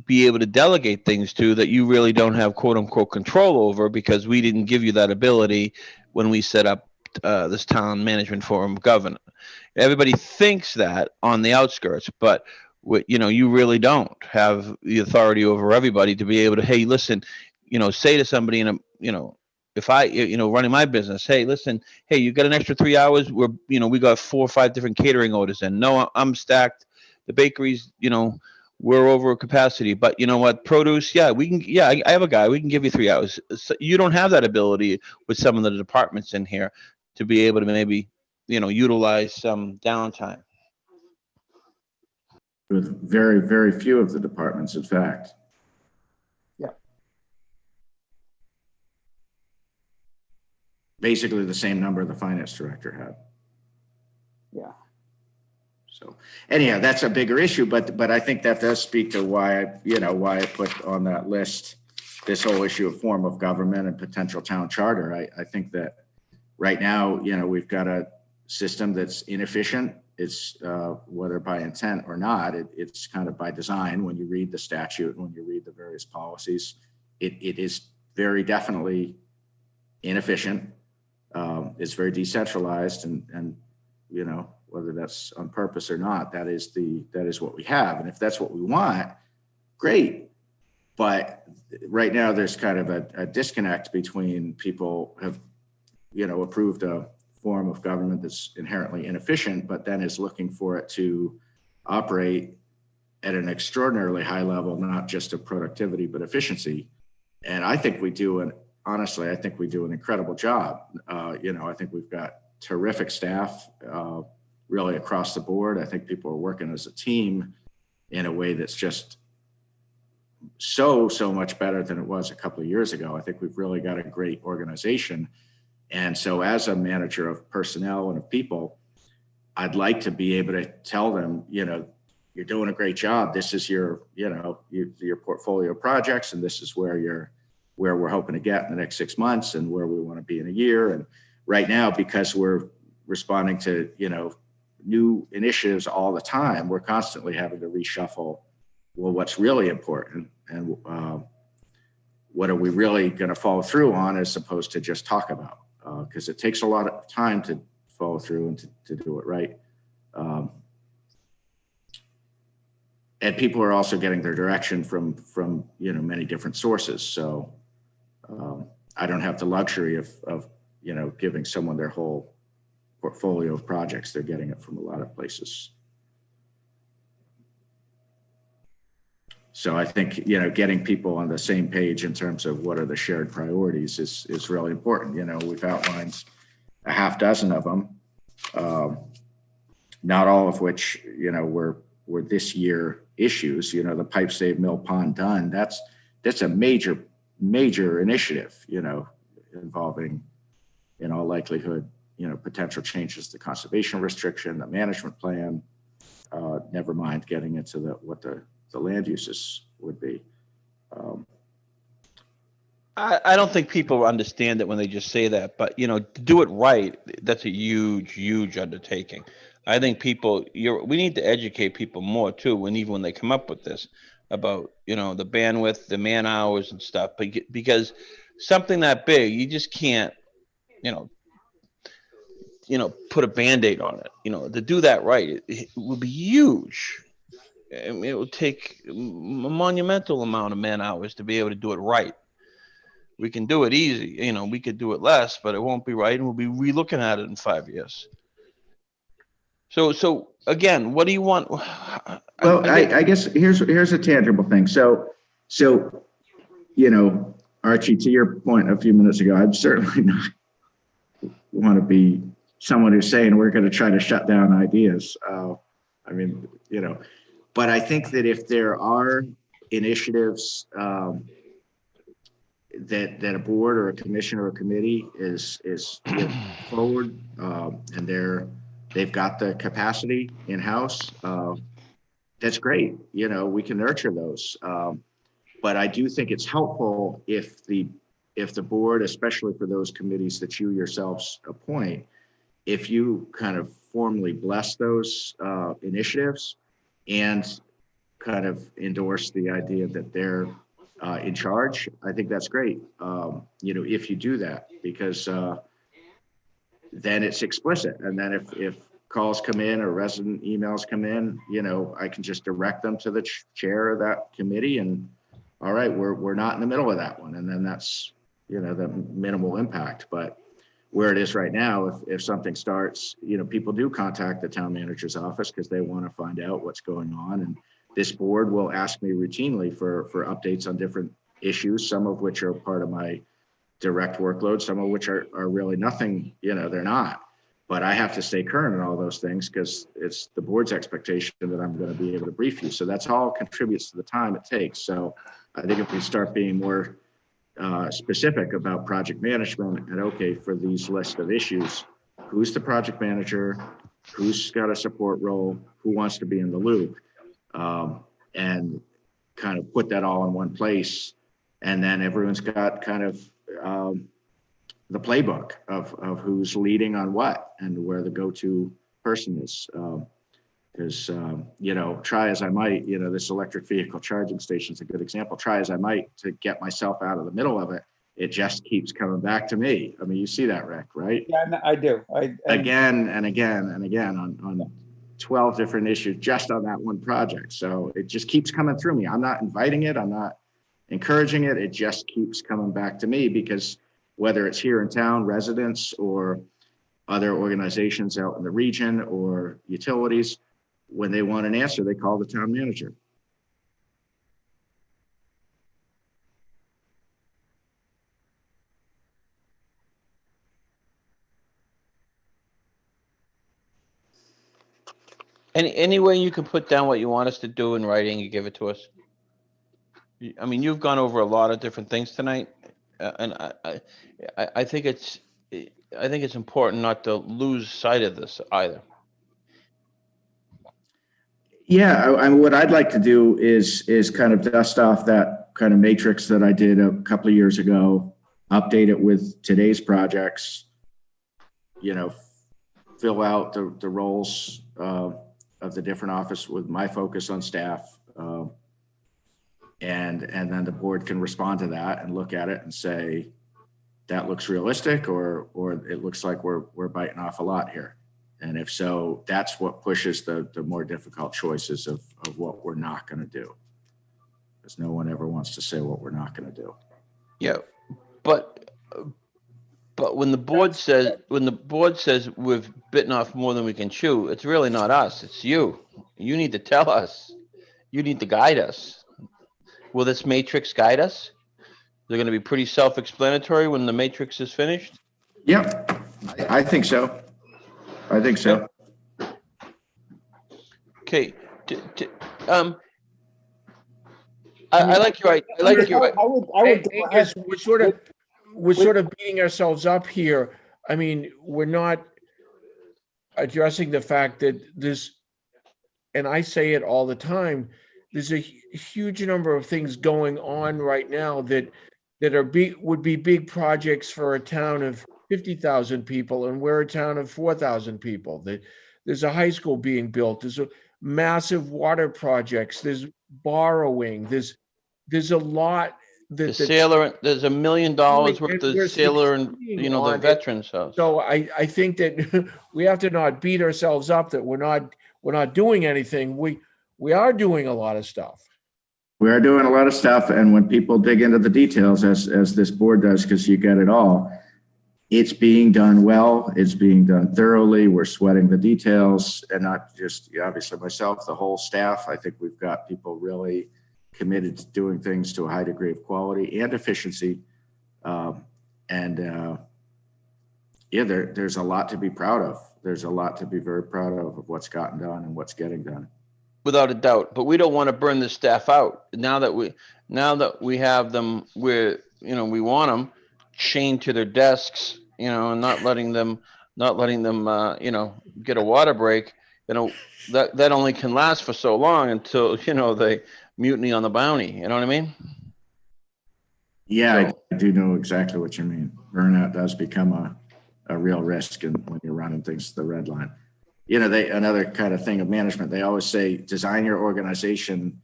be able to delegate things to that you really don't have quote unquote control over, because we didn't give you that ability when we set up this town management form of government. Everybody thinks that on the outskirts, but you really don't have the authority over everybody to be able to, hey, listen, say to somebody if I, running my business, hey, listen, hey, you got an extra 3 hours. We got 4 or 5 different catering orders in. No, I'm stacked. The bakeries, we're over capacity, but you know what? Produce, yeah, we can. Yeah, I have a guy. We can give you 3 hours. So you don't have that ability with some of the departments in here to be able to maybe, utilize some downtime. With very, very few of the departments, in fact. Yeah. Basically the same number the finance director had. Yeah. So anyhow, that's a bigger issue, but I think that does speak to why I put on that list this whole issue of form of government and potential town charter. I think that right now, we've got a system that's inefficient. It's whether by intent or not, it's kind of by design. When you read the statute, when you read the various policies, it is very definitely inefficient. It's very decentralized, and whether that's on purpose or not, that is what we have. And if that's what we want, great. But right now there's kind of a disconnect between people have, approved a form of government that's inherently inefficient, but then is looking for it to operate at an extraordinarily high level, not just of productivity, but efficiency. And I think we do honestly, I think we do an incredible job. I think we've got terrific staff, really across the board. I think people are working as a team in a way that's just so much better than it was a couple of years ago. I think we've really got a great organization. And so as a manager of personnel and of people, I'd like to be able to tell them, you're doing a great job. This is your portfolio of projects, and this is where we're hoping to get in the next 6 months and where we want to be in a year. And right now, because we're responding to, new initiatives all the time, we're constantly having to reshuffle, well, what's really important and what are we really going to follow through on as opposed to just talk about, because it takes a lot of time to follow through and to do it right. And people are also getting their direction from many different sources. So I don't have the luxury of giving someone their whole portfolio of projects. They're getting it from a lot of places. So I think, getting people on the same page in terms of what are the shared priorities is really important. We've outlined a half dozen of them, not all of which, were this year issues. The pipe save mill pond done. That's a major initiative, involving, in all likelihood, potential changes to conservation restriction, the management plan, never mind getting into what the land uses would be. I don't think people understand it when they just say that, but to do it right, that's a huge undertaking. I think we need to educate people more too, even when they come up with this, about the bandwidth, the man hours and stuff. Because something that big, you just can't put a Band-Aid on it. To do that right, it would be huge. I mean, it would take a monumental amount of man hours to be able to do it right. We can do it easy, we could do it less, but it won't be right, and we'll be re-looking at it in 5 years. So again, what do you want? Well, I guess here's a tangible thing. So Archie, to your point a few minutes ago, I'm certainly not want to be someone who's saying we're going to try to shut down ideas. But I think that if there are initiatives that a board or a commission or a committee is forward, and they've got the capacity in-house, that's great. We can nurture those. But I do think it's helpful if the board, especially for those committees that you yourselves appoint, if you kind of formally bless those initiatives and kind of endorse the idea that they're in charge, I think that's great. If you do that, because then it's explicit. And then if calls come in or resident emails come in, I can just direct them to the chair of that committee, and all right, we're not in the middle of that one. And then that's, you know, the minimal impact. But where it is right now, if something starts, you know, people do contact the town manager's office because they want to find out what's going on. And this board will ask me routinely for updates on different issues, some of which are part of my direct workload, some of which are really nothing, you know, they're not. But I have to stay current on all those things because it's the board's expectation that I'm going to be able to brief you. So that's all contributes to the time it takes. So I think if we start being more specific about project management and okay, for these list of issues, who's the project manager, who's got a support role, who wants to be in the loop, and kind of put that all in one place. And then everyone's got kind of the playbook of who's leading on what and where the go-to person is. Because, you know, try as I might, you know, this electric vehicle charging station is a good example. Try as I might to get myself out of the middle of it, it just keeps coming back to me. I mean, you see that, Rick, right? Yeah, I do. Again and again and again on 12 different issues just on that one project. So it just keeps coming through me. I'm not inviting it. I'm not encouraging it. It just keeps coming back to me because whether it's here in town, residents, or other organizations out in the region or utilities, when they want an answer, they call the town manager. Any way you can put down what you want us to do in writing, you give it to us. I mean, you've gone over a lot of different things tonight, and I think it's important not to lose sight of this either. Yeah, what I'd like to do is kind of dust off that kind of matrix that I did a couple of years ago, update it with today's projects, you know, fill out the roles of the different office with my focus on staff. And then the board can respond to that and look at it and say, that looks realistic, or it looks like we're biting off a lot here. And if so, that's what pushes the more difficult choices of what we're not going to do. Because no one ever wants to say what we're not going to do. Yeah, but when the board says we've bitten off more than we can chew, it's really not us. It's you. You need to tell us. You need to guide us. Will this matrix guide us? They're going to be pretty self-explanatory when the matrix is finished. Yep, I think so. I think so. Okay. I like your. I like your. I would go Angus, ahead. we're sort of beating ourselves up here. I mean, we're not addressing the fact that this, and I say it all the time, there's a huge number of things going on right now that would be big projects for a town of 50,000 people, and we're a town of 4,000 people. There's a high school being built. There's a massive water projects. There's borrowing. There's a lot. The sailor. There's $1 million worth and of we're sailor and succeeding the on it. veterans house. So I think that we have to not beat ourselves up that we're not doing anything. We are doing a lot of stuff. We are doing a lot of stuff, and when people dig into the details, as this board does, because you get it all, it's being done well. It's being done thoroughly. We're sweating the details, and not just obviously myself, the whole staff. I think we've got people really committed to doing things to a high degree of quality and efficiency. Yeah, there's a lot to be proud of. There's a lot to be very proud of what's gotten done and what's getting done. Without a doubt, but we don't want to burn the staff out. Now that we have them where we want them chained to their desks, and not letting them get a water break. That only can last for so long until they mutiny on the bounty. You know what I mean? Yeah, I do know exactly what you mean. Burnout does become a real risk, and when you're running things to the red line. Another kind of thing of management, they always say, design your organization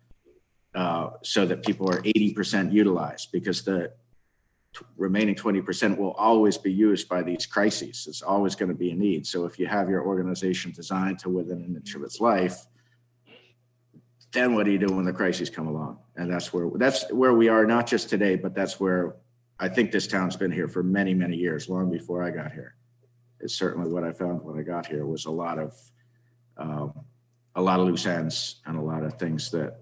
so that people are 80% utilized, because the remaining 20% will always be used by these crises. It's always going to be a need. So if you have your organization designed to within an inch of its life, then what do you do when the crises come along? And that's where we are, not just today, but that's where I think this town's been here for many, many years, long before I got here. It's certainly what I found when I got here was a lot of loose ends and a lot of things that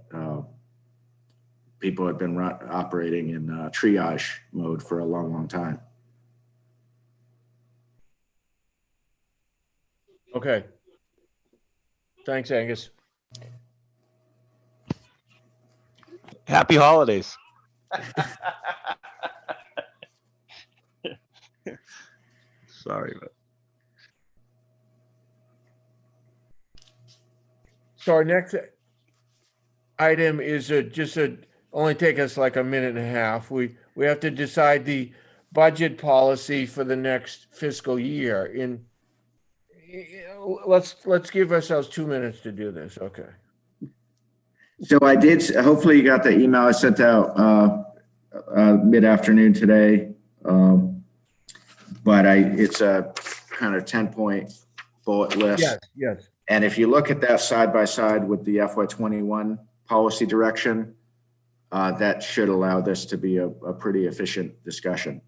people have been operating in triage mode for a long, long time. Okay. Thanks, Angus. Happy holidays. Sorry, but So our next item is only take us like a minute and a half. We have to decide the budget policy for the next fiscal year. Let's give ourselves 2 minutes to do this. Okay. So I did, hopefully you got the email I sent out mid-afternoon today. But it's a kind of 10-point bullet list. Yes. And if you look at that side by side with the FY21 policy direction, that should allow this to be a pretty efficient discussion.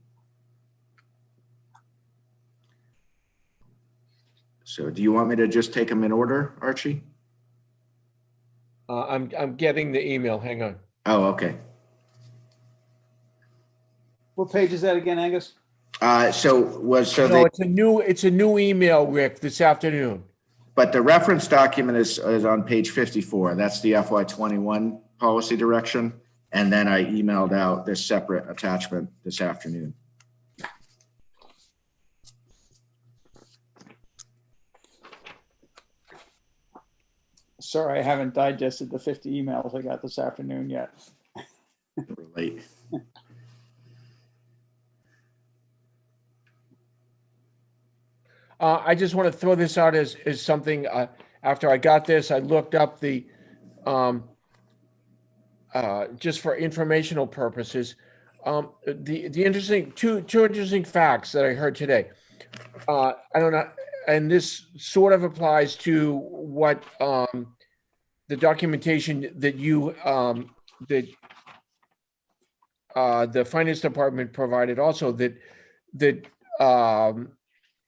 So do you want me to just take them in order, Archie? I'm getting the email. Hang on. Oh, okay. What page is that again, Angus? No, it's a new email, Rick, this afternoon. But the reference document is on page 54. That's the FY21 policy direction. And then I emailed out this separate attachment this afternoon. Sorry, I haven't digested the 50 emails I got this afternoon yet. Late. I just want to throw this out as something, after I got this, I looked up the, just for informational purposes, the interesting, two interesting facts that I heard today. I don't know, and this sort of applies to what the documentation that the finance department provided also, that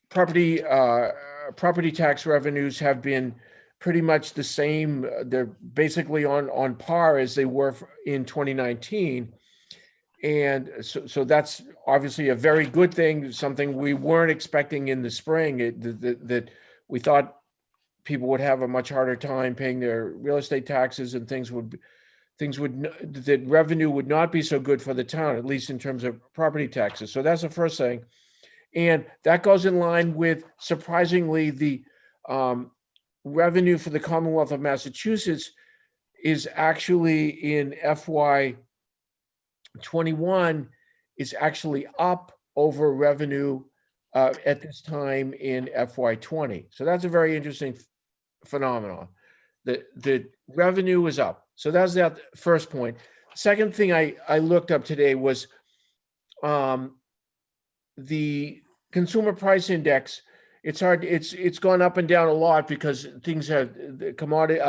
property tax revenues have been pretty much the same. They're basically on par as they were in 2019. And so that's obviously a very good thing, something we weren't expecting in the spring, that we thought people would have a much harder time paying their real estate taxes, and that revenue would not be so good for the town, at least in terms of property taxes. So that's the first thing. And that goes in line with, surprisingly, the revenue for the Commonwealth of Massachusetts is actually in FY21 is actually up over revenue at this time in FY20. So that's a very interesting phenomenon. The revenue is up. So that's that first point. Second thing I looked up today was the consumer price index. It's hard. It's gone up and down a lot because things have the commodity,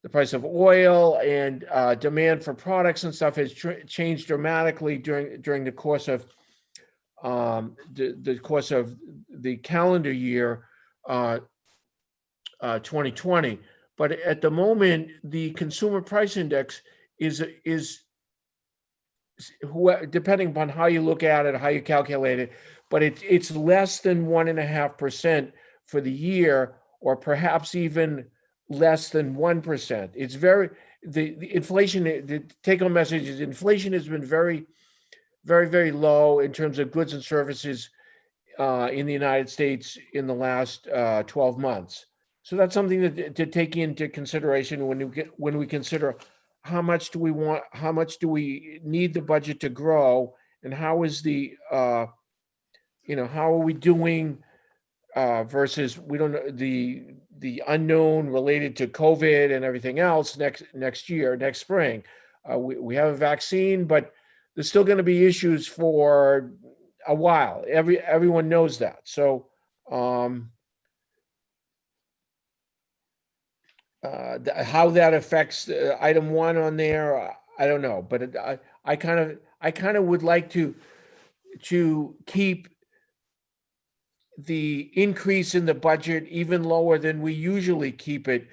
the price of oil and demand for products and stuff has changed dramatically during the course of the calendar year 2020. But at the moment, the consumer price index is depending upon how you look at it, how you calculate it, but it's less than 1.5% for the year, or perhaps even less than 1%. It's the inflation. The take-home message is inflation has been very, very, very low in terms of goods and services in the United States in the last 12 months. So that's something to take into consideration when we consider how much do we need the budget to grow, and how is how are we doing versus we don't know the unknown related to COVID and everything else next spring. We have a vaccine, but there's still going to be issues for a while. Everyone knows that. So how that affects item 1 on there, I don't know, but I kind of would like to keep the increase in the budget even lower than we usually keep it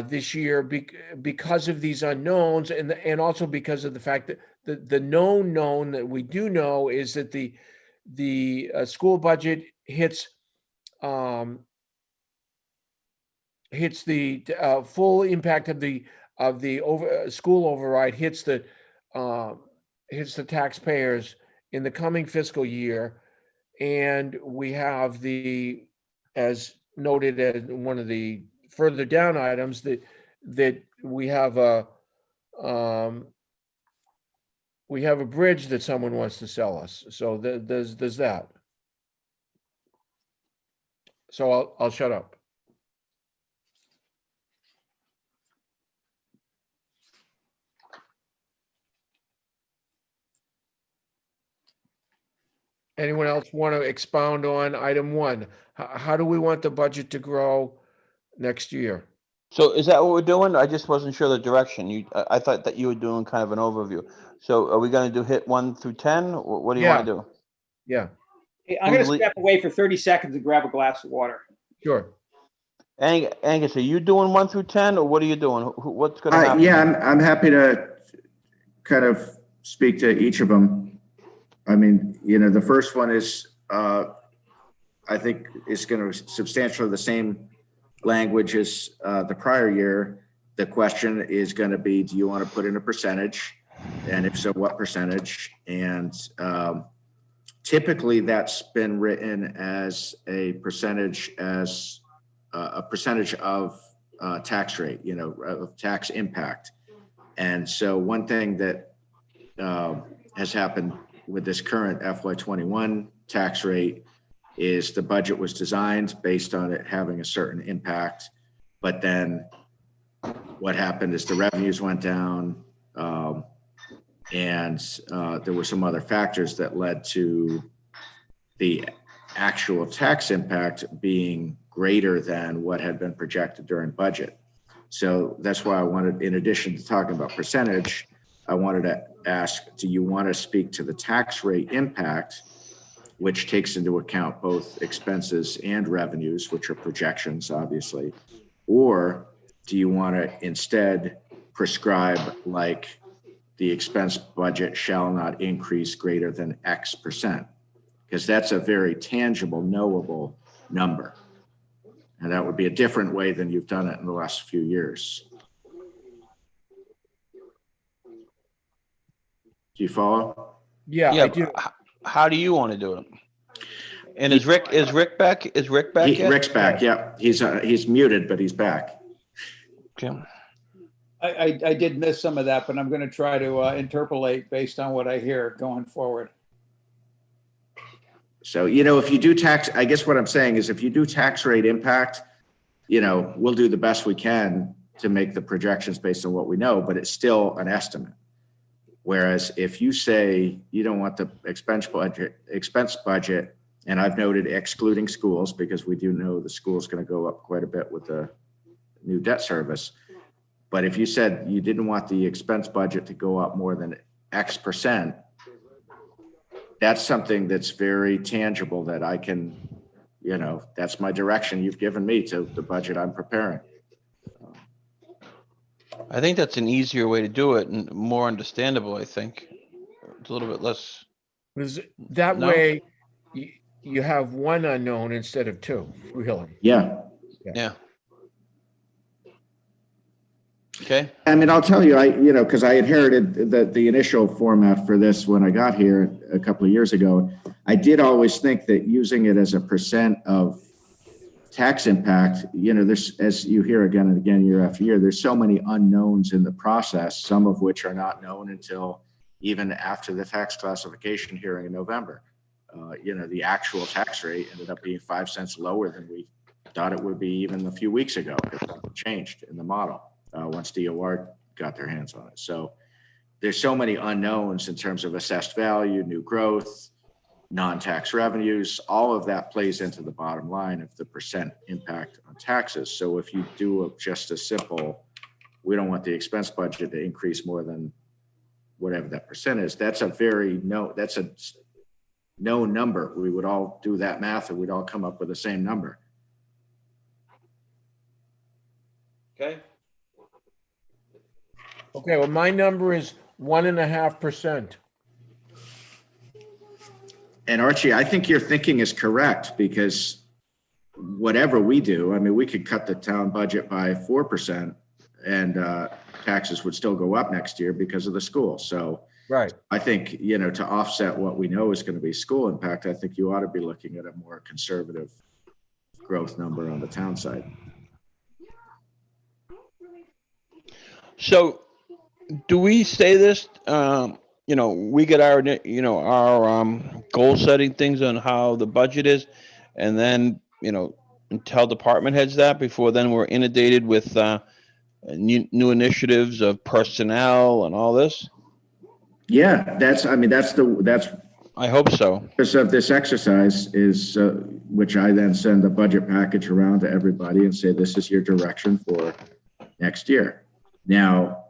this year because of these unknowns, and also because of the fact that the known that we do know is that the school budget hits the full impact of the school override hits the taxpayers in the coming fiscal year, and we have as noted as one of the further down items, that we have a bridge that someone wants to sell us. So there's that. So I'll shut up. Anyone else want to expound on item 1? How do we want the budget to grow next year? So is that what we're doing? I just wasn't sure the direction. I thought that you were doing kind of an overview. So are we going to do hit 1 through 10? What do you want to do? Yeah, Hey, I'm going to step away for 30 seconds and grab a glass of water. sure. Angus, are you doing 1 through 10, or what are you doing? What's going to happen? Yeah, I'm happy to kind of speak to each of them. I mean, the first one is, I think is going to substantially the same language as the prior year. The question is going to be, do you want to put in a percentage? And if so, what percentage? And typically that's been written as a percentage of tax rate, of tax impact. And so one thing that has happened with this current FY21 tax rate is the budget was designed based on it having a certain impact, but then what happened is the revenues went down, and there were some other factors that led to the actual tax impact being greater than what had been projected during budget. So that's why I wanted, in addition to talking about percentage, I wanted to ask, do you want to speak to the tax rate impact, which takes into account both expenses and revenues, which are projections, obviously, or do you want to instead prescribe like the expense budget shall not increase greater than X percent? Because that's a very tangible, knowable number. And that would be a different way than you've done it in the last few years. Do you follow? Yeah, I do. How do you want to do it? And is Rick back? Is Rick back yet? Rick's back. Yeah, he's muted, but he's back. Okay. I did miss some of that, but I'm going to try to interpolate based on what I hear going forward. So, if you do tax, I guess what I'm saying is if you do tax rate impact, we'll do the best we can to make the projections based on what we know, but it's still an estimate. Whereas if you say you don't want the expense budget, and I've noted excluding schools, because we do know the school's going to go up quite a bit with the new debt service. But if you said you didn't want the expense budget to go up more than X percent, that's something that's very tangible that I can, that's my direction you've given me to the budget I'm preparing. I think that's an easier way to do it and more understandable, I think. It's a little bit less. That way you have one unknown instead of two, really. Yeah. Okay. I mean, I'll tell you, because I inherited the initial format for this when I got here a couple of years ago. I did always think that using it as a percent of tax impact, there's, as you hear again and again, year after year, there's so many unknowns in the process, some of which are not known until even after the tax classification hearing in November. The actual tax rate ended up being 5 cents lower than we thought it would be even a few weeks ago, because something changed in the model once DOR got their hands on it. So there's so many unknowns in terms of assessed value, new growth, non-tax revenues, all of that plays into the bottom line of the percent impact on taxes. So if you do just a simple, we don't want the expense budget to increase more than whatever that percent is, that's a no number. We would all do that math and we'd all come up with the same number. Okay. Okay, well, my number is 1.5%. And Archie, I think your thinking is correct, because whatever we do, I mean, we could cut the town budget by 4% and taxes would still go up next year because of the school. So Right. I think, you know, to offset what we know is going to be school impact, I think you ought to be looking at a more conservative growth number on the town side. So do we say this, you know, we get our, you know, our goal setting things on how the budget is, and then, you know, and tell department heads that before then we're inundated with new initiatives of personnel and all this? Yeah, that's I hope so. purpose of this exercise is, which I then send the budget package around to everybody and say, this is your direction for next year. Now,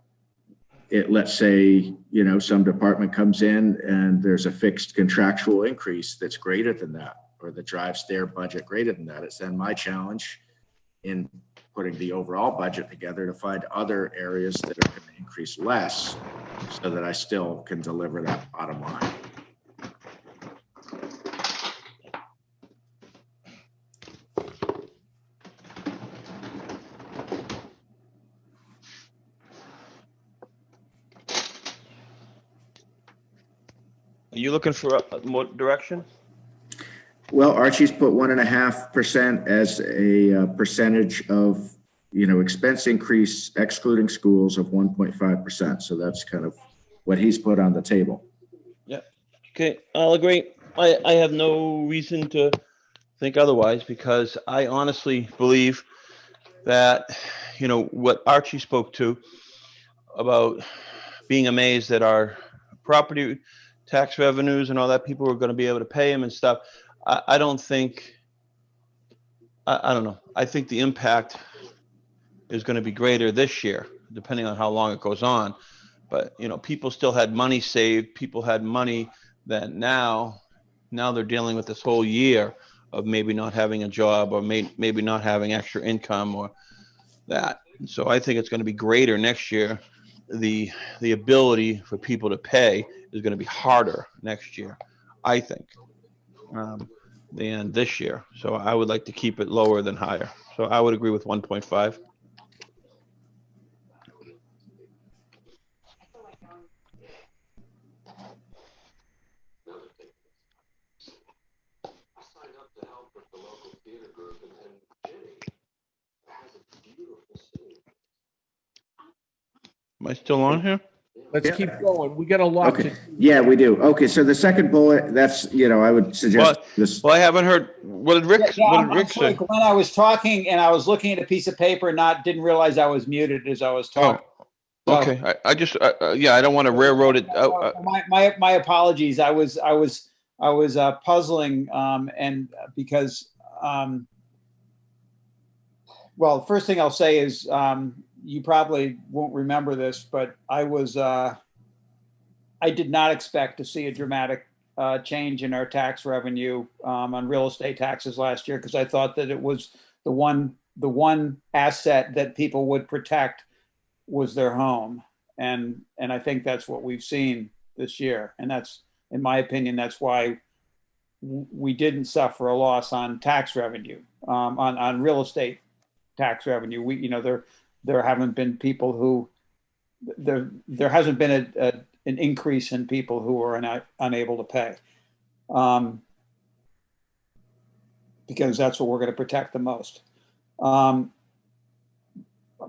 let's say, you know, some department comes in and there's a fixed contractual increase that's greater than that, or that drives their budget greater than that. It's then my challenge in putting the overall budget together to find other areas that are going to increase less so that I still can deliver that bottom line. Are you looking for more direction? Well, Archie's put 1.5% as a percentage of, you know, expense increase excluding schools of 1.5%. So that's kind of what he's put on the table. Yeah. Okay, I'll agree. I have no reason to think otherwise, because I honestly believe that, you know, what Archie spoke to about being amazed that our property tax revenues and all that, people are going to be able to pay them and stuff. I don't think, I don't know. I think the impact is going to be greater this year, depending on how long it goes on. But, you know, people still had money saved. People had money that now they're dealing with this whole year of maybe not having a job, or maybe not having extra income or that. So I think it's going to be greater next year. The ability for people to pay is going to be harder next year, I think, than this year. So I would like to keep it lower than higher. So I would agree with 1.5. Am I still on here? Let's keep going. We got a lot to Okay. do. Yeah, we do. Okay. So the second bullet, that's, you know, I would suggest this. Well, I haven't heard. What did Rick? Yeah, What did I'm Rick sorry, say? Glenn, I was talking and I was looking at a piece of paper, didn't realize I was muted as I was talking. So- Okay. I just yeah, I don't want to railroad it out. My apologies. I was puzzling and because well, first thing I'll say is you probably won't remember this, but I did not expect to see a dramatic change in our tax revenue on real estate taxes last year, because I thought that it was the one asset that people would protect was their home. And I think that's what we've seen this year. And that's, in my opinion, that's why we didn't suffer a loss on tax revenue, on real estate tax revenue. We, you know, there haven't been people who, there hasn't been an increase in people who are unable to pay. Because that's what we're going to protect the most.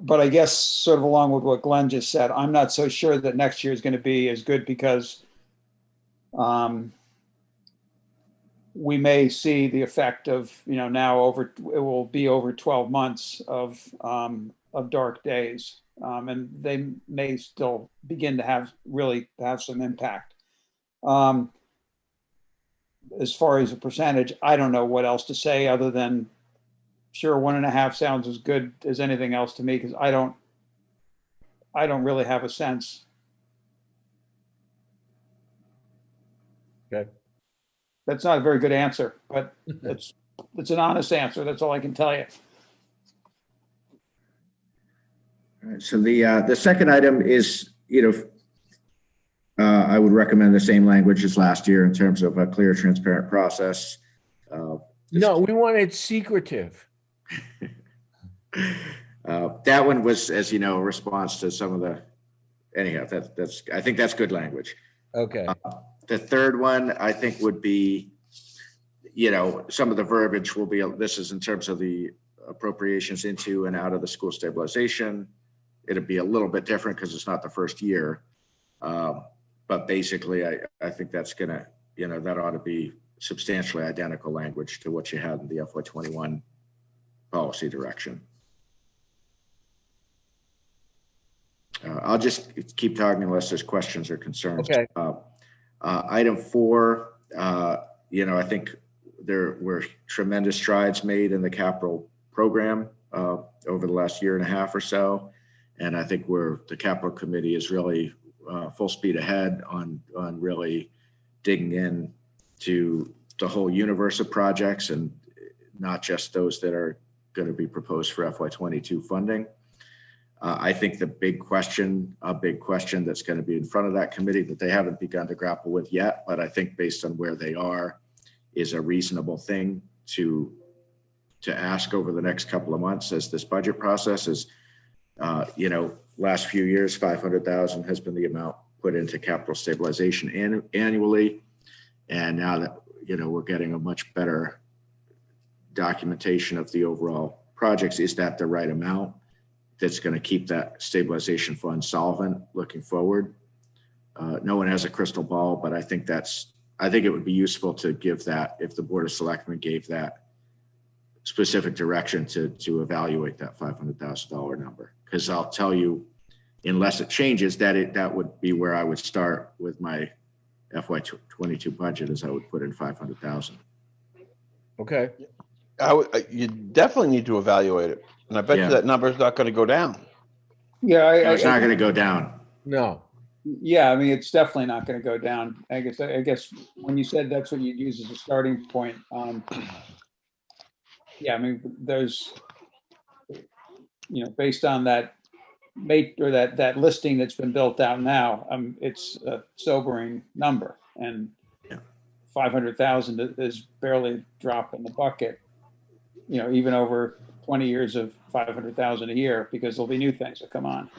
But I guess sort of along with what Glenn just said, I'm not so sure that next year is going to be as good, because we may see the effect of, you know, now it will be over 12 months of dark days. And they may still begin to really have some impact. as far as a percentage, I don't know what else to say other than sure, 1.5 sounds as good as anything else to me because I don't really have a sense. Okay. That's not a very good answer, but it's an honest answer. That's all I can tell you. All right, so the second item is, I would recommend the same language as last year in terms of a clear, transparent process. No, we want it secretive. That one was, as you know, a response to some of the, anyhow, I think that's good language. Okay. The third one, I think, would be, some of the verbiage will be, this is in terms of the appropriations into and out of the school stabilization. It'll be a little bit different because it's not the first year. But basically, I think that's gonna, that ought to be substantially identical language to what you had in the FY21 policy direction. I'll just keep talking unless there's questions or concerns. Okay. Item 4, I think there were tremendous strides made in the capital program over the last year and a half or so. And I think the capital committee is really full speed ahead on really digging in to the whole universe of projects and not just those that are going to be proposed for FY22 funding. I think a big question that's going to be in front of that committee that they haven't begun to grapple with yet, but I think based on where they are, is a reasonable thing to ask over the next couple of months as this budget process is, last few years, 500,000 has been the amount put into capital stabilization annually. And now that, we're getting a much better documentation of the overall projects, is that the right amount that's going to keep that stabilization fund solvent looking forward? No one has a crystal ball, but I think it would be useful to give that, if the Board of Selectmen gave that specific direction to evaluate that $500,000 number. Because I'll tell you, unless it changes, that would be where I would start with my FY22 budget, as I would put in 500,000. Okay. You definitely need to evaluate it. And I bet you that number is not going to go down. Yeah, No, it's not going to go down. No. Yeah, I mean, it's definitely not going to go down. I guess when you said that's what you'd use as a starting point. Yeah, I mean, there's, based on that that listing that's been built out now, it's a sobering number, and 500,000 is barely a drop in the bucket. Even over 20 years of 500,000 a year, because there'll be new things that come on.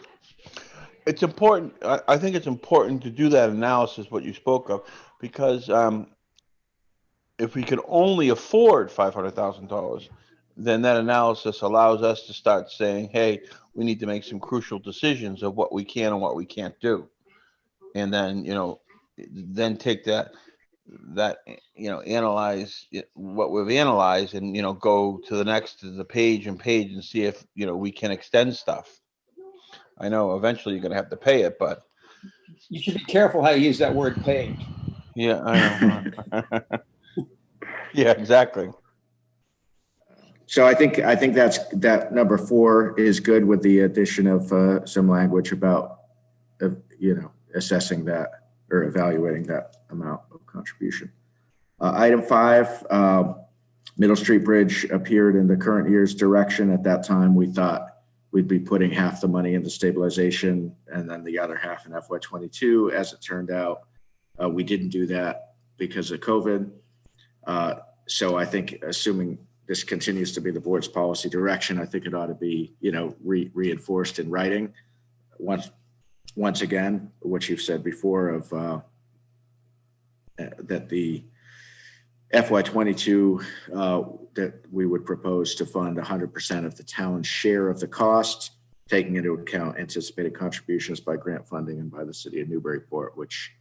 It's important. I think it's important to do that analysis, what you spoke of, because if we could only afford $500,000, then that analysis allows us to start saying, hey, we need to make some crucial decisions of what we can and what we can't do. And then, then take that, analyze what we've analyzed and, go to the page and see if, we can extend stuff. I know eventually you're going to have to pay it, but you should be careful how you use that word page. Yeah, I know. Yeah, exactly. So I think that number 4 is good with the addition of some language about, assessing that or evaluating that amount of contribution. Item 5, Middle Street Bridge appeared in the current year's direction. At that time, we thought we'd be putting half the money into stabilization and then the other half in FY22. As it turned out, we didn't do that because of COVID. So I think, assuming this continues to be the board's policy direction, I think it ought to be, reinforced in writing. Once again, what you've said before of that the FY22 that we would propose to fund 100% of the town's share of the cost, taking into account anticipated contributions by grant funding and by the city of Newburyport, which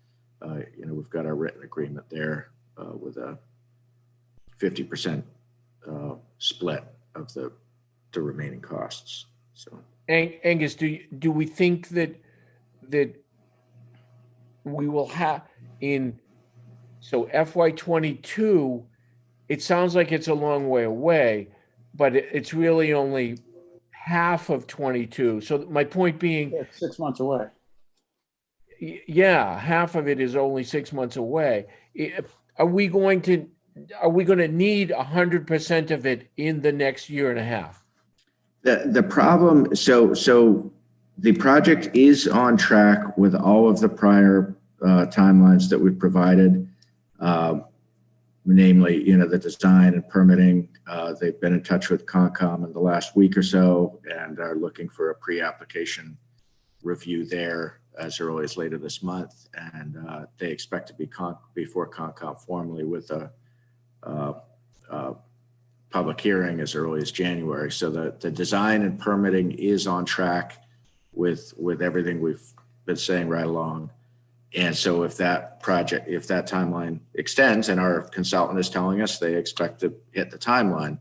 we've got our written agreement there with a 50% split of the remaining costs. So, Angus, do we think that we will have in So FY '22, it sounds like it's a long way away, but it's really only half of '22. So my point being, It's 6 months away. yeah, half of it is only 6 months away. Are we going to need 100% of it in the next year and a half? The problem, so the project is on track with all of the prior timelines that we've provided. Namely, the design and permitting. They've been in touch with Concom in the last week or so and are looking for a pre-application review there as early as later this month. And they expect to be before Concom formally with a public hearing as early as January. So the design and permitting is on track with everything we've been saying right along. And so if that timeline extends, and our consultant is telling us they expect to hit the timeline,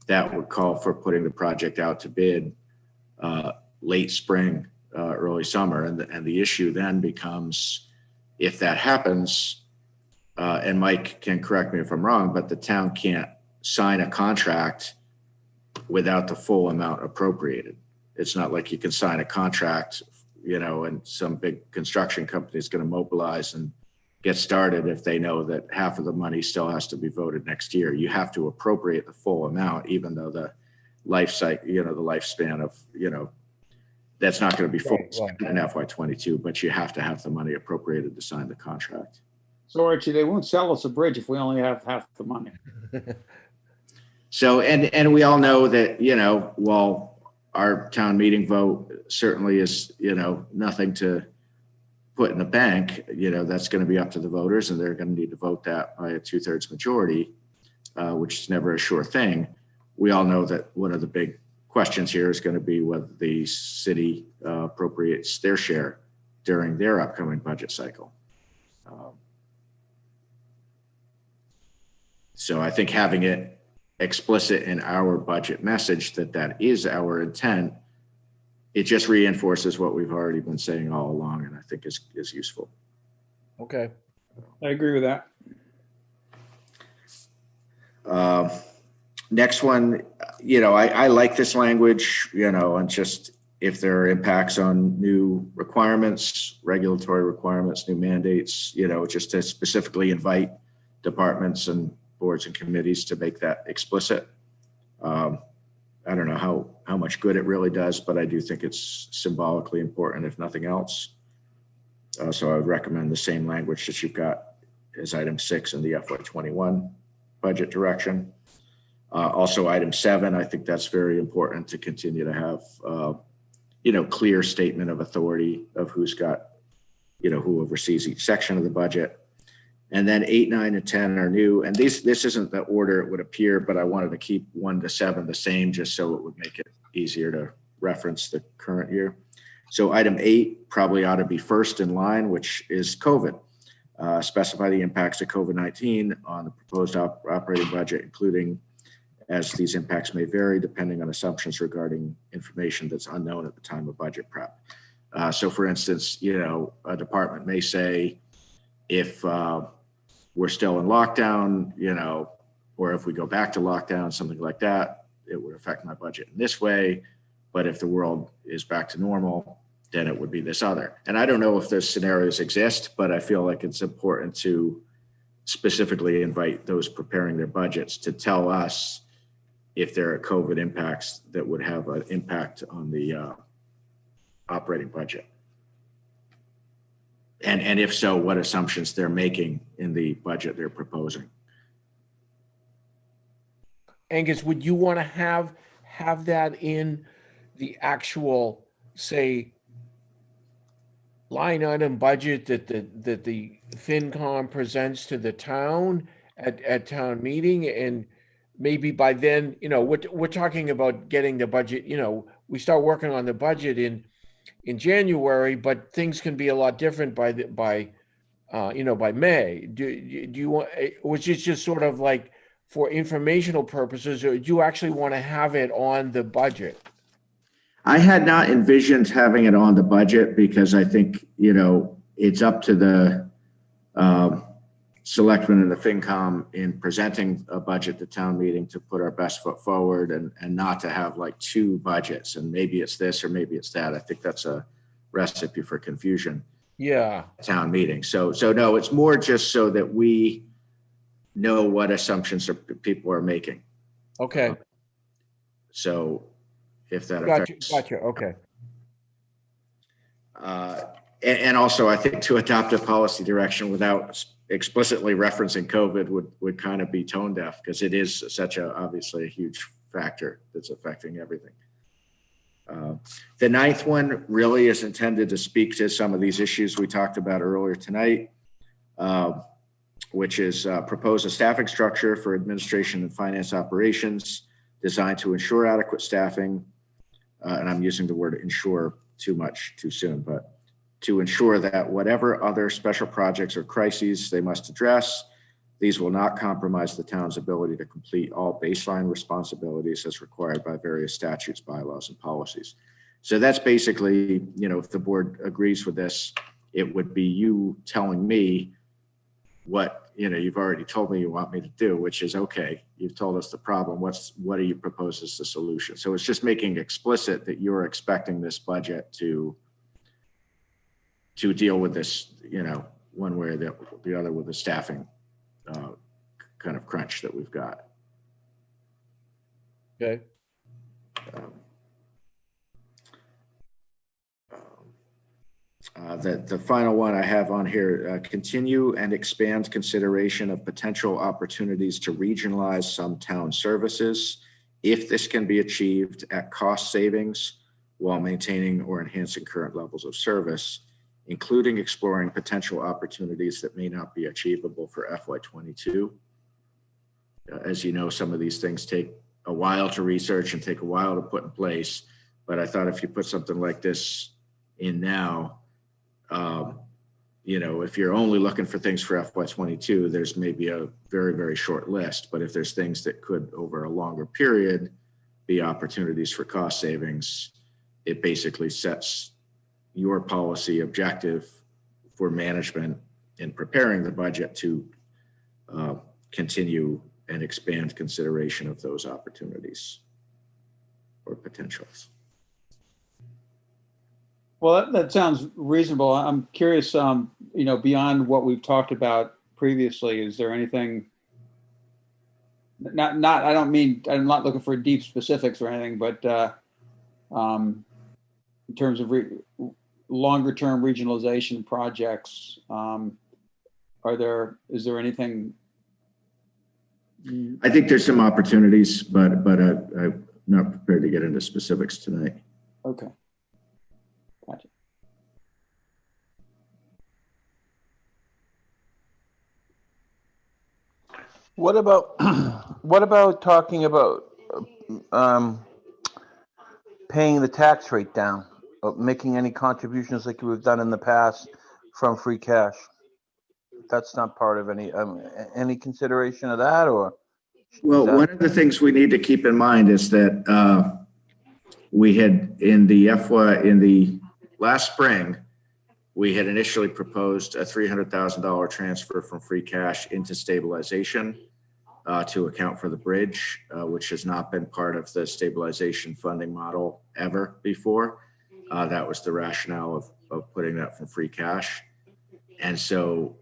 that would call for putting the project out to bid late spring, early summer. And the issue then becomes, if that happens, and Mike can correct me if I'm wrong, but the town can't sign a contract without the full amount appropriated. It's not like you can sign a contract, and some big construction company is going to mobilize and get started if they know that half of the money still has to be voted next year. You have to appropriate the full amount, even though the lifespan of, that's not going to be full in FY '22, but you have to have the money appropriated to sign the contract. So Archie, they won't sell us a bridge if we only have half the money. So, and we all know that, while our town meeting vote certainly is, nothing to put in the bank, that's going to be up to the voters, and they're going to need to vote that by a 2/3 majority, which is never a sure thing. We all know that one of the big questions here is going to be whether the city appropriates their share during their upcoming budget cycle. So I think having it explicit in our budget message that is our intent, it just reinforces what we've already been saying all along, and I think is useful. Okay. I agree with that. Next one, I like this language, and just if there are impacts on new requirements, regulatory requirements, new mandates, just to specifically invite departments and boards and committees to make that explicit. I don't know how much good it really does, but I do think it's symbolically important, if nothing else. So I would recommend the same language that you've got as item 6 in the FY '21 budget direction. Also item 7, I think that's very important to continue to have, clear statement of authority of who's got, who oversees each section of the budget. And then 8, 9, and 10 are new. And this isn't the order it would appear, but I wanted to keep 1 to 7 the same, just so it would make it easier to reference the current year. So item 8 probably ought to be first in line, which is COVID. Specify the impacts of COVID-19 on the proposed operating budget, including as these impacts may vary depending on assumptions regarding information that's unknown at the time of budget prep. So for instance, a department may say, if we're still in lockdown, or if we go back to lockdown, something like that, it would affect my budget in this way. But if the world is back to normal, then it would be this other. And I don't know if those scenarios exist, but I feel like it's important to specifically invite those preparing their budgets to tell us if there are COVID impacts that would have an impact on the operating budget. And if so, what assumptions they're making in the budget they're proposing. Angus, would you want to have that in the actual, say, line item budget that the FinCom presents to the town at town meeting? And maybe by then, we're talking about getting the budget, we start working on the budget in January, but things can be a lot different by May. Do you want, was it just sort of like for informational purposes, or do you actually want to have it on the budget? I had not envisioned having it on the budget because I think, it's up to the selectmen and the FinCom in presenting a budget to town meeting to put our best foot forward and not to have like two budgets and maybe it's this or maybe it's that. I think that's a recipe for confusion. Yeah. Town meeting. So no, it's more just so that we know what assumptions people are making. Okay. So if that Gotcha. affects. Gotcha. Okay. And also, I think to adopt a policy direction without explicitly referencing COVID would kind of be tone deaf because it is such obviously a huge factor that's affecting everything. The ninth one really is intended to speak to some of these issues we talked about earlier tonight, which is propose a staffing structure for administration and finance operations designed to ensure adequate staffing. And I'm using the word ensure too much too soon, but to ensure that whatever other special projects or crises they must address, these will not compromise the town's ability to complete all baseline responsibilities as required by various statutes, bylaws, and policies. So that's basically, if the board agrees with this, it would be you telling me what, you've already told me you want me to do, which is okay. You've told us the problem. What do you propose as the solution? So it's just making explicit that you're expecting this budget to deal with this, one way or the other with the staffing kind of crunch that we've got. Okay. The final one I have on here, continue and expand consideration of potential opportunities to regionalize some town services if this can be achieved at cost savings while maintaining or enhancing current levels of service, including exploring potential opportunities that may not be achievable for FY22. As you know, some of these things take a while to research and take a while to put in place, but I thought if you put something like this in now, if you're only looking for things for FY22, there's maybe a very, very short list, but if there's things that could over a longer period be opportunities for cost savings, it basically sets your policy objective for management in preparing the budget to continue and expand consideration of those opportunities or potentials. Well, that sounds reasonable. I'm curious, beyond what we've talked about previously, is there anything, I'm not looking for deep specifics or anything, but in terms of longer term regionalization projects, is there anything? I think there's some opportunities, but I'm not prepared to get into specifics tonight. Okay. Gotcha. What about talking about paying the tax rate down, making any contributions like we've done in the past from free cash? That's not part of any consideration of that, or? Well, one of the things we need to keep in mind is that we had in the last spring, we had initially proposed a $300,000 transfer from free cash into stabilization to account for the bridge, which has not been part of the stabilization funding model ever before. That was the rationale of putting that from free cash. And so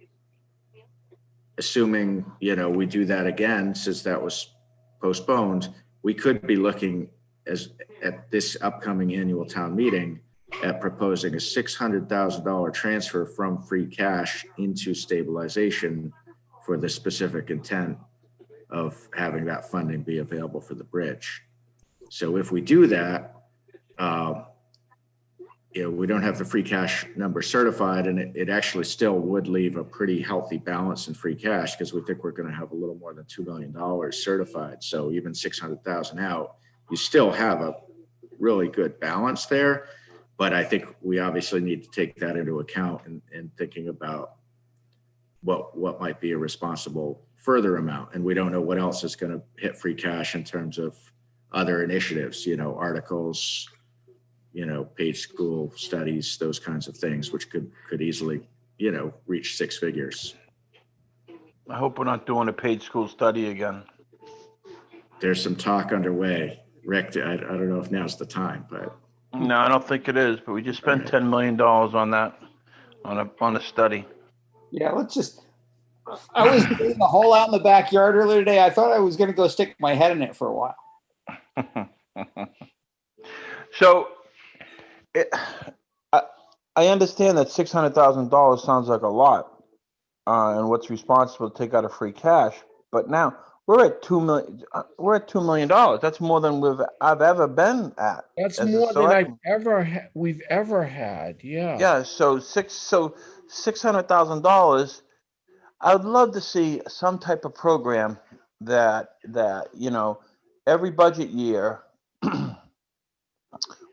assuming, we do that again, since that was postponed, we could be looking at this upcoming annual town meeting at proposing a $600,000 transfer from free cash into stabilization for the specific intent of having that funding be available for the bridge. So if we do that, we don't have the free cash number certified, and it actually still would leave a pretty healthy balance in free cash because we think we're going to have a little more than $2 million certified. So even 600,000 out, you still have a really good balance there. But I think we obviously need to take that into account in thinking about what might be a responsible further amount. And we don't know what else is going to hit free cash in terms of other initiatives, articles, paid school studies, those kinds of things, which could easily, reach six figures. I hope we're not doing a paid school study again. There's some talk underway. Rick, I don't know if now's the time, but No, I don't think it is, but we just spent Alright. $10 million on that, on a study. Yeah, let's just, I was digging a hole out in the backyard earlier today. I thought I was gonna go stick my head in it for a while. So, I understand that $600,000 sounds like a lot, and what's responsible to take out of free cash. But now we're at $2 million. We're at $2 million. That's more than I've ever been at. That's as a more than selectman. we've ever had. Yeah. Yeah. So $600,000. I would love to see some type of program that every budget year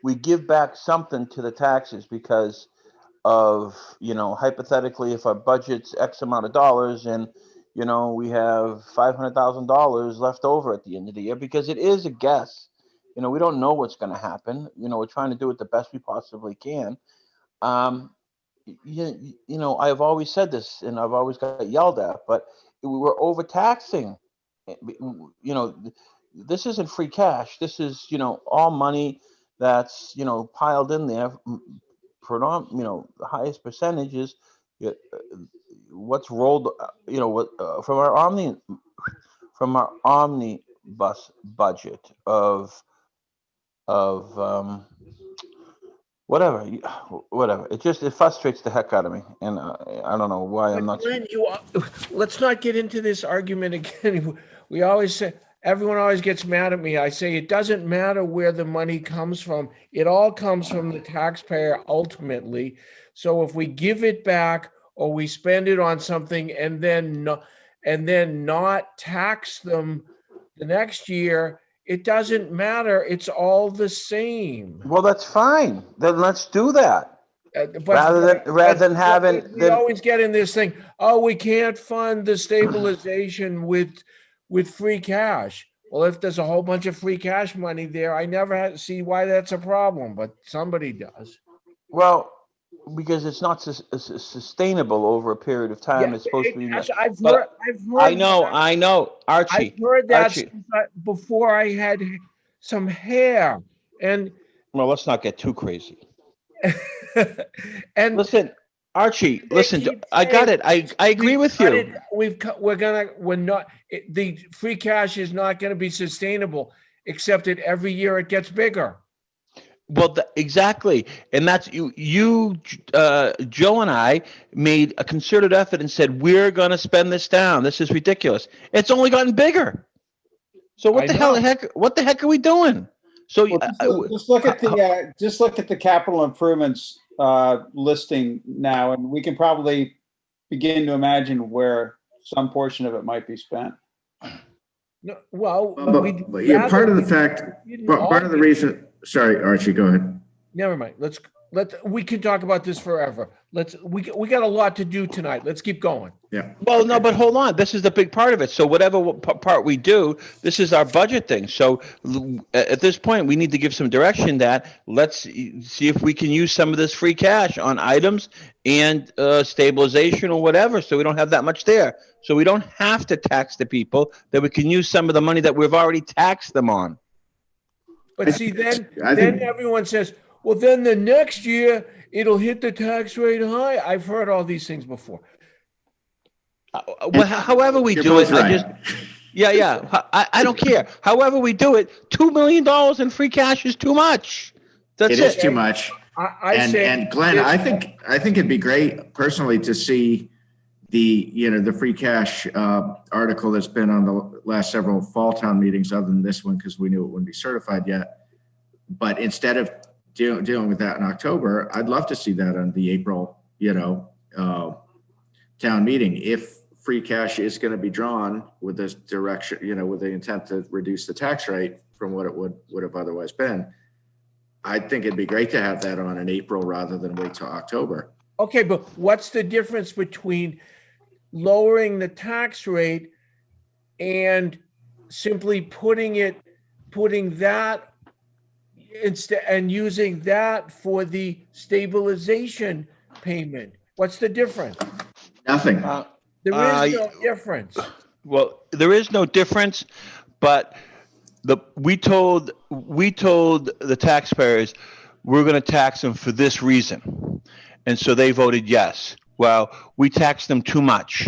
we give back something to the taxes because of, hypothetically, if our budget's X amount of dollars and, we have $500,000 left over at the end of the year, because it is a guess. We don't know what's going to happen. We're trying to do it the best we possibly can. I've always said this and I've always got yelled at, but we're overtaxing. This isn't free cash. This is, all money that's, piled in there. The highest percentage is what's rolled, from our omnibus budget of whatever. It frustrates the heck out of me, and I don't know why I'm not. Glenn, let's not get into this argument again. We always say, everyone always gets mad at me. I say it doesn't matter where the money comes from. It all comes from the taxpayer ultimately. So if we give it back or we spend it on something and then not tax them the next year, it doesn't matter. It's all the same. Well, that's fine. Then let's do that. But Rather than having we always get in this thing. Oh, we can't fund the stabilization with free cash. Well, if there's a whole bunch of free cash money there, I never see why that's a problem, but somebody does. Well, because it's not sustainable over a period of time. It's supposed to be. I've heard. I know, Archie. I've heard that Archie. before I had some hair, and well, let's not get too crazy. And listen, Archie. Listen, I got it. I agree with you. The free cash is not going to be sustainable, except that every year it gets bigger. Well, exactly. And that's you, Joe and I made a concerted effort and said, we're going to spend this down. This is ridiculous. It's only gotten bigger. So what the heck are we doing? So just look at the capital improvements listing now, and we can probably begin to imagine where some portion of it might be spent. No, well, but yeah, part of the reason. Sorry, Archie, go ahead. Never mind. We can talk about this forever. We got a lot to do tonight. Let's keep going. Yeah. Well, no, but hold on. This is the big part of it. So whatever part we do, this is our budget thing. So at this point, we need to give some direction that let's see if we can use some of this free cash on items and stabilization or whatever. So we don't have that much there. So we don't have to tax the people, that we can use some of the money that we've already taxed them on. But see, then everyone says, well, then the next year it'll hit the tax rate high. I've heard all these things before. Well, however we do it, right. I don't care. However we do it, $2 million in free cash is too much. That's it. It is too much. And Glenn, I think it'd be great personally to see the free cash article that's been on the last several fall town meetings, other than this one, because we knew it wouldn't be certified yet. But instead of dealing with that in October, I'd love to see that on the April, town meeting. If free cash is going to be drawn with this direction, with the intent to reduce the tax rate from what it would have otherwise been, I think it'd be great to have that on in April rather than wait till October. Okay, but what's the difference between lowering the tax rate and simply putting that instead and using that for the stabilization payment? What's the difference? Nothing. There is no difference. Well, there is no difference, but we told the taxpayers we're going to tax them for this reason, and so they voted yes. Well, we taxed them too much,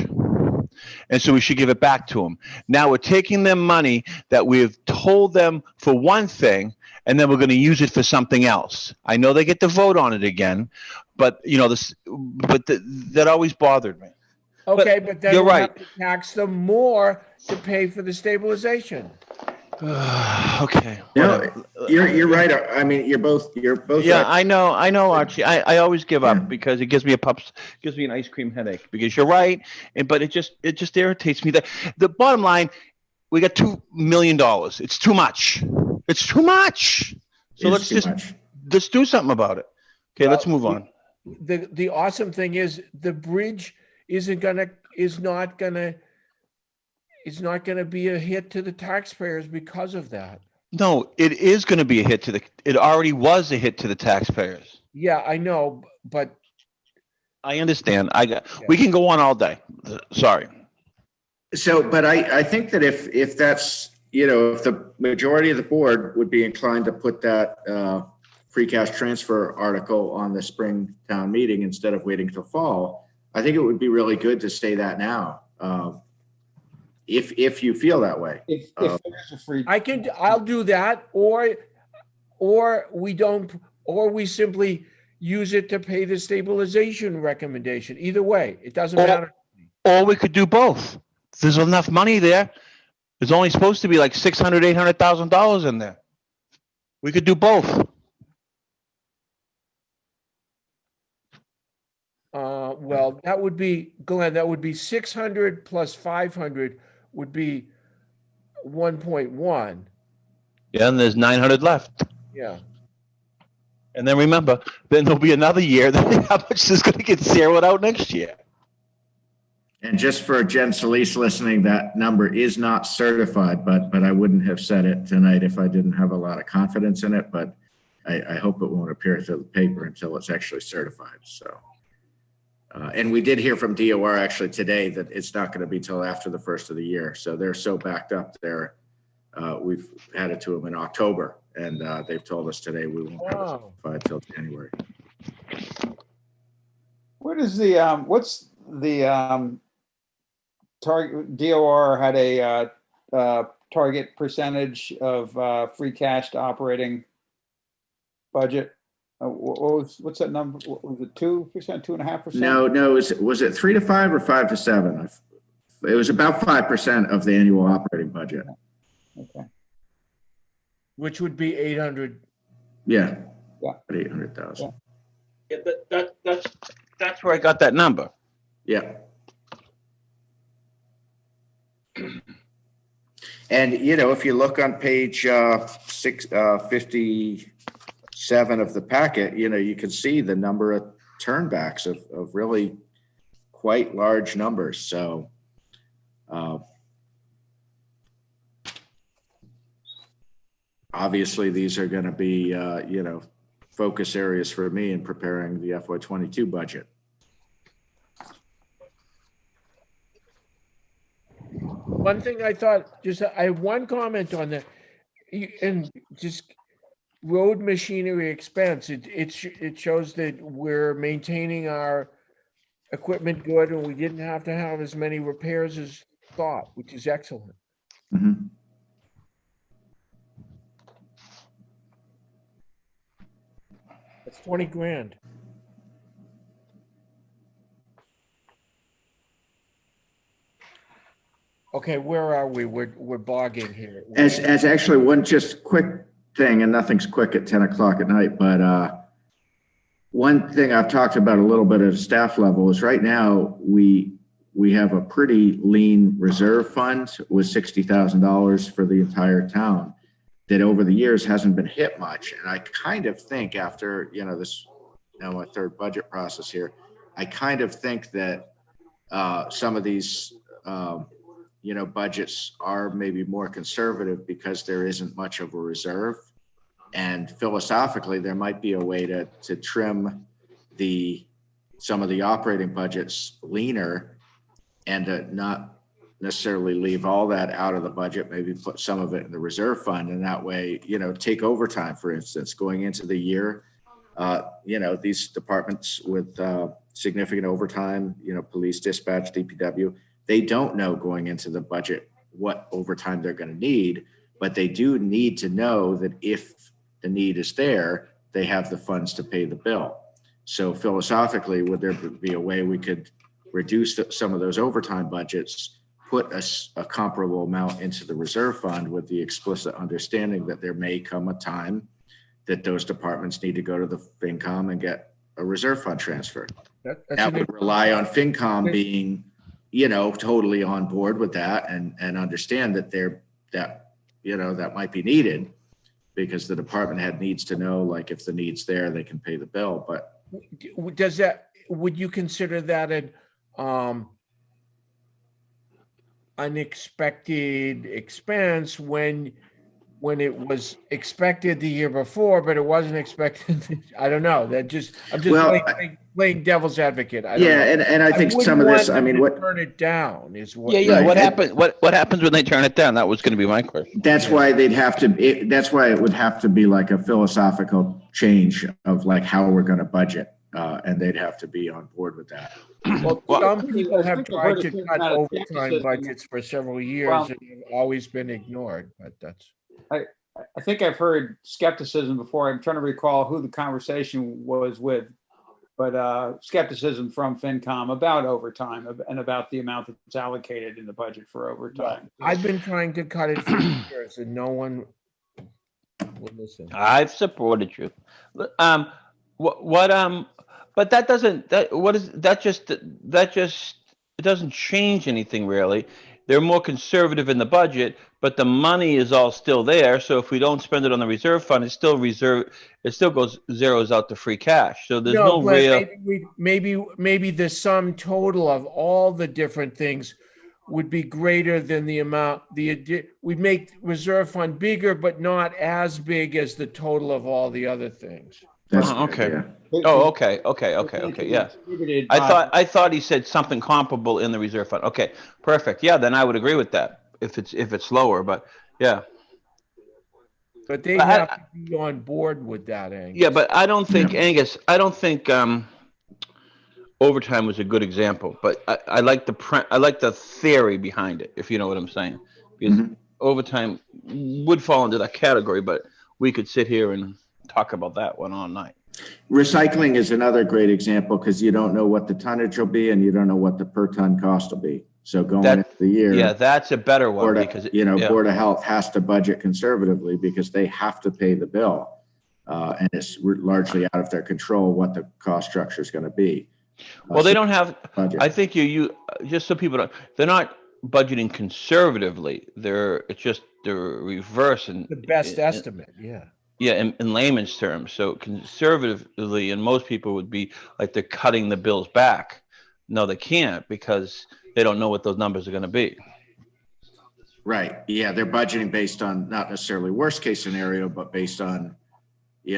and so we should give it back to them. Now we're taking them money that we've told them for one thing, and then we're going to use it for something else. I know they get to vote on it again, but that always bothered me. Okay, but then you're we'll right. have to tax them more to pay for the stabilization. Okay. No, whatever. you're right. I mean, you're both Yeah, right. I know, Archie. I always give Yeah. up because it gives me an ice cream headache because you're right, but it just irritates me. The bottom line, we got $2 million. It's too much. It's too much. So It's too much. let's do something about it. Okay, let's move on. The awesome thing is the bridge is not gonna be a hit to the taxpayers because of that. No, it is going to be a hit it already was a hit to the taxpayers. Yeah, I know, but I understand. We can go on all day. Sorry. So, but I think that if that's, if the majority of the board would be inclined to put that free cash transfer article on the spring town meeting instead of waiting till fall, I think it would be really good to say that now. If you feel that way. If there's a free. I'll do that, or we simply use it to pay the stabilization recommendation. Either way, it doesn't matter. Or we could do both. There's enough money there. There's only supposed to be like $600,000, $800,000 in there. We could do both. Well, that would be, Glenn, that would be 600 plus 500 would be 1.1. Yeah, and there's 900 left. Yeah. And then remember, then there'll be another year. How much is going to get zeroed out next year? And just for Jen Solis listening, that number is not certified, but I wouldn't have said it tonight if I didn't have a lot of confidence in it. But I hope it won't appear to the paper until it's actually certified. So, and we did hear from DOR actually today that it's not going to be till after the first of the year. So they're so backed up there. We've had it to them in October, and they've told us today we won't have it certified till January. What is what's the target? DOR had a target percentage of free cash to operating budget. What's that number? What was it, 2%, 2.5%? No. Was it 3 to 5 or 5 to 7? It was about 5% of the annual operating budget. Okay. Which would be 800. Yeah. Yeah. 800,000. Yeah, that's where I got that number. Yeah. And, if you look on page 57 of the packet, you can see the number of turnbacks of really quite large numbers. So, obviously, these are going to be, focus areas for me in preparing the FY22 budget. One thing I thought, I have one comment on that, and just road machinery expense. It shows that we're maintaining our equipment good, and we didn't have to have as many repairs as thought, which is excellent. Mm-hmm. That's 20 grand. Okay, where are we? We're bogging here. As actually one just quick thing, and nothing's quick at 10 o'clock at night, but one thing I've talked about a little bit at a staff level is right now we have a pretty lean reserve fund with $60,000 for the entire town that over the years hasn't been hit much. And I kind of think after, this my third budget process here, I kind of think that some of these budgets are maybe more conservative because there isn't much of a reserve. And philosophically, there might be a way to trim some of the operating budgets leaner and to not necessarily leave all that out of the budget, maybe put some of it in the reserve fund. And that way, take overtime, for instance, going into the year, these departments with significant overtime, police, dispatch, DPW, they don't know going into the budget what overtime they're going to need, but they do need to know that if the need is there, they have the funds to pay the bill. So philosophically, would there be a way we could reduce some of those overtime budgets, put a comparable amount into the reserve fund with the explicit understanding that there may come a time that those departments need to go to the FinCom and get a reserve fund transfer? That would rely on FinCom being, totally on board with that and understand that that might be needed, because the department head needs to know, like, if the need's there, they can pay the bill. But would you consider that an unexpected expense when it was expected the year before, but it wasn't expected? I don't know. I'm just playing devil's advocate. I don't know. And I think some of this, turn it down is what. Yeah. Right. What happens when they turn it down? That was going to be my question. That's why that's why it would have to be like a philosophical change of like how we're going to budget. And they'd have to be on board with that. Well, some people have tried to cut overtime budgets for several years and have always been ignored, but that's. I think I've heard skepticism before. I'm trying to recall who the conversation was with, but skepticism from FinCom about overtime and about the amount that's allocated in the budget for overtime. I've been trying to cut it for years and no one will listen. I've supported you. But that it doesn't change anything really. They're more conservative in the budget, but the money is all still there. So if we don't spend it on the reserve fund, it still goes zeros out to free cash. So there's no real. Maybe the sum total of all the different things would be greater than the amount. We make reserve fund bigger, but not as big as the total of all the other things. Okay. Oh, okay. Yeah. I thought he said something comparable in the reserve fund. Okay, perfect. Yeah, then I would agree with that if it's lower, but yeah. But they have to be on board with that, Angus. Yeah, but I don't think Angus. I don't think overtime was a good example. But I like the theory behind it, if you know what I'm saying. Because overtime would fall into that category, but we could sit here and talk about that one all night. Recycling is another great example because you don't know what the tonnage will be and you don't know what the per ton cost will be. So going into the year, yeah, that's a better one because Board of Health has to budget conservatively because they have to pay the bill, and it's largely out of their control what the cost structure is going to be. Well, they don't have. Budget. I think you just so people don't. They're not budgeting conservatively. It's just the reverse and the best estimate. Yeah. Yeah, in layman's terms. So conservatively, and most people would be like they're cutting the bills back. No, they can't because they don't know what those numbers are going to be. Right. Yeah, they're budgeting based on not necessarily worst case scenario, but based on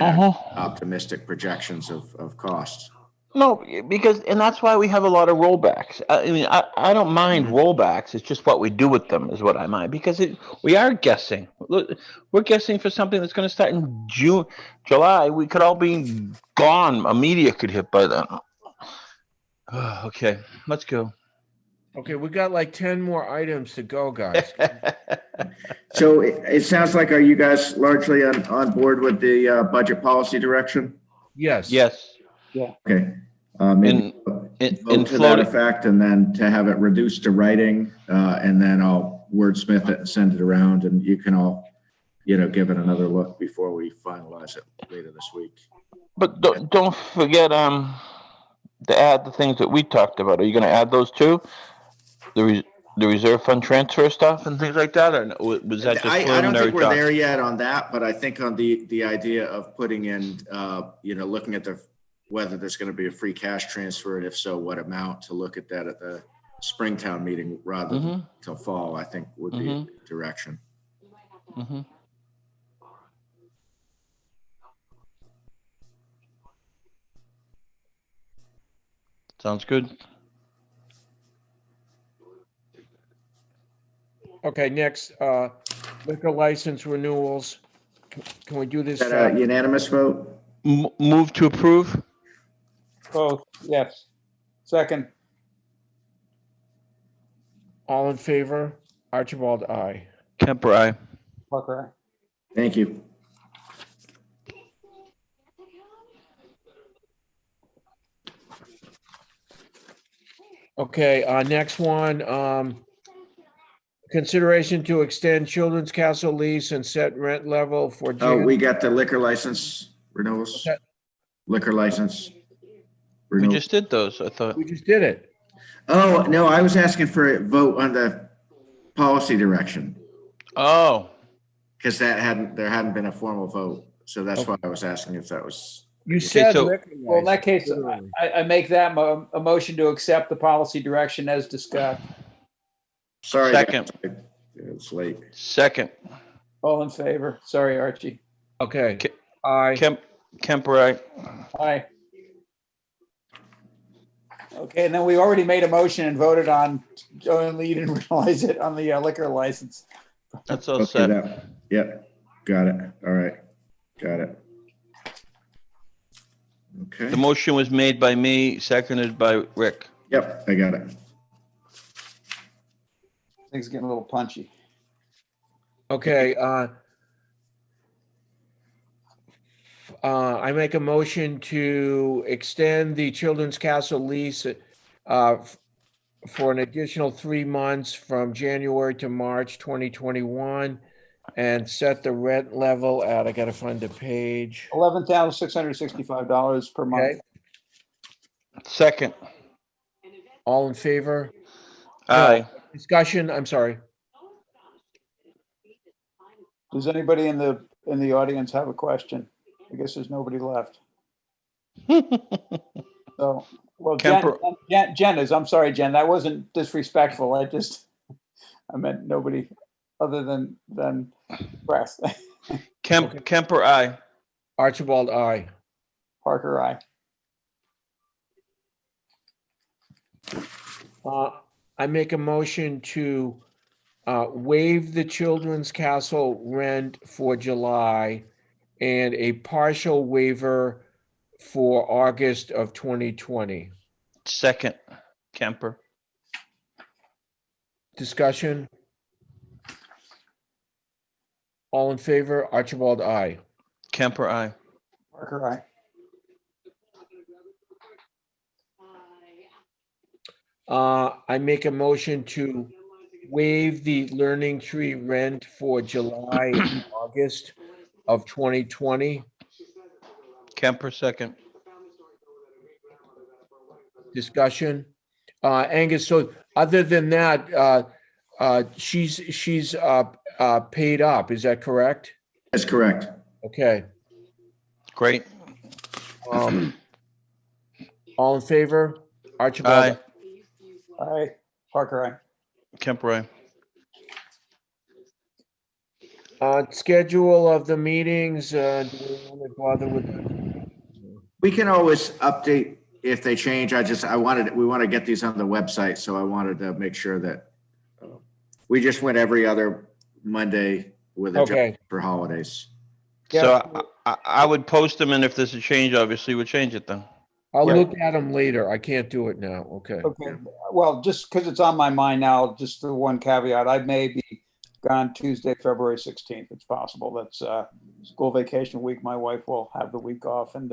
optimistic projections of costs. No, and that's why we have a lot of rollbacks. I mean, I don't mind rollbacks. It's just what we do with them is what I mind because we are guessing. Look, we're guessing for something that's going to start in June, July. We could all be gone. A media could hit by then. Okay, let's go. Okay, we got like 10 more items to go, guys. So it sounds like, are you guys largely on board with the budget policy direction? Yes. Yes. Yeah. Okay. In to that effect, and then to have it reduced to writing, and then I'll wordsmith it and send it around, and you can all, give it another look before we finalize it later this week. But don't forget to add the things that we talked about. Are you going to add those too? The reserve fund transfer stuff and things like that, or was that just preliminary? I don't think we're there yet on that, but I think on the idea of putting in, looking at whether there's going to be a free cash transfer, and if so, what amount, to look at that at the Springtown meeting rather than till fall, I think would be a direction. Sounds good. Okay, next, liquor license renewals. Can we do this Is that a fast? unanimous vote? Move to approve? Both, yes. Second, All in favor? Archibald, aye. Kemper, aye. Parker, aye. Thank you. Okay, next one, consideration to extend Children's Castle lease and set rent level for Oh, Jan. we got the liquor license renewals. Okay. Liquor license. We renewal. just did those, I thought. We just did it. Oh, no, I was asking for a vote on the policy direction Oh, because there hadn't been a formal vote. So that's why I was asking if that was. You said so- liquor Well, in that license, case, literally. I make that a motion to accept the policy direction as discussed. Sorry, Second. guys. It's late. second. All in favor? Sorry, Archie. Okay, Ke- aye. Kemper, aye. Aye. Okay, and then we already made a motion and voted on, Joan, you didn't realize it, on the liquor license. That's all Okay, set. yep, got it. All right, got it. The Okay, motion was made by me, seconded by Rick. yep, I got it. Things getting a little punchy. Okay, I make a motion to extend the Children's Castle lease for an additional 3 months from January to March 2021 and set the rent level at, I gotta find the page. $11,665 per month. Okay, Second. all in favor? Aye. Discussion, I'm sorry. Does anybody in the audience have a question? I guess there's nobody left. So, well, Kemper- Jen is, I'm sorry, Jen, that wasn't disrespectful. I meant nobody other than press. Kemper, aye. Archibald, aye. Parker, aye. I make a motion to waive the Children's Castle rent for July and a partial waiver for August of 2020. Second. Kemper. Discussion? All in favor? Archibald, aye. Kemper, aye. Parker, aye. I make a motion to waive the Learning Tree rent for July and August of 2020. Kemper, second. Discussion? Angus, so other than that, she's paid up, is that correct? That's correct. Okay. Great. All in favor? Archibald? Aye. Aye. Parker, aye. Kemper, aye. Schedule of the meetings, do we want to bother with that? We can always update if they change. We want to get these on the website, so I wanted to make sure that we just went every other Monday with a Okay. for holidays. So I would post them, and if there's a change, obviously we'll change it then. I'll Yeah. look at them later. I can't do it now. Okay. Okay, well, just because it's on my mind now, just the one caveat, I may be gone Tuesday, February 16th. It's possible. That's school vacation week. My wife will have the week off, and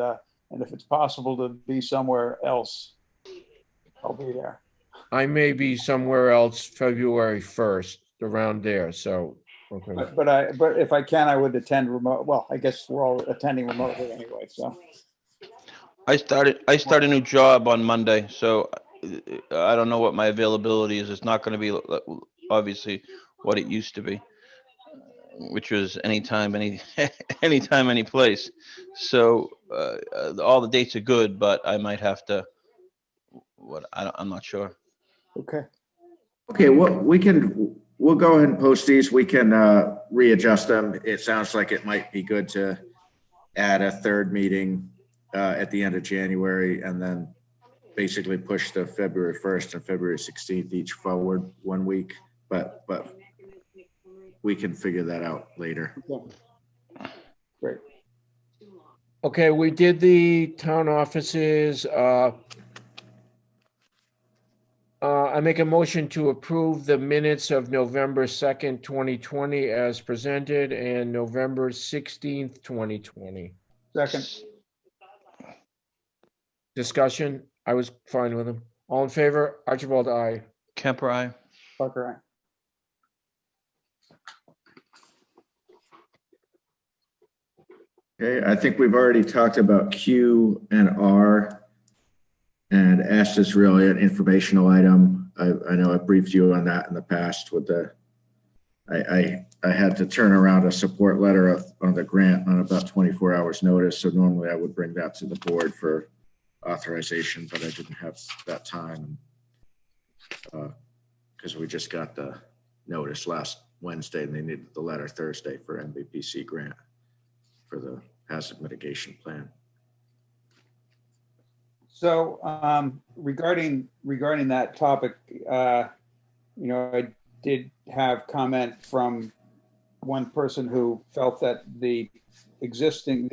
if it's possible to be somewhere else, I'll be there. I may be somewhere else February 1st, around there, so, okay. But if I can, I would attend remote. Well, I guess we're all attending remotely anyway, so. I start a new job on Monday, so I don't know what my availability is. It's not going to be obviously what it used to be, which was anytime, anytime, any place. So all the dates are good, but I might have to. I'm not sure. Okay. Okay, well, we'll go ahead and post these. We can readjust them. It sounds like it might be good to add a third meeting at the end of January and then basically push the February 1st and February 16th each forward 1 week. But we can figure that out later. Okay. Great. Okay, we did the town offices. I make a motion to approve the minutes of November 2nd, 2020 as presented and November 16th, 2020. Second. Discussion? I was fine with them. All in favor? Archibald, aye. Kemper, aye. Parker, aye. Okay, I think we've already talked about Q and R. And S is really an informational item. I know I briefed you on that in the past with the, I had to turn around a support letter on the grant on about 24 hours notice. So normally I would bring that to the board for authorization, but I didn't have that time. Because we just got the notice last Wednesday and they needed the letter Thursday for MVPC grant for the hazard mitigation plan. So regarding that topic, I did have comment from one person who felt that the existing,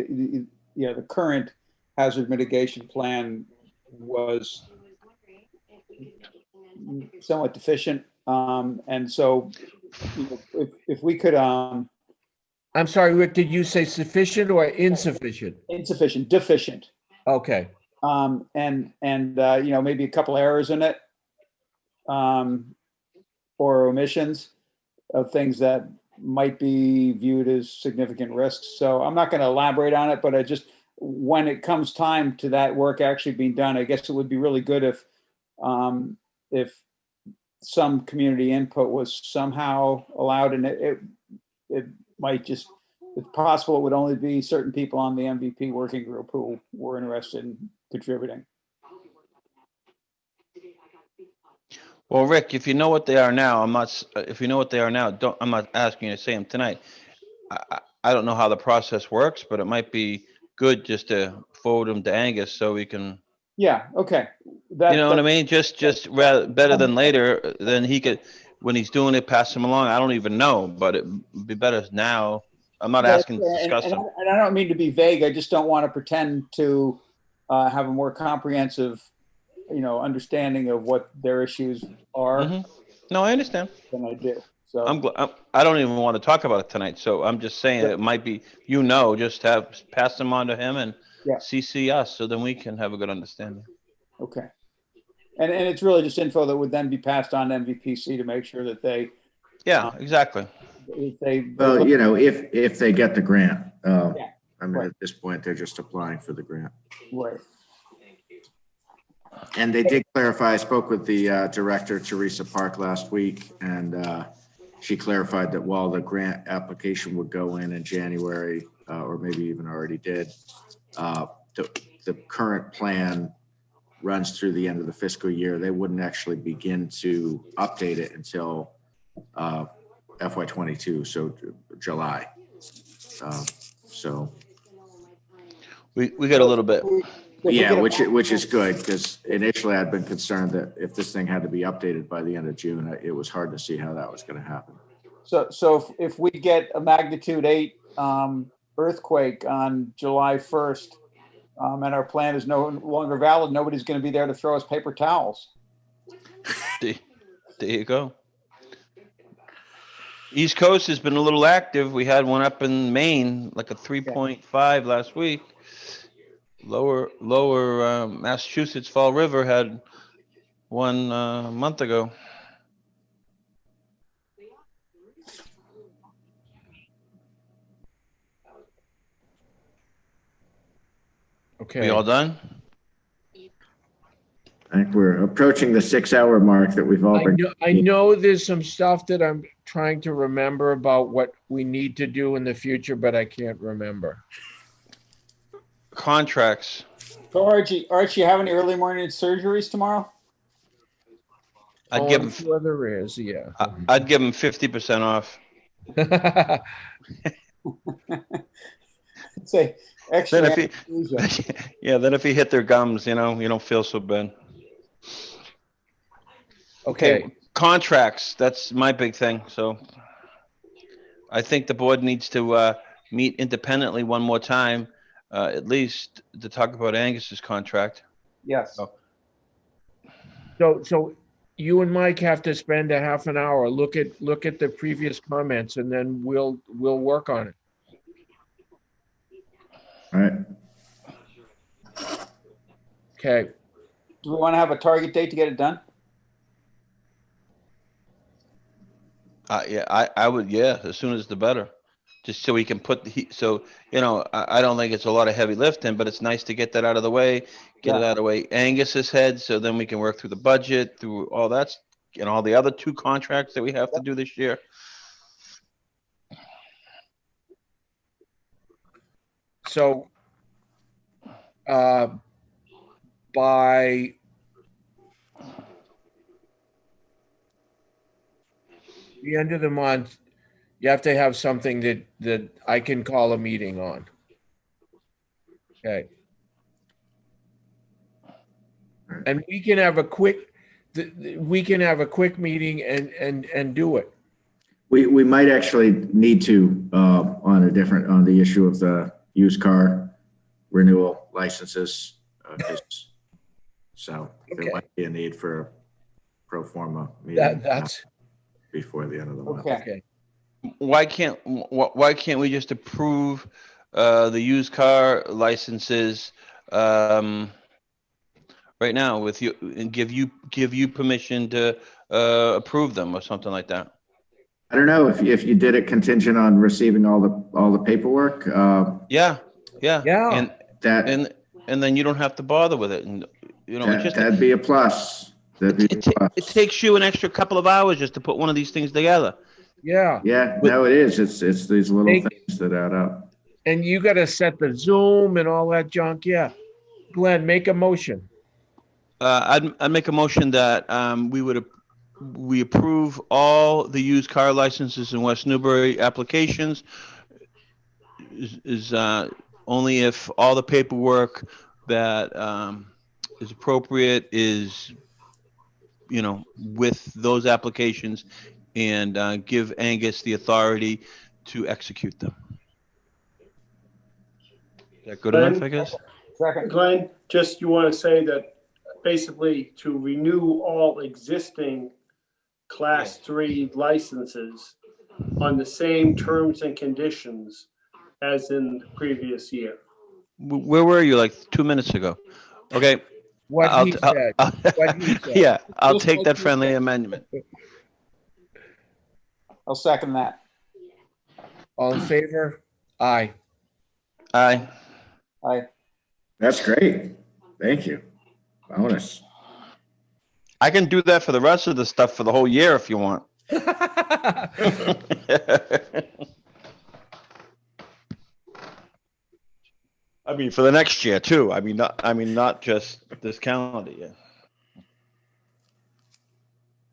the current hazard mitigation plan was somewhat deficient. And so if we could, I'm sorry, Rick, did you say sufficient or insufficient? insufficient, deficient. Okay. And maybe a couple errors in it, or omissions of things that might be viewed as significant risks. So I'm not going to elaborate on it, but I just, when it comes time to that work actually being done, I guess it would be really good if some community input was somehow allowed, and it might just, if possible, it would only be certain people on the MVP working group who were interested in contributing. Well, Rick, if you know what they are now, if you know what they are now, I'm not asking you to say them tonight. I don't know how the process works, but it might be good just to forward them to Angus so we can, Yeah, okay. you know what I mean? Just rather, better than later, then he could, when he's doing it, pass them along. I don't even know, but it'd be better now. I'm not asking to discuss them. And I don't mean to be vague. I just don't want to pretend to have a more comprehensive, understanding of what their issues are. Mm-hmm. No, I understand. Than I do. So I don't even want to talk about it tonight. So I'm just saying it might be, just pass them on to him and CC us so then we can have a good understanding. Okay. And it's really just info that would then be passed on to MVPC to make sure that they. Yeah, exactly. If they. Well, if they get the grant, I mean, right. at this point, they're just applying for the grant. Right. And they did clarify, I spoke with the director, Teresa Park, last week, and she clarified that while the grant application would go in January, or maybe even already did, the current plan runs through the end of the fiscal year. They wouldn't actually begin to update it until FY22, so July. So we got a little bit. Yeah, which is good, because initially I'd been concerned that if this thing had to be updated by the end of June, it was hard to see how that was going to happen. So if we get a magnitude 8 earthquake on July 1st, and our plan is no longer valid, nobody's going to be there to throw us paper towels. There you go. East Coast has been a little active. We had one up in Maine, like a 3.5 last week. Lower Massachusetts Fall River had one a month ago. Okay. We all done? I think we're approaching the 6-hour mark that we've all been. I know there's some stuff that I'm trying to remember about what we need to do in the future, but I can't remember. Contracts. So Archie, you have any early morning surgeries tomorrow? I'd give I'm him. sure there is, yeah. I'd give him 50% off. Say extra. Then if he hit their gums, you don't feel so bad. Okay. Contracts. That's my big thing. So I think the board needs to meet independently one more time, at least to talk about Angus's contract. Yes. Oh. So you and Mike have to spend a half an hour, look at the previous comments, and then we'll work on it. All right. Okay. Do we want to have a target date to get it done? Yeah, I would, yeah, as soon as the better. Just so we can so, I don't think it's a lot of heavy lifting, but it's nice to get that out of the way, get it Yeah. out of the way, Angus's head, so then we can work through the budget, through all that, and all the other 2 contracts that we have to do this year. So, by the end of the month, you have to have something that I can call a meeting on. Okay. And we can have a quick meeting and do it. We might actually need to, on the issue of the used car renewal licenses. So Okay. there might be a need for a pro forma meeting That's before the end of the month. okay. Why can't we just approve the used car licenses right now with you, and give you permission to approve them or something like that? I don't know if you did it contingent on receiving all the paperwork. Yeah. Yeah. And then you don't have to bother with it, and That'd be a plus. It takes you an extra couple of hours just to put one of these things together. Yeah. Yeah, no, it is. It's these little things that add up. And you got to set the Zoom and all that junk. Yeah. Glenn, make a motion. I'd make a motion that we approve all the used car licenses in West Newbury applications is only if all the paperwork that is appropriate is, with those applications, and give Angus the authority to execute them. Is that good enough, I guess? Glenn, just you want to say that basically to renew all existing Class 3 licenses on the same terms and conditions as in the previous year. Where were you like 2 minutes ago? Okay. What he said. Yeah, I'll take that friendly amendment. I'll second that. All in favor? Aye. Aye. Aye. That's great. Thank you. Bonus. I can do that for the rest of the stuff for the whole year if you want. I mean, for the next year too. Not just this calendar year.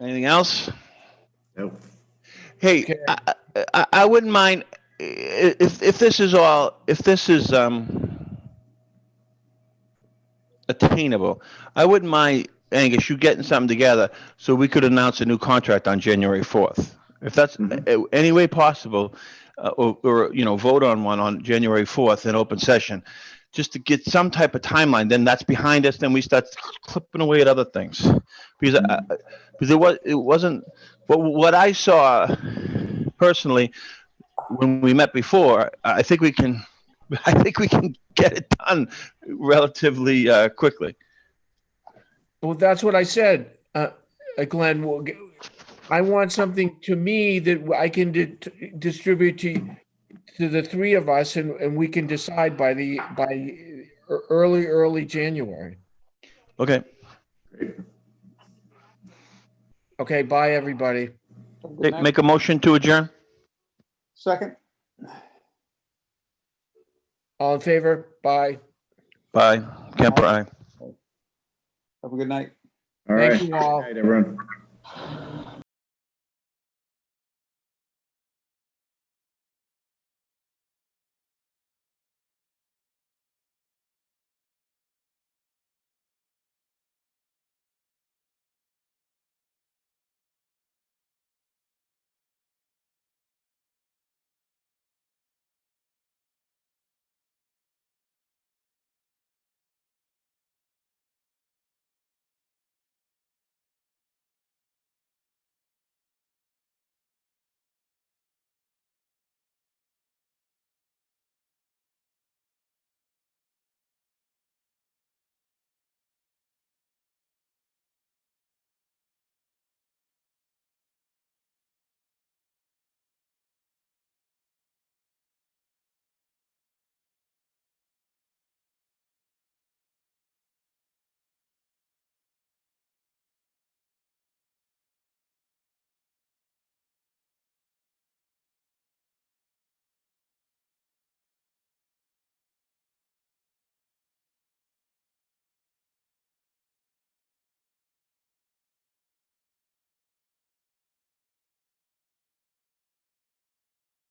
Anything else? Nope. Hey, Okay. I wouldn't mind if this is attainable. I wouldn't mind, Angus, you getting something together so we could announce a new contract on January 4th. If that's any way possible, or vote on one on January 4th in open session, just to get some type of timeline. Then that's behind us. Then we start clipping away at other things, because it wasn't what I saw personally when we met before. I think we can get it done relatively quickly. Well, that's what I said, Glenn. I want something to me that I can distribute to the 3 of us, and we can decide by early January. Okay. Okay. Bye, everybody. Make a motion to adjourn. Second. All in favor? Bye. Bye. Kemper, aye. Have a good night. All right. Thank you all. Good night, everyone.